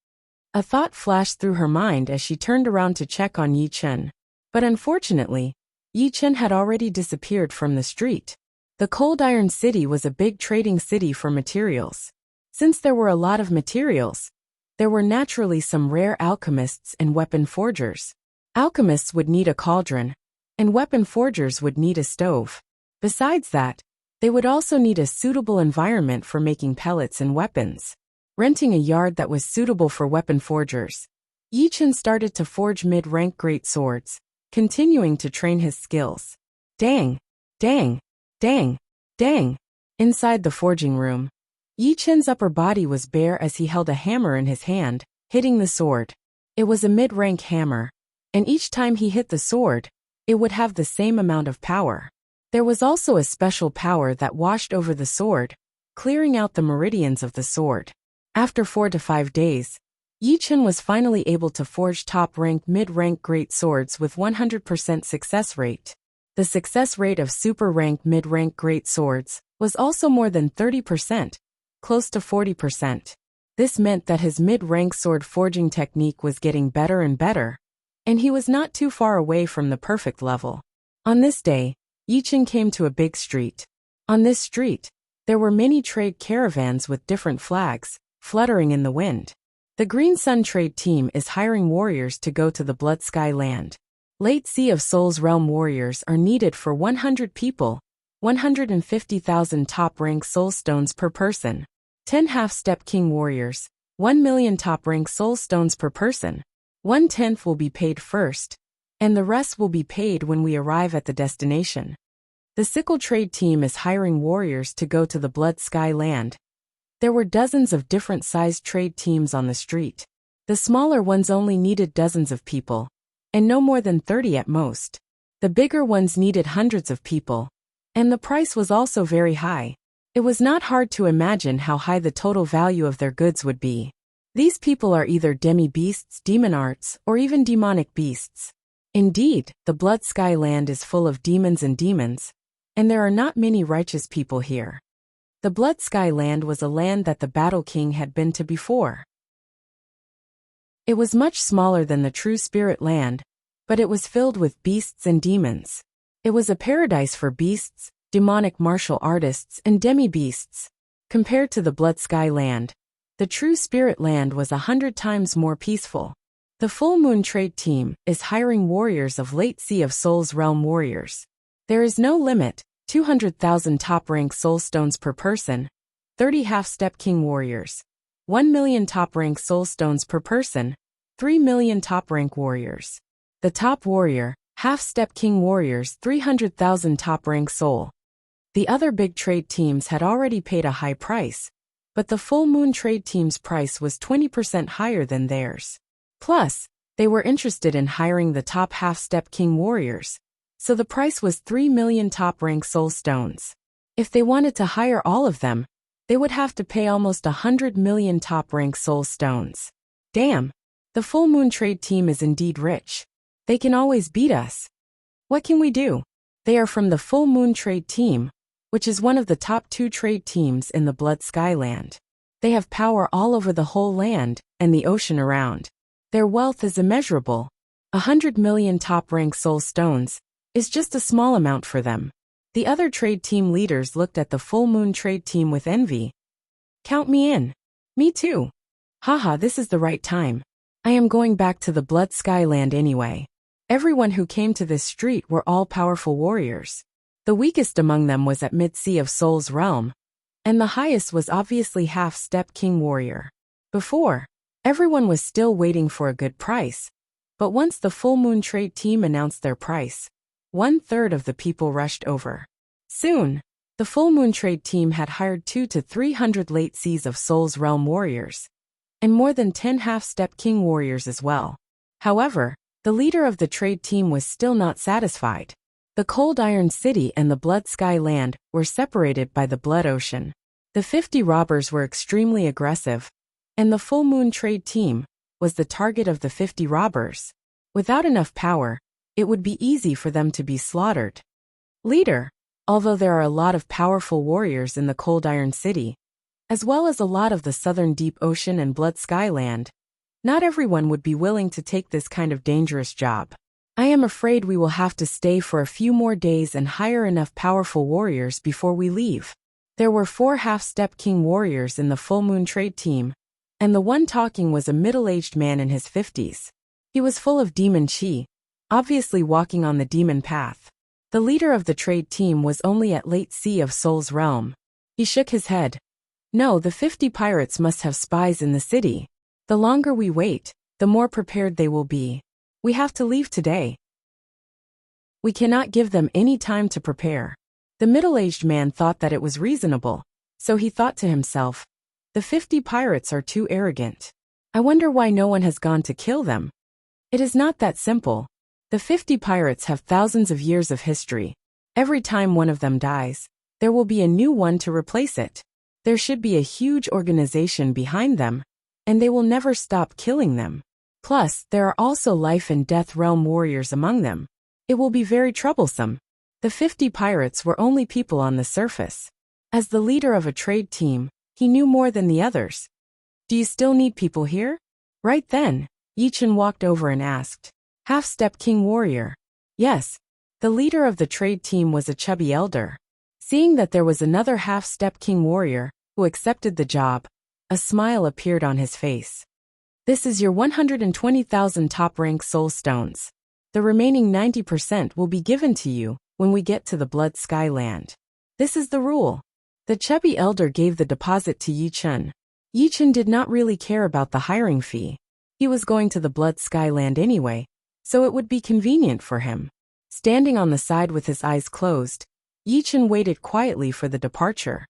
A thought flashed through her mind as she turned around to check on Yi Chen. But unfortunately, Yi Chen had already disappeared from the street. The Cold Iron City was a big trading city for materials. Since there were a lot of materials, there were naturally some rare alchemists and weapon forgers. Alchemists would need a cauldron, and weapon forgers would need a stove. Besides that, they would also need a suitable environment for making pellets and weapons. Renting a yard that was suitable for weapon forgers, Yi Chen started to forge mid-rank great swords, continuing to train his skills. Dang! Dang! Dang! Dang! Inside the forging room, Yi Chen's upper body was bare as he held a hammer in his hand, hitting the sword. It was a mid-rank hammer, and each time he hit the sword, it would have the same amount of power. There was also a special power that washed over the sword, clearing out the meridians of the sword. After 4 to 5 days, Yi Chen was finally able to forge top-rank mid-rank great swords with 100% success rate. The success rate of super-rank mid-rank great swords was also more than 30%, close to 40%. This meant that his mid-rank sword forging technique was getting better and better, and he was not too far away from the perfect level. On this day, Yi Chen came to a big street. On this street, there were many trade caravans with different flags, fluttering in the wind. The Green Sun trade team is hiring warriors to go to the Blood Sky land. Late Sea of Souls realm warriors are needed for 100 people, 150,000 top-rank soul stones per person. 10 half-step king warriors, 1 million top-rank soul stones per person. 1/10 will be paid first, and the rest will be paid when we arrive at the destination. The Sickle trade team is hiring warriors to go to the Blood Sky land. There were dozens of different-sized trade teams on the street. The smaller ones only needed dozens of people, and no more than 30 at most. The bigger ones needed hundreds of people, and the price was also very high. It was not hard to imagine how high the total value of their goods would be. These people are either demi-beasts, demon arts, or even demonic beasts. Indeed, the Blood Sky land is full of demons, and there are not many righteous people here. The Blood Sky land was a land that the Battle King had been to before. It was much smaller than the True Spirit land, but it was filled with beasts and demons. It was a paradise for beasts, demonic martial artists, and demi-beasts. Compared to the Blood Sky land, the True Spirit land was 100 times more peaceful. The Full Moon trade team is hiring warriors of Late Sea of Souls realm warriors. There is no limit, 200,000 top-rank soul stones per person, 30 half-step king warriors, 1 million top-rank soul stones per person, 3 million top-rank warriors. The top warrior, half-step king warriors, 300,000 top-rank soul. The other big trade teams had already paid a high price, but the Full Moon trade team's price was 20% higher than theirs. Plus, they were interested in hiring the top half-step king warriors, so the price was 3 million top-rank soul stones. If they wanted to hire all of them, they would have to pay almost 100 million top-rank soul stones. Damn, the Full Moon trade team is indeed rich. They can always beat us. What can we do? They are from the Full Moon trade team, which is one of the top 2 trade teams in the Blood Sky land. They have power all over the whole land and the ocean around. Their wealth is immeasurable. 100 million top-rank soul stones is just a small amount for them. The other trade team leaders looked at the Full Moon trade team with envy. Count me in. Me too. Haha, this is the right time. I am going back to the Blood Sky land anyway. Everyone who came to this street were all powerful warriors. The weakest among them was at Mid-Sea of Souls realm, and the highest was obviously half-step king warrior. Before, everyone was still waiting for a good price, but once the Full Moon trade team announced their price, 1/3 of the people rushed over. Soon, the Full Moon trade team had hired 200 to 300 Late Seas of Souls realm warriors, and more than 10 half-step king warriors as well. However, the leader of the trade team was still not satisfied. The Cold Iron City and the Blood Sky Land were separated by the Blood Ocean. The 50 robbers were extremely aggressive, and the Full Moon Trade Team was the target of the 50 robbers. Without enough power, it would be easy for them to be slaughtered. Leader, although there are a lot of powerful warriors in the Cold Iron City, as well as a lot of the Southern Deep Ocean and Blood Sky Land, not everyone would be willing to take this kind of dangerous job. I am afraid we will have to stay for a few more days and hire enough powerful warriors before we leave. There were 4 half-step king warriors in the Full Moon Trade Team, and the one talking was a middle-aged man in his 50s. He was full of demon chi, obviously walking on the demon path. The leader of the trade team was only at Late Sea of Soul's realm. He shook his head. No, the 50 pirates must have spies in the city. The longer we wait, the more prepared they will be. We have to leave today. We cannot give them any time to prepare. The middle-aged man thought that it was reasonable, so he thought to himself, the 50 pirates are too arrogant. I wonder why no one has gone to kill them. It is not that simple. The 50 pirates have thousands of years of history. Every time one of them dies, there will be a new one to replace it. There should be a huge organization behind them, and they will never stop killing them. Plus, there are also life and death realm warriors among them. It will be very troublesome. The 50 pirates were only people on the surface. As the leader of a trade team, he knew more than the others. Do you still need people here? Right then, Yichen walked over and asked. Half-step king warrior. Yes. The leader of the trade team was a chubby elder. Seeing that there was another half-step king warrior who accepted the job, a smile appeared on his face. This is your 120,000 top-rank soul stones. The remaining 90% will be given to you when we get to the Blood Sky Land. This is the rule. The chubby elder gave the deposit to Yichen. Yichen did not really care about the hiring fee. He was going to the Blood Sky Land anyway, so it would be convenient for him. Standing on the side with his eyes closed, Yichen waited quietly for the departure.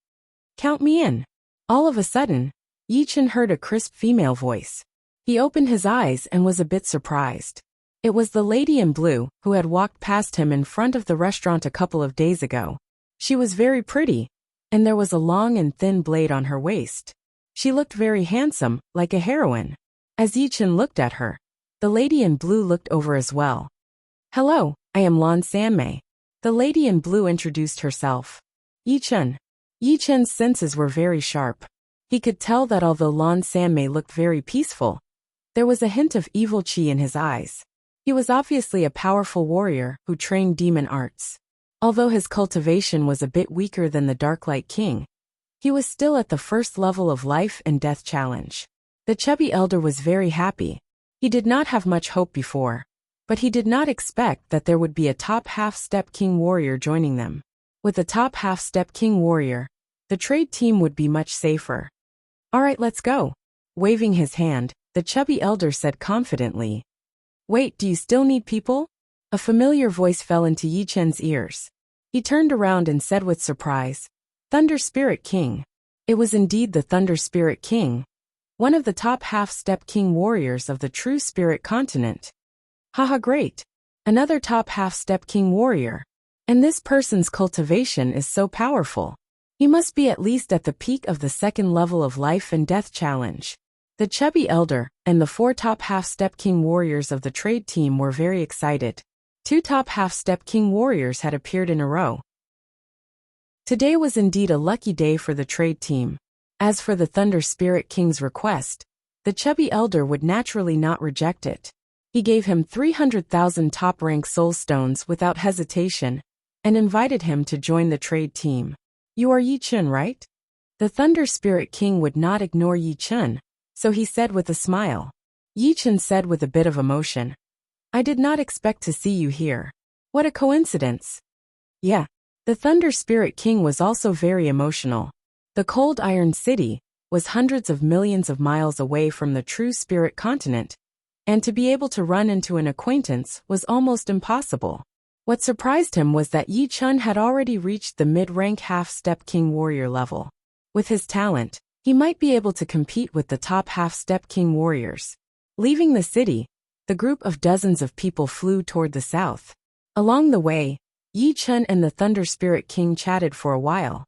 Count me in. All of a sudden, Yichen heard a crisp female voice. He opened his eyes and was a bit surprised. It was the lady in blue who had walked past him in front of the restaurant a couple of days ago. She was very pretty, and there was a long and thin blade on her waist. She looked very handsome, like a heroine. As Yichen looked at her, the lady in blue looked over as well. Hello, I am Lan Sanmei. The lady in blue introduced herself. Yichen. Yichen's senses were very sharp. He could tell that although Lan Sanmei looked very peaceful, there was a hint of evil chi in his eyes. He was obviously a powerful warrior who trained demon arts. Although his cultivation was a bit weaker than the Darklight King, he was still at the first level of life and death challenge. The chubby elder was very happy. He did not have much hope before, but he did not expect that there would be a top half-step king warrior joining them. With a top half-step king warrior, the trade team would be much safer. All right, let's go. Waving his hand, the chubby elder said confidently. Wait, do you still need people? A familiar voice fell into Yichen's ears. He turned around and said with surprise, Thunder Spirit King. It was indeed the Thunder Spirit King, one of the top half-step king warriors of the true spirit continent. Haha, great. Another top half-step king warrior. And this person's cultivation is so powerful. He must be at least at the peak of the second level of life and death challenge. The chubby elder and the 4 top half-step king warriors of the trade team were very excited. 2 top half-step king warriors had appeared in a row. Today was indeed a lucky day for the trade team. As for the Thunder Spirit King's request, the chubby elder would naturally not reject it. He gave him 300,000 top-rank soul stones without hesitation and invited him to join the trade team. You are Yichen, right? The Thunder Spirit King would not ignore Yichen, so he said with a smile. Yichen said with a bit of emotion. I did not expect to see you here. What a coincidence. Yeah. The Thunder Spirit King was also very emotional. The Cold Iron City was hundreds of millions of miles away from the true spirit continent, and to be able to run into an acquaintance was almost impossible. What surprised him was that Yichen had already reached the mid-rank half-step king warrior level. With his talent, he might be able to compete with the top half-step king warriors. Leaving the city, the group of dozens of people flew toward the south. Along the way, Yi Chen and the Thunder Spirit King chatted for a while.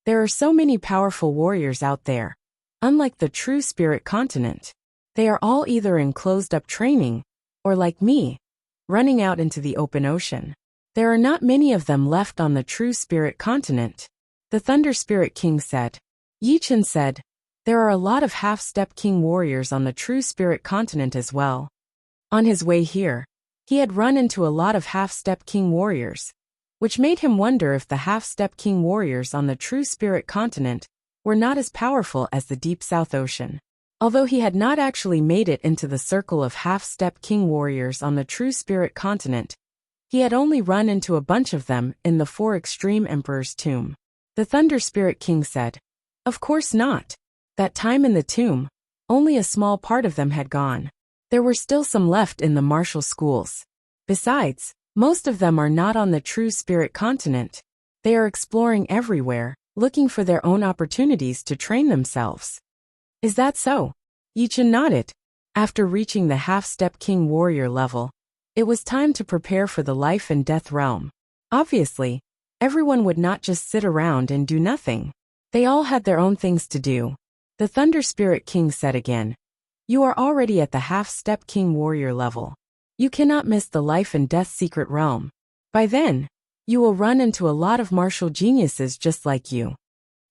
There are so many powerful warriors out there. Unlike the true spirit continent, they are all either in closed-up training, or like me, running out into the open ocean. There are not many of them left on the true spirit continent, the Thunder Spirit King said. Yi Chen said, there are a lot of half-step king warriors on the true spirit continent as well. On his way here, he had run into a lot of half-step king warriors, which made him wonder if the half-step king warriors on the true spirit continent were not as powerful as the deep South Ocean. Although he had not actually made it into the circle of half-step king warriors on the true spirit continent, he had only run into a bunch of them in the 4 Extreme Emperor's tomb. The Thunder Spirit King said, of course not. That time in the tomb, only a small part of them had gone. There were still some left in the martial schools. Besides, most of them are not on the true spirit continent. They are exploring everywhere, looking for their own opportunities to train themselves. Is that so? Yi Chen nodded. After reaching the half-step king warrior level, it was time to prepare for the life and death realm. Obviously, everyone would not just sit around and do nothing. They all had their own things to do. The Thunder Spirit King said again, you are already at the half-step king warrior level. You cannot miss the life and death secret realm. By then, you will run into a lot of martial geniuses just like you.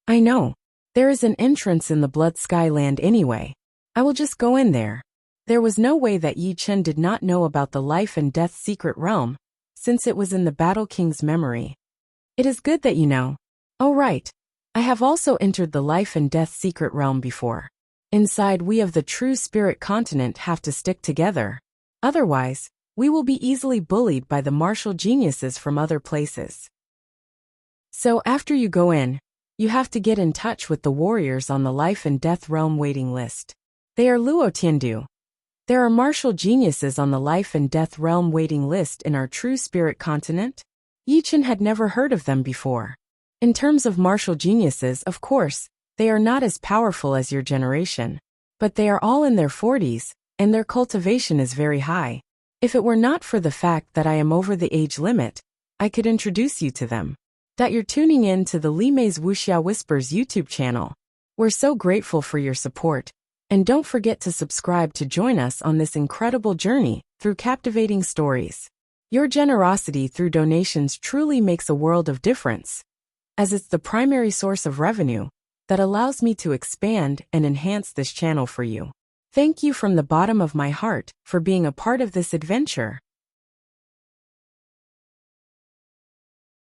I know. There is an entrance in the Blood Sky Land anyway. I will just go in there. There was no way that Yi Chen did not know about the life and death secret realm, since it was in the Battle King's memory. It is good that you know. Oh right. I have also entered the life and death secret realm before. Inside, we of the true spirit continent have to stick together. Otherwise, we will be easily bullied by the martial geniuses from other places. So after you go in, you have to get in touch with the warriors on the life and death realm waiting list. They are Luo Tiandu. There are martial geniuses on the life and death realm waiting list in our true spirit continent. Yi Chen had never heard of them before. In terms of martial geniuses, of course, they are not as powerful as your generation. But they are all in their 40s, and their cultivation is very high. If it were not for the fact that I am over the age limit, I could introduce you to them. That you're tuning in to the Li Mei's Wuxia Whispers YouTube channel. We're so grateful for your support. And don't forget to subscribe to join us on this incredible journey through captivating stories. Your generosity through donations truly makes a world of difference, as it's the primary source of revenue that allows me to expand and enhance this channel for you. Thank you from the bottom of my heart for being a part of this adventure.